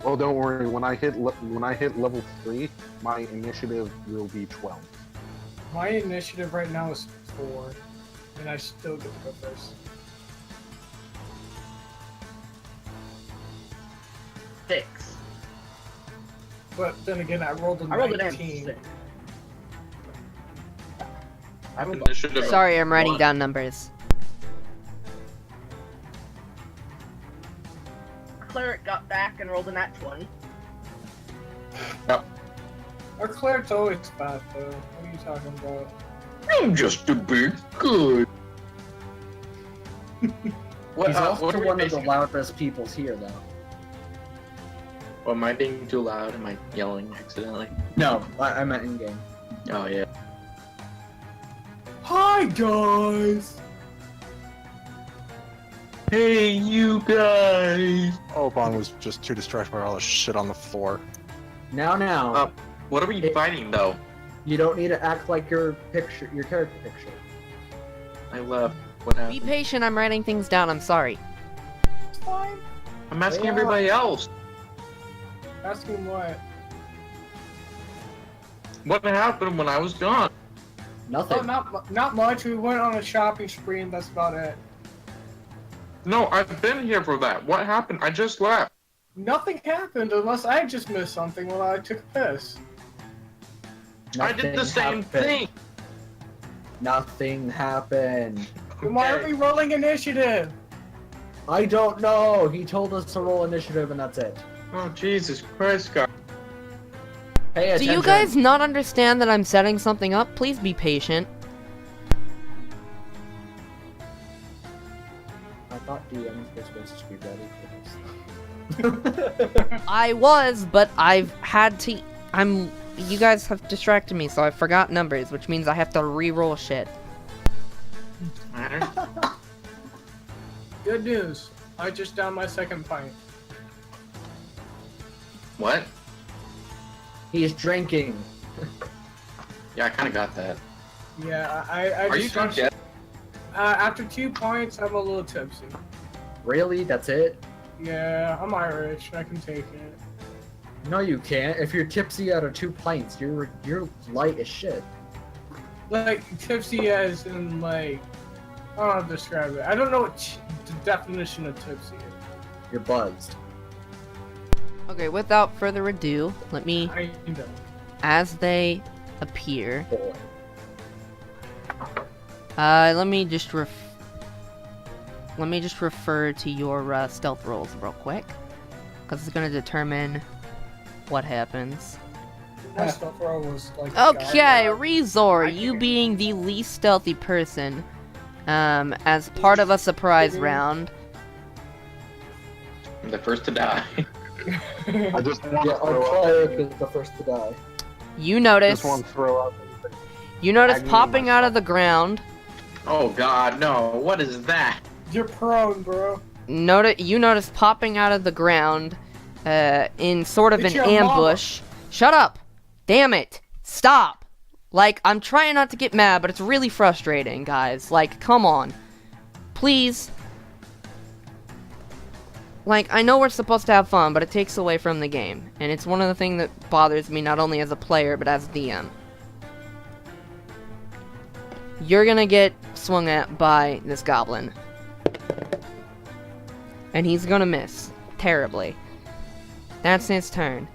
Oh, don't worry. When I hit level 3, my initiative will be 12. My initiative right now is 4, and I still get to go first. 6. But then again, I rolled a I rolled a 19. 6. I have initiative. Sorry, I'm writing 1. down numbers. Cleric got back and rolled a nat 20. Our cleric's always fat, though. What are you talking about? I'm just a bit good. What, He's also what are we one of the basing- loudest people here, though. Well, am I being too loud? Am I yelling accidentally? No, I meant in game. Oh yeah. Hi, guys! Hey, you guys. Oban was just too distracted by all the shit on the floor. Now, What are we fighting though? you don't need to act like your character picture. I left. What Be happened? patient, I'm writing things down, I'm sorry. It's fine. I'm asking Yeah. everybody else. Asking what? What happened when I was gone? Nothing. Oh, not much. We went on a shopping spree, and that's about it. No, I've been here for that. What happened? I just left. Nothing happened unless I just missed something while I took a piss. I did the Nothing same happened. thing. Nothing happened. Then why are Okay. we rolling initiative? I don't know. He told us to roll initiative, and that's it. Oh Jesus Christ, God. Pay Do attention. you guys not understand that I'm setting something up? Please be patient. I thought DMs were supposed to be ready for this. I was, but I've had to... You guys have distracted me, so I forgot numbers, which means I have to re-roll shit. Matter? Good news. I just downed my second pint. What? He's drinking. Yeah, I kind of got that. Yeah, I Are you just drunk yet? after 2 pints, I'm a little tipsy. Really? That's it? Yeah, I'm Irish. I can take it. No, you can't. If you're tipsy out of 2 pints, you're light as shit. Like, tipsy as in, like... I don't know how to describe it. I don't know what the definition of tipsy is. You're buzzed. Okay, without further ado, let me... I know. As they appear... Boy. let me just refer to your stealth rolls real quick, because it's gonna determine what happens. My stuff roll was like... Okay, Rezor, you being the least stealthy person, as part of a surprise round. I'm the first to die. I just want Yeah, to our throw cleric is the first to die. You notice. Just want to throw out. You notice Agony popping out myself. of the ground. Oh God, no! What is that? You're prone, bro. You notice popping out of the ground, in sort of It's an your ambush. Shut up! Damn it! Stop! Like, I'm trying not to get mad, but it's really frustrating, guys. Like, come on. Please. Like, I know we're supposed to have fun, but it takes away from the game. And it's one of the things that bothers me, not only as a player, but as DM. You're gonna get swung at by this goblin. And he's gonna miss. Terribly. That's his turn.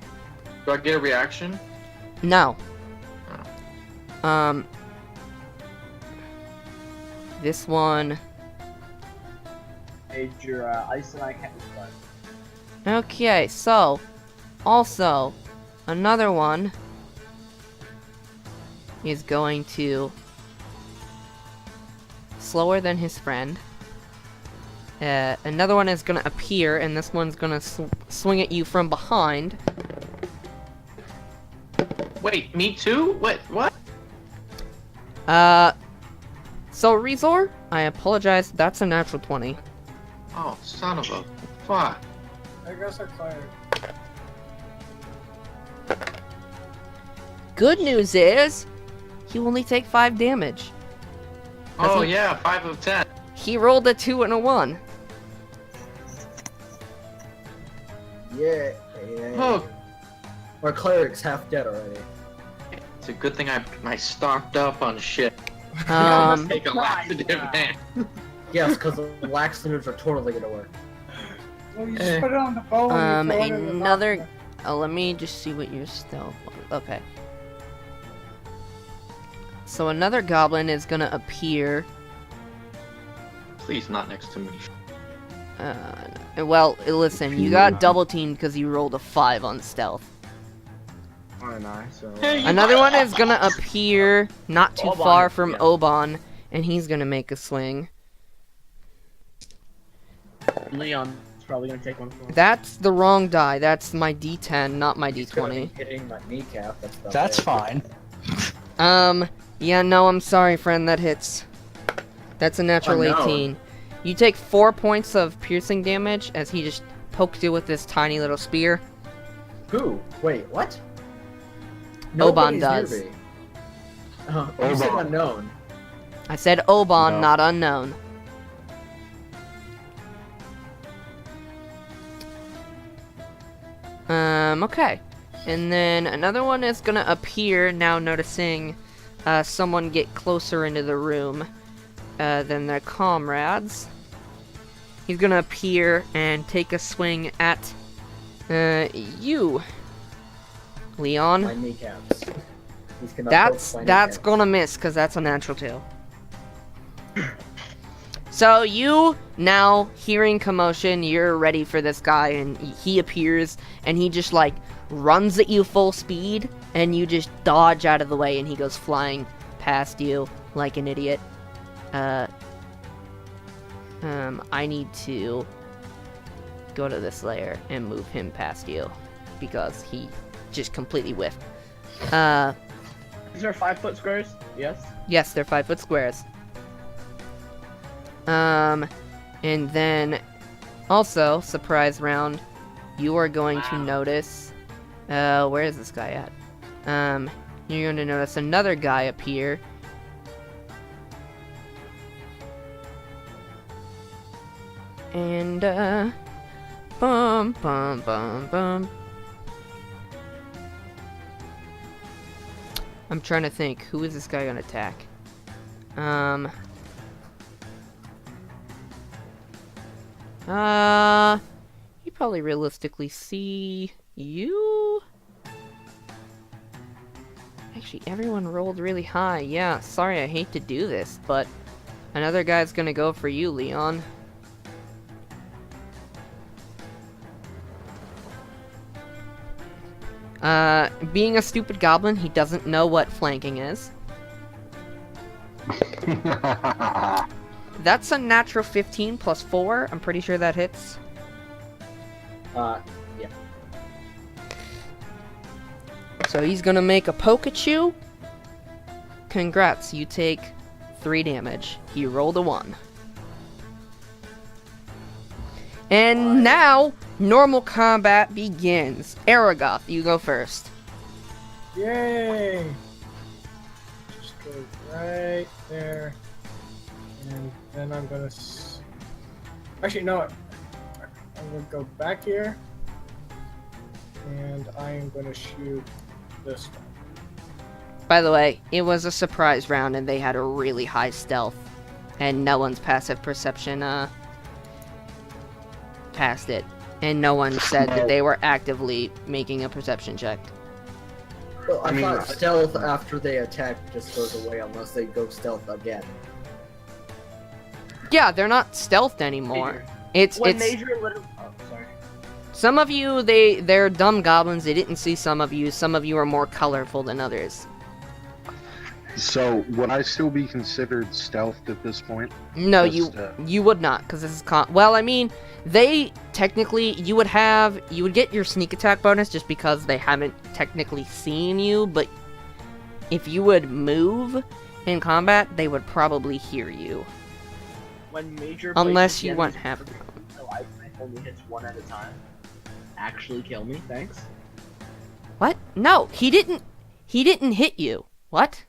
Do I get a reaction? No. This one... Major ice and I can't respond. Okay, so... Also, another one... is going to... slower than his friend. Another one is gonna appear, and this one's gonna swing at you from behind. Wait, me too? What? So Rezor, I apologize, that's a natural 20. Oh, son of a fuck. I guess I cleric. Good news is, you only take 5 damage. Oh he- yeah, 5 of 10. He rolled a 2 and a 1. Yeah. Yeah. Oh, Our cleric's half dead already. it's a good thing I stocked up on shit. Um, Take a laxative, man. Yes, because the laxatives are totally gonna work. Well, you just put it on the bone. and you throw it in the another. mouth. Oh, let me just see what your stealth was. Okay. So another goblin is gonna appear. Please, not next to me. Well, listen, you got double teamed because you rolled a 5 on stealth. Aren't I? So. Another one is gonna appear not too Oban, far from yeah. Oban, and he's gonna make a swing. Leon's probably gonna take one for him. That's the wrong die. That's my D10, not my D20. Hitting my kneecap. That's fine. Yeah, no, I'm sorry, friend. That hits. That's a natural Oh, no. 18. You take 4 points of piercing damage as he just poked you with this tiny little spear. Who? Wait, what? Oban Nobody's near does. me. You said Oban. unknown. I said Oban, No. not unknown. Okay. And then another one is gonna appear, now noticing someone get closer into the room than their comrades. He's gonna appear and take a swing at you, Leon. My kneecaps. He's gonna That's poke my that's kneecaps. gonna miss because that's a natural 2. So you now hearing commotion, you're ready for this guy, and he appears and he just like runs at you full speed, and you just dodge out of the way, and he goes flying past you like an idiot. I need to go to this layer and move him past you because he just completely whiffed. Is there 5-foot squares? Yes. Yes, they're 5-foot squares. And then also, surprise round, you are going to notice, where is this guy at? You're going to notice another guy appear. And, bum, bum, bum, bum. I'm trying to think, who is this guy gonna attack? You probably realistically see you. Actually, everyone rolled really high. Yeah, sorry, I hate to do this, but another guy's gonna go for you, Leon. Being a stupid goblin, he doesn't know what flanking is. That's a natural 15 plus 4. I'm pretty sure that hits. Yeah. So he's gonna make a poke at you. Congrats, you take 3 damage. He rolled a 1. And now, normal combat begins. Aragoth, you go first. Yay! Just go right there. And then I'm gonna... Actually, no. I'm gonna go back here. And I am gonna shoot this one. By the way, it was a surprise round and they had a really high stealth. And no one's passive perception, passed it. And no one said that they were actively making a perception check. Well, I I mean, thought stealth after they attack just goes away unless they go stealth again. Yeah, they're not stealthed anymore. It's When major literally. Oh, sorry. some of you, they're dumb goblins. They didn't see some of you. Some of you are more colorful than others. So, would I still be considered stealthed at this point? No, Just, you would not, because this is well, I mean, they technically you would get your sneak attack bonus just because they haven't technically seen you, but if you would move in combat, they would probably hear you. When major. Unless places you the want enemy's half perfect, so I only hits 1 at a time. Actually kill me, thanks. What? No, he didn't hit you. What?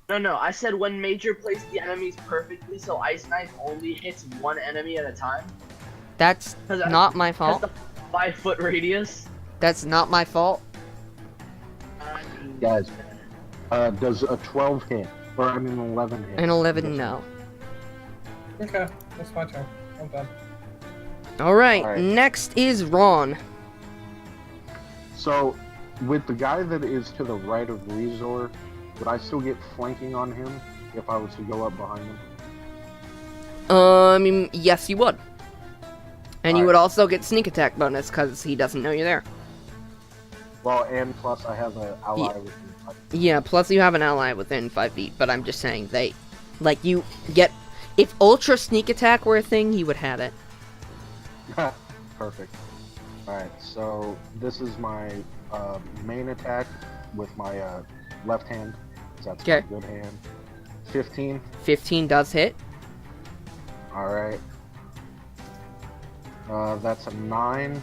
No, I said when major plays the enemies perfectly, so Ice Knife only hits 1 enemy at a time. That's Has not my Has fault. the 5-foot radius. That's not my fault. Guys, does a 12 hit? Or I mean 11 hit? An 11, no. Okay, that's my turn. I'm done. Alright, Alright. next is Ron. So, with the guy that is to the right of Rezor, would I still get flanking on him if I was to go up behind him? Yes, you would. And you Alright. would also get sneak attack bonus because he doesn't know you're there. Well, and plus I have an ally Yeah. with me. Yeah, plus you have an ally within 5 feet, but I'm just saying you get, if ultra sneak attack were a thing, you would have it. Perfect. Alright, so this is my main attack with my left hand. 'Cause that's my Okay. good hand. 15. 15 does hit. Alright. That's a 9.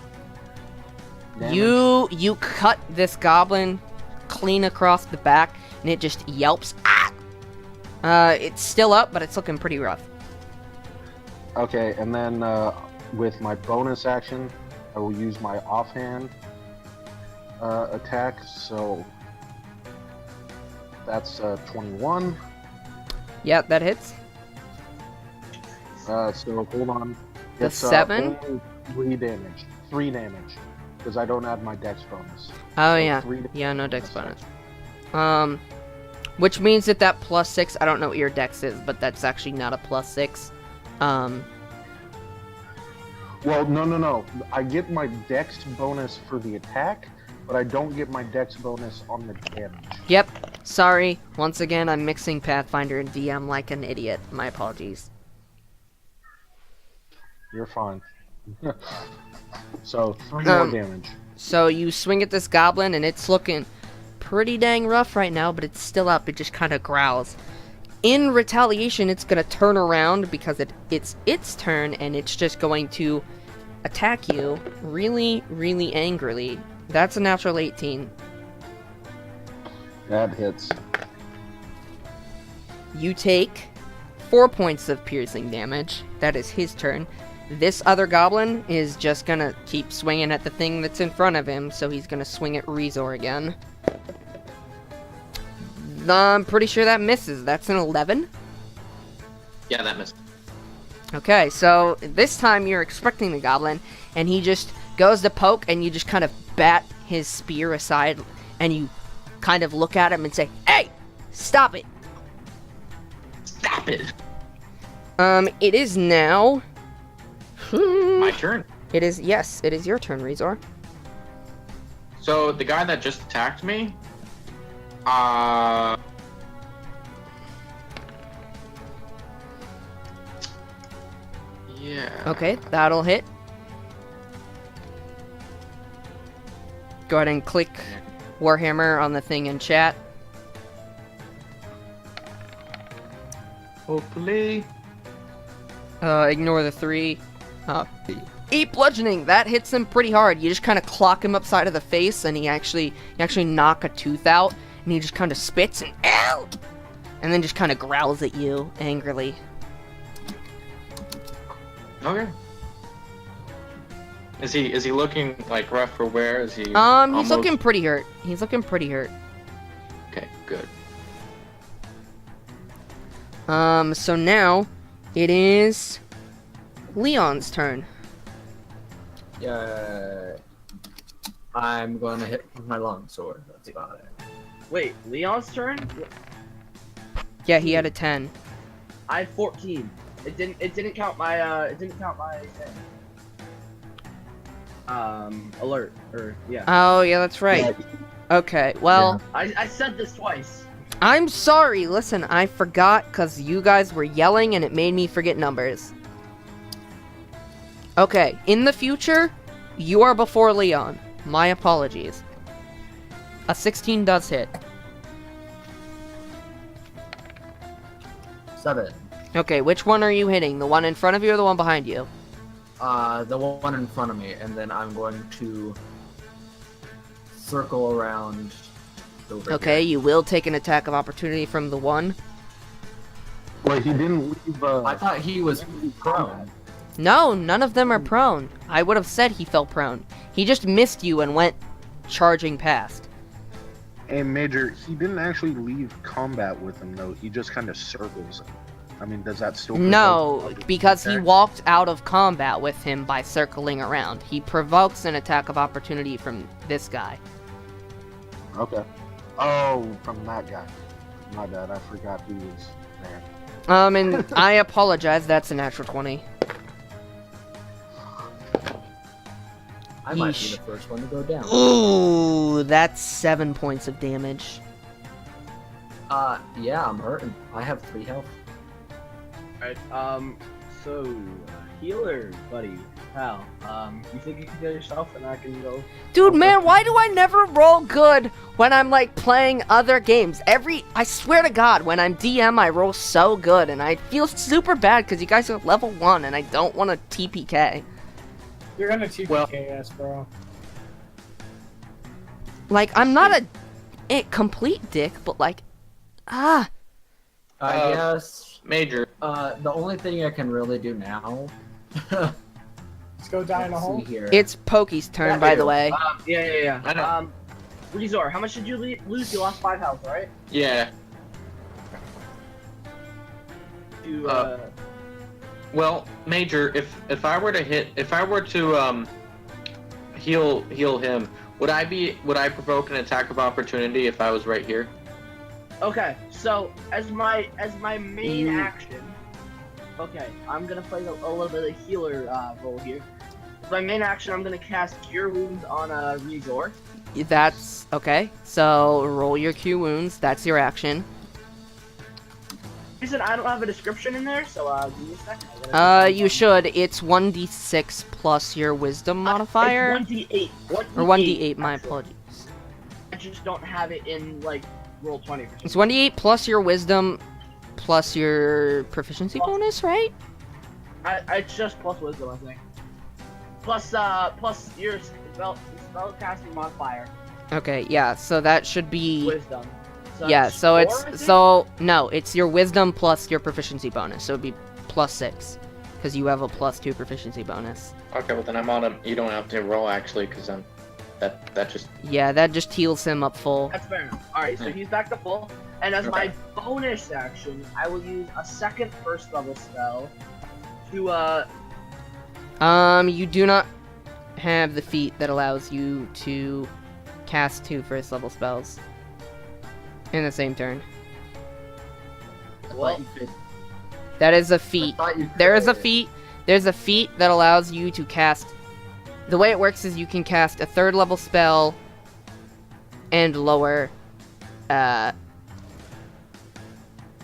Damage. You cut this goblin clean across the back, and it just yelps. Ah! It's still up, but it's looking pretty rough. Okay, and then with my bonus action, I will use my offhand attack. So that's 21. Yeah, that hits. So hold on. The It's 7? only 3 damage. 3 damage. Because I don't add my dex bonus. Oh, So yeah. 3 Yeah, no dex bonus. Which means that plus 6, I don't know what your dex is, but that's actually not a plus 6. Well, no. I get my dex bonus for the attack, but I don't get my dex bonus on the damage. Yep. Sorry. Once again, I'm mixing Pathfinder and DM like an idiot. My apologies. You're fine. So, 3 more damage. So you swing at this goblin, and it's looking pretty dang rough right now, but it's still up. It just kind of growls. In retaliation, it's going to turn around because it's its turn, and it's just going to attack you really, really angrily. That's a natural 18. That hits. You take 4 points of piercing damage. That is his turn. This other goblin is just gonna keep swinging at the thing that's in front of him, so he's gonna swing at Rezor again. I'm pretty sure that misses. That's an 11. Yeah, that missed. Okay, so this time you're expecting the goblin, and he just goes to poke, and you just kind of bat his spear aside, and you kind of look at him and say, "Hey, stop it!" Stop it! It is now... My turn. It is, yes, it is your turn, Rezor. So the guy that just attacked me, yeah. Okay, that'll hit. Go ahead and click Warhammer on the thing in chat. Hopefully. Ignore the 3. 8 bludgeoning. That hits him pretty hard. You just kind of clock him upside of the face, and you actually knock a tooth out, and he just kind of spits and ow, and then just kind of growls at you angrily. Okay. Is he looking like rough or where? Is he? He's almost... looking pretty hurt. He's looking pretty hurt. Okay, good. So now it is Leon's turn. Yeah. I'm going to hit with my longsword. That's about it. Wait, Leon's turn? Yeah, he had a 10. I had 14. It didn't count my thing. Alert or yeah. Oh, yeah, that's right. Okay, well, I said this twice. I'm sorry. Listen, I forgot because you guys were yelling and it made me forget numbers. Okay, in the future, you are before Leon. My apologies. A 16 does hit. 7. Okay, which one are you hitting? The one in front of you or the one behind you? The one in front of me, and then I'm going to circle around over Okay, here. you will take an attack of opportunity from the one. Wait, he didn't leave. I thought he was prone. No, none of them are prone. I would have said he fell prone. He just missed you and went charging past. Hey, Major, he didn't actually leave combat with him, though. He just kind of circles him. I mean, does that still... No, provoke because he attacks? walked out of combat with him by circling around. He provokes an attack of opportunity from this guy. Okay. Oh, from that guy. My bad, I forgot who was there. And I apologize, that's a natural 20. I might be Yeesh. the first one to go down. Ooh, that's 7 points of damage. Yeah, I'm hurting. I have 3 health. Alright, so, healer, buddy, pal, you think you can heal yourself and I can go? Dude, man, why do I never roll good when I'm, like, playing other games? I swear to God, when I'm DM, I roll so good, and I feel super bad because you guys are level 1, and I don't want to TPK. You're gonna TPK us, bro. Like, I'm not a complete dick, but, like, I guess, Major. the only thing I can really do now... Let's go die in a let's hole. see here. it's Pokey's turn, Yeah, by we the do. way. Yeah. I know. Rezor, how much did you lose? You lost 5 health, right? Yeah. To, Well, Major, if I were to heal him, would I provoke an attack of opportunity if I was right here? Okay, so as my main action, okay, I'm gonna play a little bit of healer role here. As my main action, I'm gonna cast Cure Wounds on Rezor. That's okay. So roll your Q wounds. That's your action. Reason I don't have a description in there, so give me a second. I'm gonna- You should. It's 1d6 plus your Wisdom modifier, It's 1d8. or 1d8. My actually. apologies. I just don't have it in like roll 20. For It's 1d8 plus your Wisdom plus your proficiency bonus, right? It's just plus Wisdom, I think. Plus your spell casting modifier, Okay, yeah. So that should be Wisdom. So yeah. it's So 4, I it's think? no. It's your Wisdom plus your proficiency bonus. So it'd be plus 6, because you have a plus 2 proficiency bonus. Okay, well then I'm on a. You don't have to roll actually, because I'm. That just. Yeah, that just heals him up full. That's fair enough. Alright, so he's back to full. And as my bonus action, I will use a second first level spell to You do not have the feat that allows you to cast 2 first level spells in the same turn. well, That is a feat. There is a feat. There's a feat that allows you to cast. The way it works is you can cast a 3rd level spell and lower,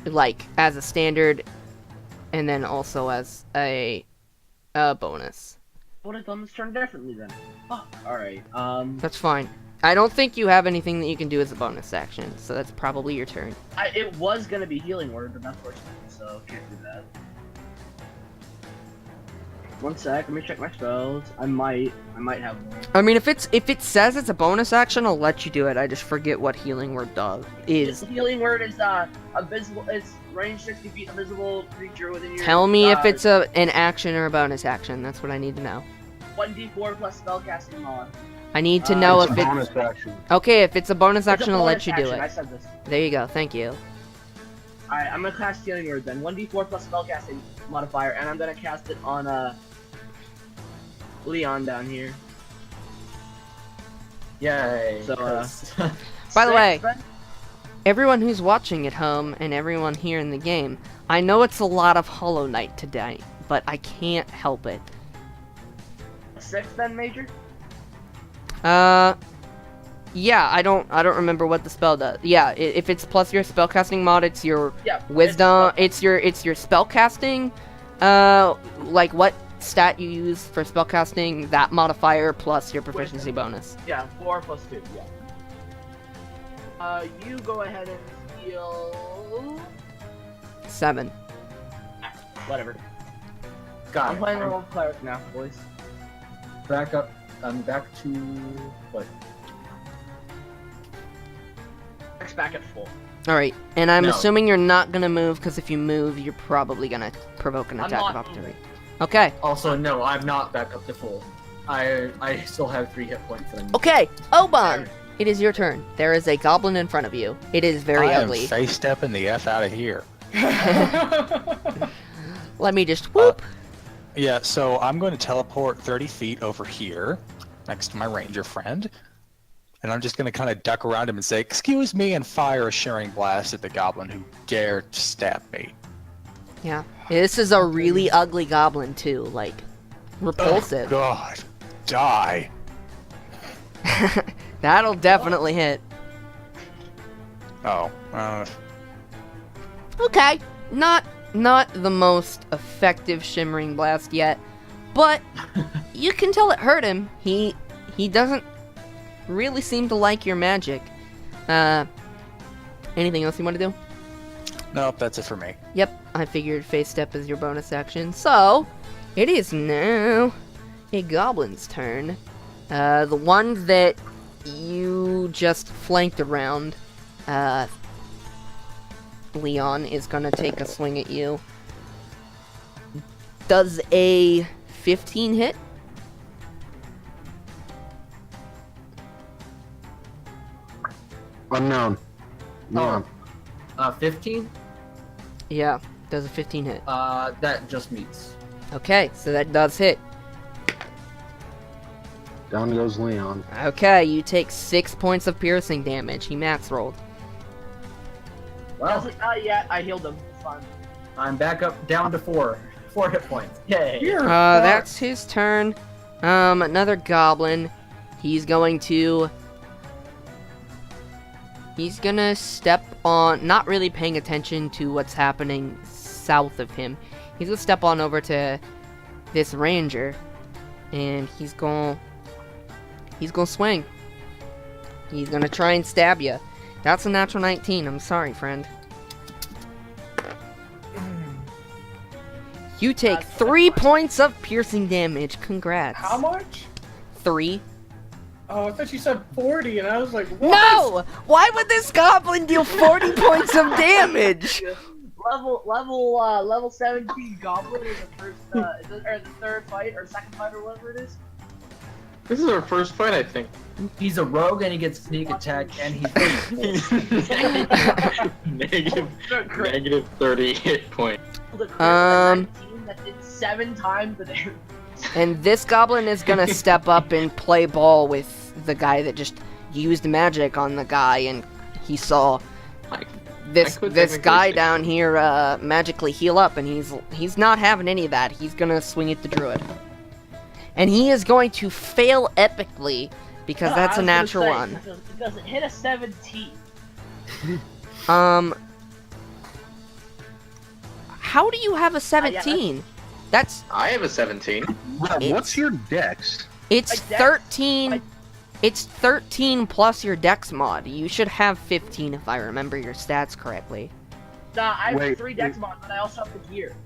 like as a standard, and then also as a bonus. I would have done this turn differently then. Fuck. Alright, That's fine. I don't think you have anything that you can do as a bonus action, so that's probably your turn. it was gonna be Healing Word, but that's worse than so can't do that. One sec, let me check my spells. I might have one. I mean, if it says it's a bonus action, I'll let you do it. I just forget what Healing Word does. Healing Word is invisible. It's range 60 feet, invisible creature within your. Tell me if it's an action or a bonus action. That's what I need to know. 1d4 plus spellcasting mod. I need to know It's if a it's bonus action. okay. If it's a bonus It's a action, I'll let bonus you do action, I it. said this. There you go. Thank you. Alright, I'm gonna cast Healing Word then. 1d4 plus spellcasting modifier, and I'm gonna cast it on Leon down here. Yay. So, By the Six, way, then? everyone who's watching at home and everyone here in the game, I know it's a lot of Hollow Knight today, but I can't help it. 6 then, Major? Yeah, I don't remember what the spell does. Yeah, if it's plus your spellcasting mod, it's your Yeah. wisdom. It's your spellcasting. Like what stat you use for spellcasting, that modifier plus your proficiency bonus. Yeah, 4 plus 2, yeah. You go ahead and heal... 7. Whatever. Got I'm it. playing the role of cleric now, boys. Back up. I'm back to what? Next back at full. All right, and I'm No. assuming you're not gonna move because if you move, you're probably gonna provoke an I'm attack not of opportunity. Okay. Also, no, I'm not back up to full. I still have 3 hit points. That I need. Okay, Oban, it is your turn. There is a goblin in front of you. It is very I ugly. am face stepping the F out of here. Let me just whoop. Yeah, so I'm going to teleport 30 feet over here, next to my ranger friend. And I'm just going to kind of duck around him and say, "Excuse me," and fire a shearing blast at the goblin who dared to stab me. Yeah, this is a really ugly goblin too. Like, repulsive. Oh, God. Die. That'll definitely hit. Oh, Okay, not the most effective shimmering blast yet, but you can tell it hurt him. He doesn't really seem to like your magic. Anything else you want to do? nope, that's it for me. Yep, I figured face step is your bonus action. So, it is now a goblin's turn. The one that you just flanked around, Leon, is gonna take a swing at you. Does a 15 hit? Unknown. Leon. 15. Yeah, does a 15 hit. That just meets. Okay, so that does hit. Down goes Leon. Okay, you take 6 points of piercing damage. He max rolled. Well, Doesn't, not yet. I healed him. It's fine. I'm back up down to 4 hit points. Yay! That's his turn. Another goblin. He's going to... He's gonna step on... Not really paying attention to what's happening south of him. He's gonna step on over to this ranger. And he's gonna swing. He's gonna try and stab you. That's a natural 19. I'm sorry, friend. You take 3 points of piercing damage. Congrats. How much? 3. Oh, I thought you said 40, and I was like, what? No! Why would this goblin deal 40 points of damage? Level 17 goblin is the first, or the third fight or second fight or whatever it is. This is our first fight, I think. He's a rogue and he gets sneak attack and he's negative 30 hit points. That did 7 times the damage. And this goblin is gonna step up and play ball with the guy that just used magic on the guy, and he saw this guy down here magically heal up, and he's not having any of that. He's gonna swing at the druid, and he is going to fail epically because that's a natural one. Does it hit a 17? How do you have a 17? I have a 17. What's your dex? It's My dex- 13. It's 13 plus your dex mod. You should have 15 if I remember your stats correctly. Nah, I have Wait, 3 dex mods, but I also have the gear.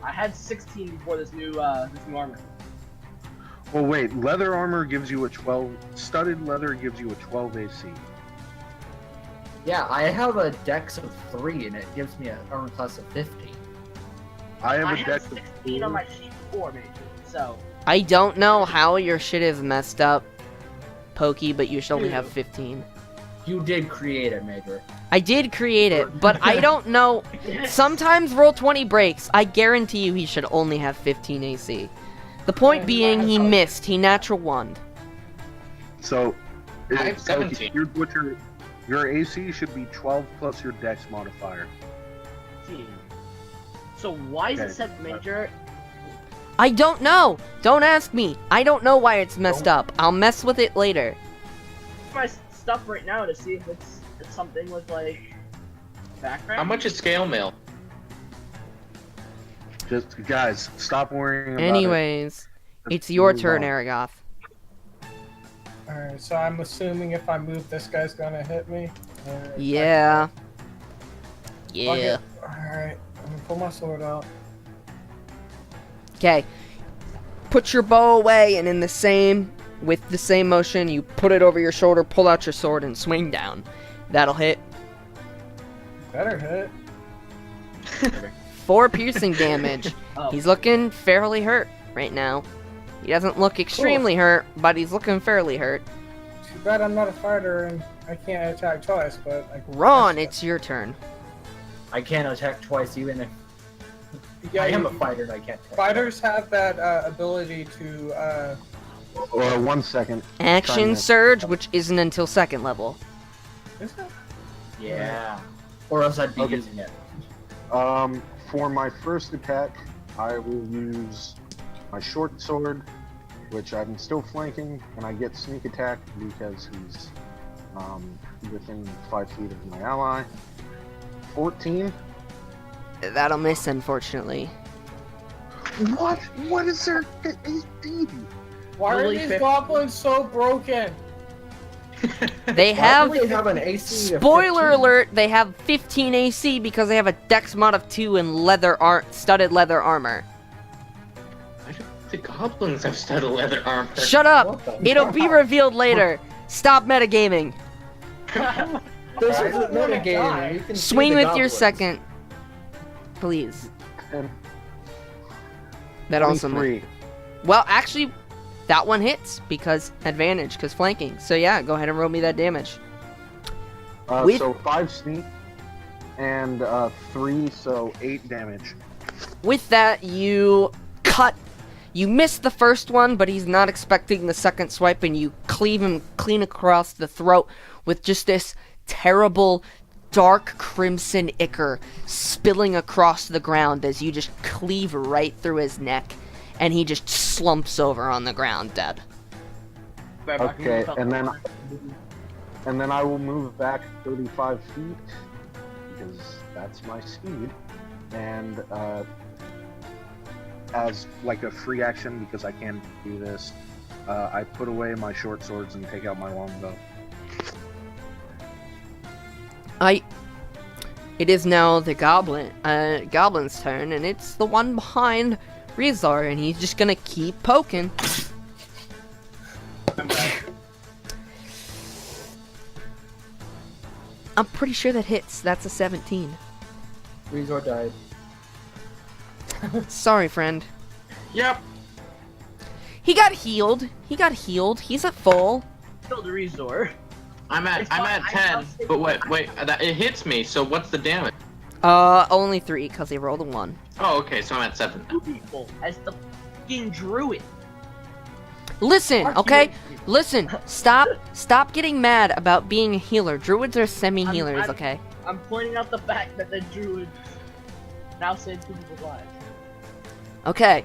I had 16 before this new armor. Well, wait. Leather armor gives you a 12. Studded leather gives you a 12 AC. Yeah, I have a dex of 3 and it gives me an armor class of 15. I have I a had dex of 16 on my sheet before, maybe. So I don't know how your shit is messed up, Pokey, but you should only have 15. You did create it, Major. I did create it, but I don't know. Sometimes Roll20 breaks. I guarantee you he should only have 15 AC. The point being, he missed. He natural one. So, I have 17. Your AC should be 12 plus your dex modifier. So why is Okay. it set major? I don't know. Don't ask me. I don't know why it's messed up. I'll mess with it later. My stuff right now to see if it's something with like background. How much is scale mail? Just, guys, stop worrying about Anyways, it. it's your Move turn, on. Aragoth. Alright, so I'm assuming if I move, this guy's gonna hit me. Yeah. Yeah. Alright, I'm gonna pull my sword out. Okay. Put your bow away, and with the same motion, you put it over your shoulder, pull out your sword, and swing down. That'll hit. Better hit. 4 piercing damage. Oh. He's looking fairly hurt right now. He doesn't look extremely hurt, but he's looking fairly hurt. Too bad I'm not a fighter and I can't attack twice, but Ron, it's your turn. I can't attack twice even if yeah, I am a fighter and I can't attack. Fighters have that ability to. Or 1 second. Action Trying to- surge, which isn't until 2nd level. Is it? Yeah. Or else I'd be Okay. using it. For my first attack, I will use my short sword, which I'm still flanking, and I get sneak attack because he's within 5 feet of my ally. 14. That'll miss, unfortunately. What? What is their AC? Why are Holy these shit. goblins so broken? They Why have... do they have an AC of Spoiler 15? alert, they have 15 AC because they have a dex mod of 2 and studded leather armor. I don't think goblins have studded leather armor. Shut up! What the It'll be fuck? revealed later. Stop metagaming. This I is don't a wanna meta game. die. You can see Swing the with your goblins. second. Please. And That also might... 23. Well, actually, that one hits because advantage, because flanking. So yeah, go ahead and roll me that damage. With- So 5 sneak and 3, so 8 damage. With that, you cut. You miss the first one, but he's not expecting the second swipe, and you cleave him clean across the throat with just this terrible, dark crimson ichor spilling across the ground as you just cleave right through his neck, and he just slumps over on the ground dead. Okay, and then I will move back 35 feet because that's my speed, and as like a free action because I can't do this, I put away my short swords and take out my longbow. It is now the goblin's turn, and it's the one behind Rizar, and he's just gonna keep poking. I'm pretty sure that hits. That's a 17. Resort died. Sorry, friend. Yep. He got healed. He's at full. Killed the resort. I'm at 10, but wait, it hits me. So what's the damage? Only 3, because he rolled a 1. Oh, okay, so I'm at 7. Two people as the fucking druid. Listen, Fuck okay? you. Listen, stop getting mad about being a healer. Druids are semi-healers, I'm- okay? I'm pointing out the fact that the druid now saved two people's lives. Okay.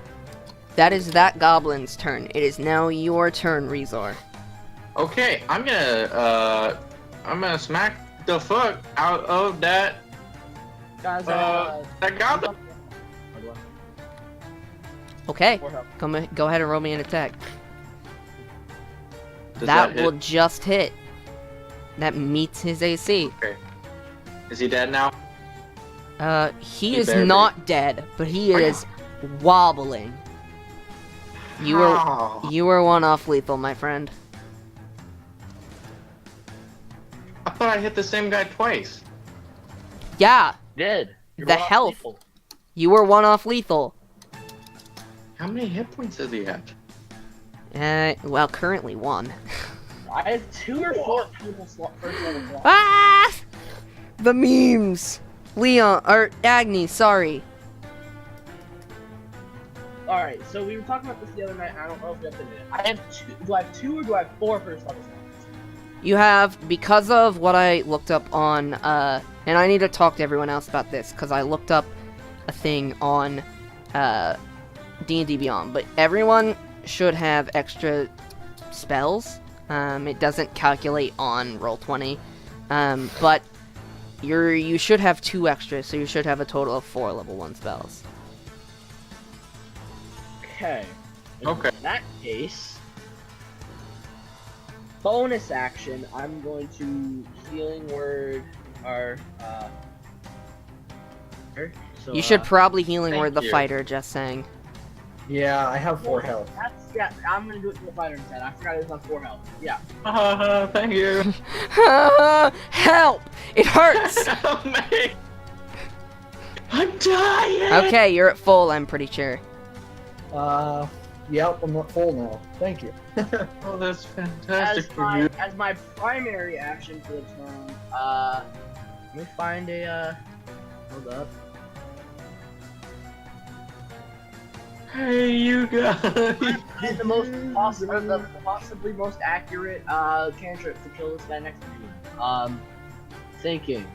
That is that goblin's turn. It is now your turn, Rizor. Okay, I'm gonna smack the fuck out of that Guys, that goblin. Okay. More help. Go ahead and roll me an attack. Does That hit? will just hit. That meets his AC. Is he dead now? He He is better be. not dead, but he Oh, yeah. is wobbling. You were one off lethal, my friend. I thought I hit the same guy twice. Yeah, Dead. You're The one off health. lethal. you were one off lethal. How many hit points does he have? Well, currently 1. I have 2 or 4 people first level slot. Ah! The memes! Leon, or Agni, sorry. Alright, so we were talking about this the other night. I don't know if you have to do it. I have 2. Do I have 2 or do I have 4 first level slots? You have, because of what I looked up on, and I need to talk to everyone else about this, because I looked up a thing on, D&D Beyond, but everyone should have extra spells. It doesn't calculate on Roll20, but you should have 2 extras, so you should have a total of 4 level 1 spells. Okay. Okay. In that case, bonus action, I'm going to healing word our so, You should probably healing thank word the you. fighter, just saying. Yeah, I have 4 health. yeah, I'm gonna do it to the fighter instead. I forgot it was on 4 health. Yeah. Thank you. Help! It hurts! Help me! I'm dying. Okay, you're at full, I'm pretty sure. Yep, I'm not full now. Thank you. Oh, that's fantastic for you. As my primary action for the turn, let me find a, hold up. Hey, you guys. And the possibly most accurate, cantrip to kill this guy next to me. Thinking.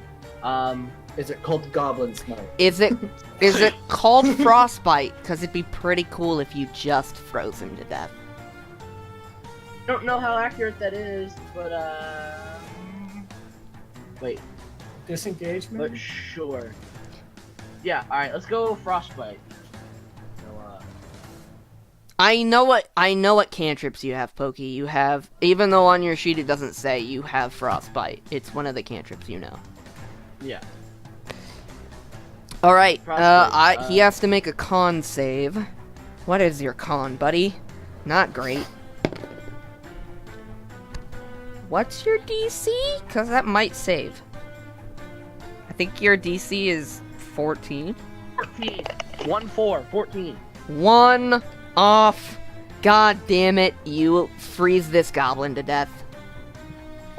Is it called Goblin Smite? Is it called Frostbite? Because it'd be pretty cool if you just froze him to death. Don't know how accurate that is, but, wait, Disengagement? but sure. Yeah, alright, let's go Frostbite. So, I know what cantrips you have, Pokey. You have, even though on your sheet it doesn't say, you have Frostbite. It's one of the cantrips you know. yeah. Alright, Frostbite, he has to make a con save. What is your con, buddy? Not great. What's your DC? Because that might save. I think your DC is 14. 14. 1-4. 14. 1 off. God damn it, you freeze this goblin to death.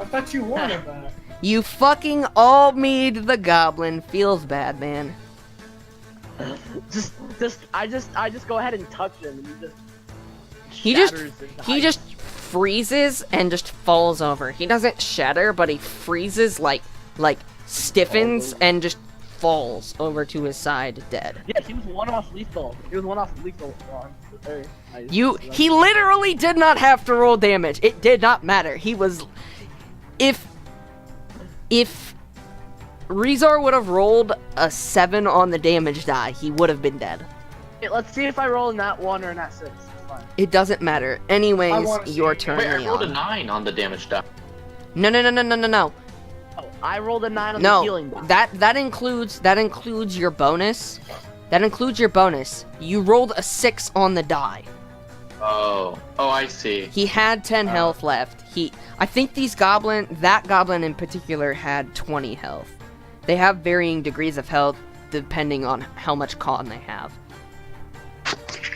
I thought you wanted that. You fucking all made the goblin. Feels bad, man. I just go ahead and touch him, and He just freezes and just falls over. He doesn't shatter, but he freezes like stiffens and just falls over to his side dead. Yeah, he was one off lethal. He literally did not have to roll damage. It did not matter. He was if Rezar would have rolled a 7 on the damage die, he would have been dead. Okay, let's see if I roll in that 1 or in that 6. Fine. It doesn't matter. Anyways, your turn, Wait, I Leon. rolled a 9 on the damage die. No. Oh, I rolled a 9 on the healing die. That includes your bonus. That includes your bonus. You rolled a 6 on the die. Oh, I see. He had 10 health left. I think that goblin in particular had 20 health. They have varying degrees of health depending on how much con they have.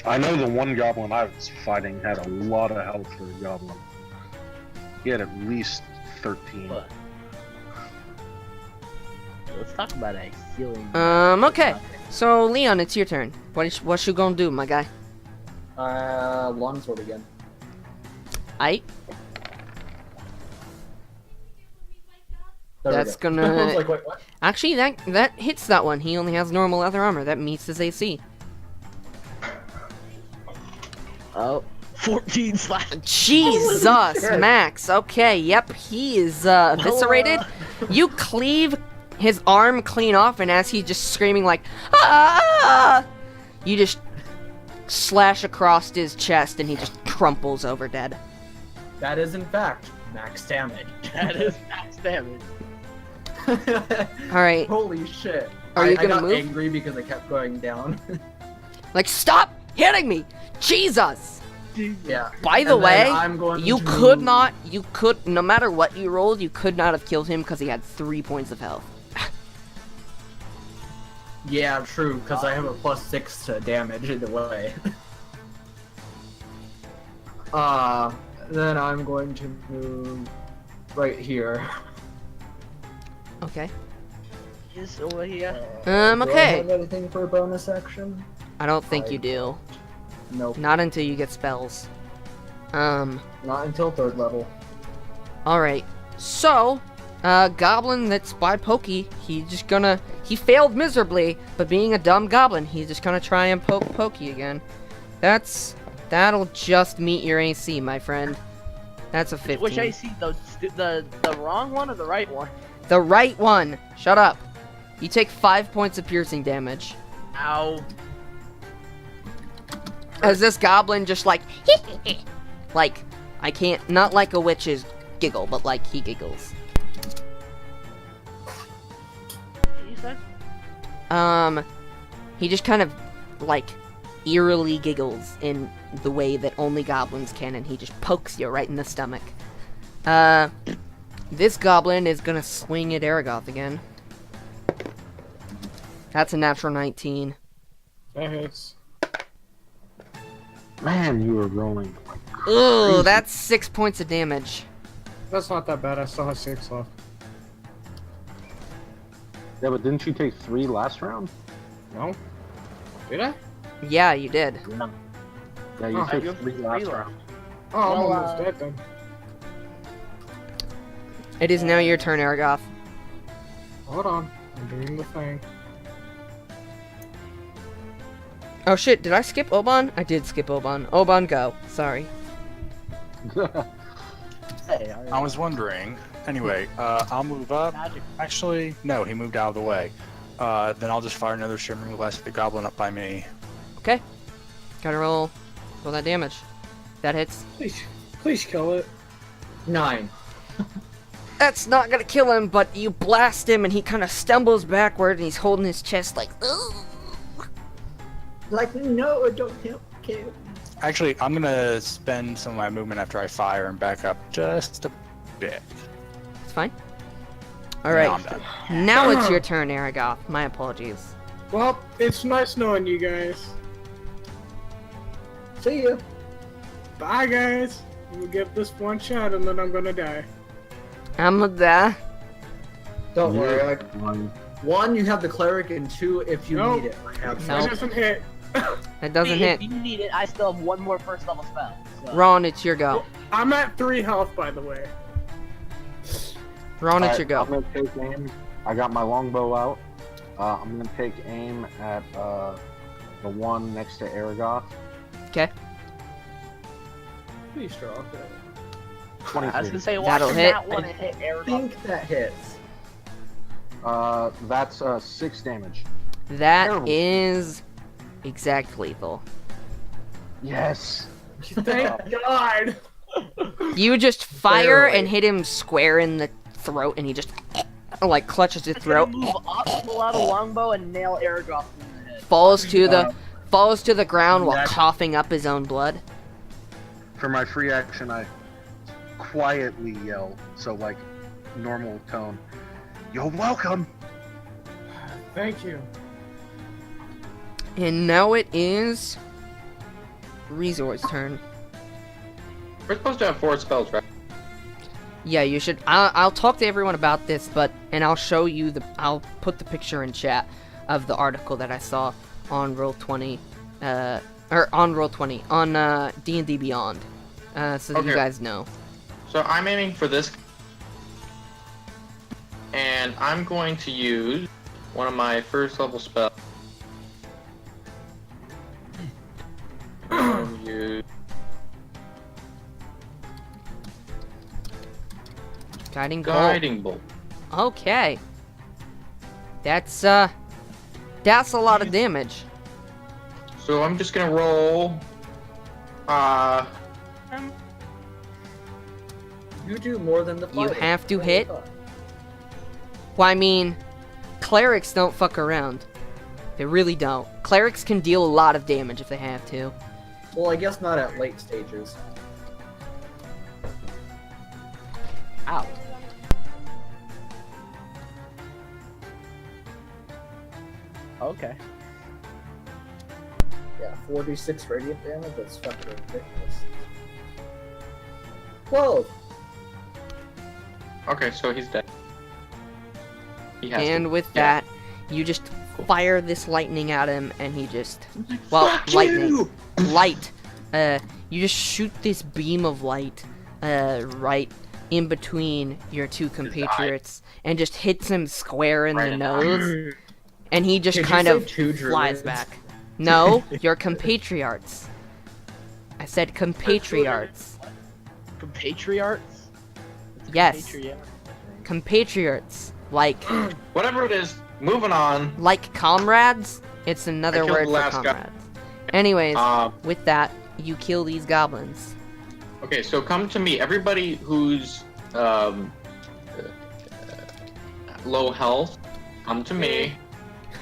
I know the one goblin I was fighting had a lot of health for a goblin. He had at least 13. What? Let's talk about a healing. Okay. So, Leon, it's your turn. What you gonna do, my guy? Longsword again. Aight. There we That's go. gonna... I was like, wait, what? Actually, that hits that one. He only has normal leather armor. That meets his AC. Oh. 14 slash. Jesus, Max. Okay, yep, he is eviscerated. You cleave his arm clean off, and as he's just screaming like, ah! You just slash across his chest, and he just crumples over dead. That is, in fact, max damage. That is max damage. Alright. Holy shit. Are you I gonna got move? angry because I kept going down. Like, stop hitting me! Jesus! Yeah. By the And then way, I'm going you to... could, no matter what you rolled, you could not have killed him because he had 3 points of health. Yeah, true, because I have a +6 to damage either way. Then I'm going to move right here. Okay. Is over here. Do I Okay. have anything for a bonus action? I don't think you do. Nope. Not until you get spells. Not until 3rd level. Alright. So, goblin that's by Pokey, he failed miserably, but being a dumb goblin, he's just gonna try and poke Pokey again. That'll just meet your AC, my friend. That's a 15. Which AC? The wrong one or the right one? The right one! Shut up. You take 5 points of piercing damage. Ow. As this goblin just like, like, I can't, not like a witch's giggle, but like he giggles. You said? He just kind of, like, eerily giggles in the way that only goblins can, and he just pokes you right in the stomach. This goblin is gonna swing at Aragoth again. That's a natural 19. That hits. Man, you were rolling. Ooh, that's 6 points of damage. That's not that bad. I still have 6 left. Yeah, but didn't you take 3 last round? No? Did I? Yeah, you did. Yeah, you Oh, took you have 3 3 last left. round. Oh, I'm Well, almost dead then. It is now your turn, Aragoth. Hold on. I'm doing the thing. Oh shit, did I skip Oban? I did skip Oban. Oban, go. Sorry. Hey, I was wondering. Anyway, I'll move up. Magic. Actually, no, he moved out of the way. Then I'll just fire another Shimmering Blast at the goblin up by me. Okay. Gotta roll that damage. That hits. Please kill it. 9. That's not gonna kill him, but you blast him and he kind of stumbles backward and he's holding his chest like, ugh. Like, no, don't kill. Actually, I'm gonna spend some of my movement after I fire and back up just a bit. It's fine. Now Alright, I'm done. now it's your turn, Aragoth. My apologies. Well, it's nice knowing you guys. See ya. Bye, guys. We'll get this one shot and then I'm gonna die. I'm gonna die. Don't worry. Like, One. 1, you have the cleric, and 2, if you Nope. need it. I have Nope. That doesn't hit. It doesn't If hit. you need it, I still have one more first level spell. So. Ron, it's your go. I'm at 3 health, by the way. Ron, it's Alright, your I'm go. gonna take aim. I got my longbow out. I'm gonna take aim at the one next to Aragoth. Okay. Please draw that. I was 23. gonna say, watch That'll that hit. one and hit I Aragon. think that hits. That's 6 damage. That Terrible. is exact lethal. Yes. Thank God. You just fire Barely. and hit him square in the throat, and he just like clutches his It's gonna throat, move up, pull out a longbow, and nail Aragon in the head. falls to the ground while Exactly. coughing up his own blood. For my free action, I quietly yell, so like normal tone. You're welcome. Thank you. And now it is Resort's turn. We're supposed to have 4 spells, right? Yeah, you should. I'll talk to everyone about this, and I'll show you I'll put the picture in chat of the article that I saw on Roll20, or on Roll20 on D&D Beyond, so that you Okay. guys know. So I'm aiming for this, and I'm going to use one of my first level spells. Use Guiding bolt. Guiding Bolt. Okay. That's a lot of damage. So I'm just gonna roll. You do more than the You fighting. have to hit. Well, I mean, clerics don't fuck around. They really don't. Clerics can deal a lot of damage if they have to. Well, I guess not at late stages. Ow. Okay. Yeah, 4d6 radiant damage? That's fucking ridiculous. 12! Okay, so he's dead. He has And to. with Yeah. that, you just fire this lightning at him, and he just, well, Fuck lightning, you! light. You just shoot this beam of light, right in between your two compatriots, and just hits him square in Right the in the nose, and he just Did you kind say of 2 flies druids? back. No, your compatriots. I said compatriots. Compatriots? Yes, Compatriot. compatriots. Like Whatever it is, moving on. comrades. It's another killed word the for last guy. comrades. Anyways, Uh, with that, you kill these goblins. okay, so come to me. Everybody who's low health, come to me.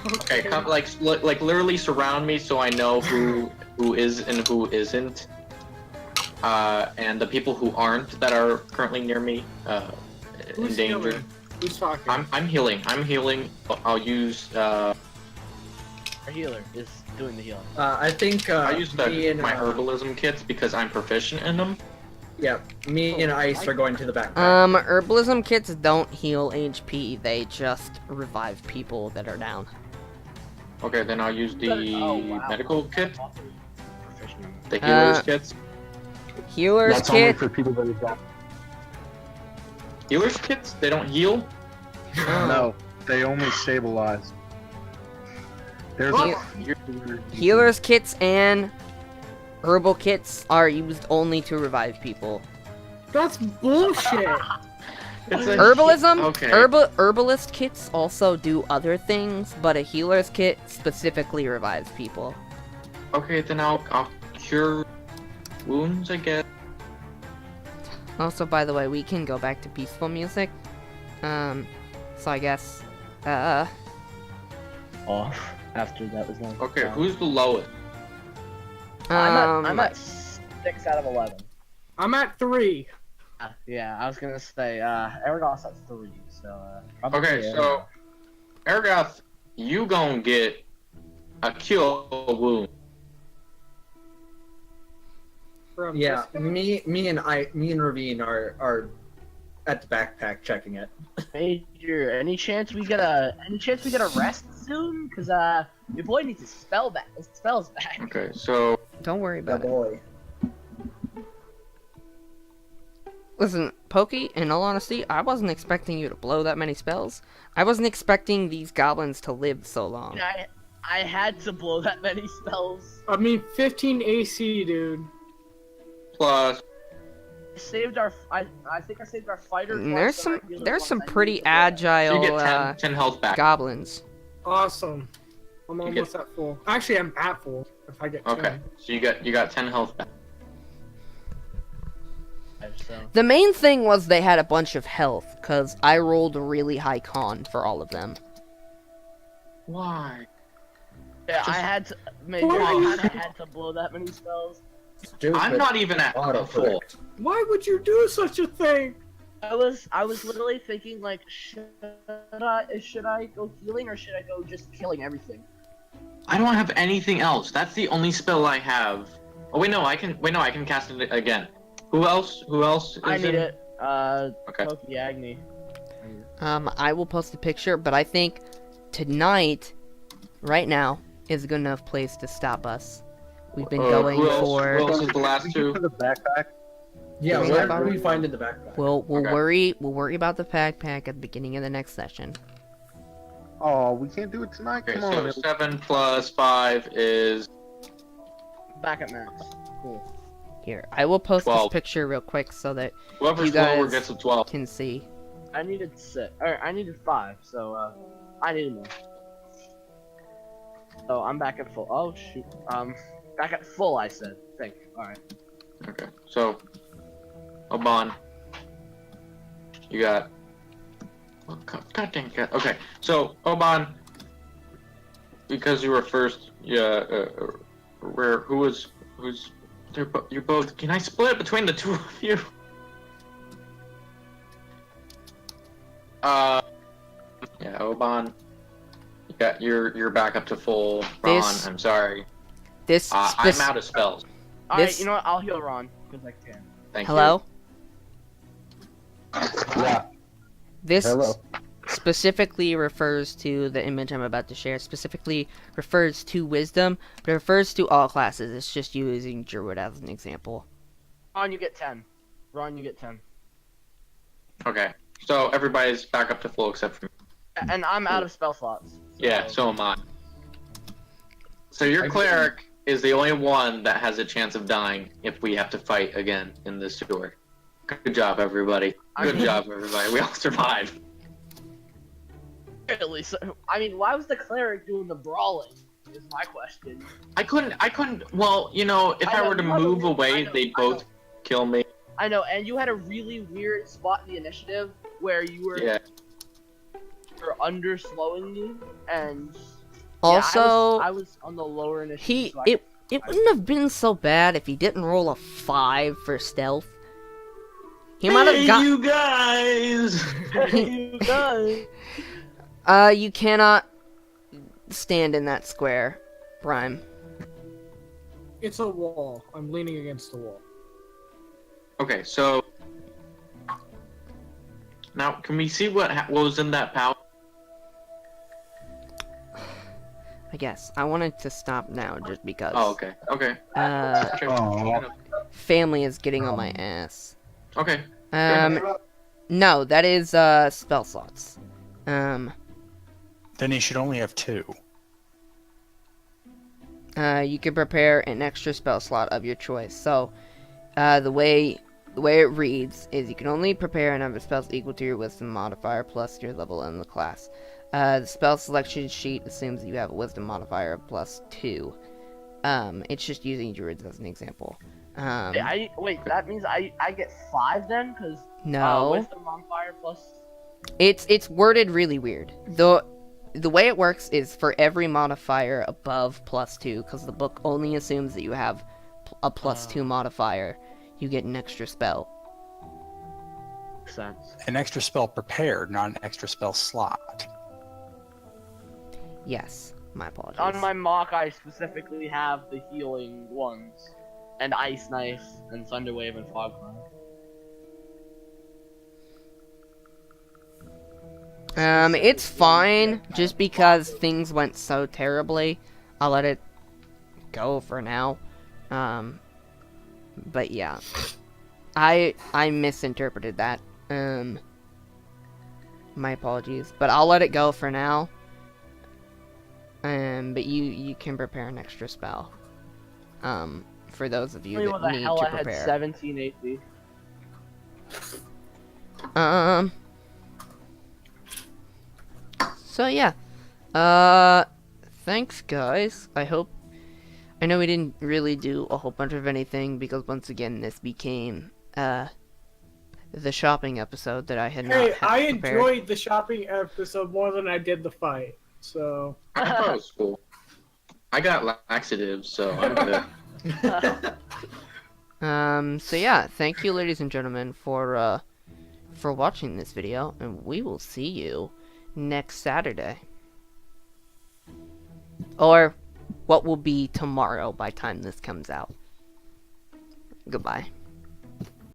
Okay, come like literally surround me so I know who is and who isn't. And the people who aren't that are currently near me in Who's danger. healing? Who's talking? I'm healing. I'm healing. I'll use Our healer is doing the healing. I think I use me and my herbalism kits because I'm proficient in them. yeah, me and Ice are going to the backpack. Herbalism kits don't heal HP. They just revive people that are down. Okay, then I'll use the Oh, wow. medical kit, Proficient. the healer's kits. Healer's That's only kit. for people that have got. Healer's kits? They don't heal? No, they only stabilize. There's Healer's kits and herbal kits are used only to revive people. That's bullshit. It's a Herbalism, Okay. herbalist kits also do other things, but a healer's kit specifically revives people. Okay, then I'll cure wounds, I guess. Also, by the way, we can go back to peaceful music. So I guess, Off after that was done. Okay, who's the lowest? I'm at 6 out of 11. I'm at 3. Yeah, I was gonna say, Aragoss at 3, so, probably Okay, so Aragoth, you gon' get a cure wound. From yeah, this- me and Ravine are at the backpack checking it. Major, any chance we get a rest soon? Cause your boy needs his spells back. Okay, so don't worry The about it. boy. Listen, Pokey, in all honesty, I wasn't expecting you to blow that many spells. I wasn't expecting these goblins to live so long. I had to blow that many spells. I mean, 15 AC, dude. plus Saved our. I think I saved our fighter. And twice and our healer there's once. some I pretty needed to blow. agile you get 10 health back. goblins. Awesome. I'm You almost at full. Actually, I'm at full. If I get 10. Okay, so you got 10 health back. So. The main thing was they had a bunch of health, cause I rolled a really high con for all of them. Why? Yeah, I had to. Major, I kinda had to blow that many spells. Stupid. I'm not even at Auto full. predict. Why would you do such a thing? I was literally thinking like, should I go healing or should I go just killing everything? I don't have anything else. That's the only spell I have. Oh wait, no, I can cast it again. Who else? Is I need in? it. Okay. Pokey Agni. I will post a picture, but I think tonight, right now, is a good enough place to stop us. We've been going who else? for. Who else is the last two? For the backpack. Yeah, Bring where that do we back. find in the backpack? We'll Okay. worry about the backpack at the beginning of the next session. Oh, we can't do it tonight. Okay, Come on. so 7 plus 5 is Back at max. Cool. Here, I will post 12. this picture real quick so that whoever's You guys lower gets a 12. can see. I needed 6. Or I needed 5. So I needed more. So I'm back at full. Oh shoot. Back at full. I said. Think. All right. Okay, so Oban, you got. Oh, God dang it. Okay, so Oban, because you were first, who's you're both. Can I split it between the two of you? Yeah, Oban, you're back up to full. Ron, This- I'm sorry. This I'm out of spells. All right. This- You know what? I'll heal Ron because I can. Thank Hello? Yeah. This Hello. specifically refers to the image I'm about to share. Specifically refers to wisdom, but it refers to all classes. It's just using Druid as an example. Ron, you get 10. Ron, you get 10. you. Okay, so everybody's back up to full except for me. And I'm out of spell slots. Yeah, so am I. So your cleric is the only one that has a chance of dying if we have to fight again in this sewer. Good job, everybody. Good job, everybody. We all survived. Really? So, I mean, why was the cleric doing the brawling? Is my question. I couldn't. Well, you know, if I I know, were to you have a move weird- away, I know, they'd I know. both kill me. I know, and you had a really weird spot in the initiative where you were Yeah. underslowing me, and Also, I was on the lower initiative. he so it wouldn't have been so bad if he didn't roll a 5 for stealth. He might have got. you guys. you guys. You cannot. stand in that square, Prime? It's a wall. I'm leaning against the wall. Okay, so now can we see what was in that pouch? I guess. I wanted to stop now just because. Oh, okay, okay. Oh, Family is getting on my ass. Okay. No, that is, spell slots. Then you should only have 2. You can prepare an extra spell slot of your choice. So, the way it reads is you can only prepare a number of spells equal to your wisdom modifier plus your level in the class. The spell selection sheet assumes that you have a wisdom modifier of +2. It's just using druids as an example. Wait, that means I get 5 then? Because No. wisdom modifier plus. It's worded really weird. The way it works is for every modifier above +2, because the book only assumes that you have a +2 modifier, you get an extra spell. Makes sense. An extra spell prepared, not an extra spell slot. Yes, my apologies. On my mock, I specifically have the healing ones, and Ice Knife, and Thunder Wave, and Fog Cloud. It's fine, just because things went so terribly. I'll let it go for now. But yeah. I misinterpreted that. My apologies. But I'll let it go for now. But you can prepare an extra spell. For those of you that the need hell to I had prepare. 17 AP. So yeah. Thanks guys. I know we didn't really do a whole bunch of anything because once again this became the shopping episode that I had not Hey, had I prepared. enjoyed the shopping episode more than I did the fight. So I thought it was cool. I got laxatives, so I'm good. So yeah, thank you ladies and gentlemen for watching this video, and we will see you next Saturday. Or what will be tomorrow by the time this comes out. Goodbye.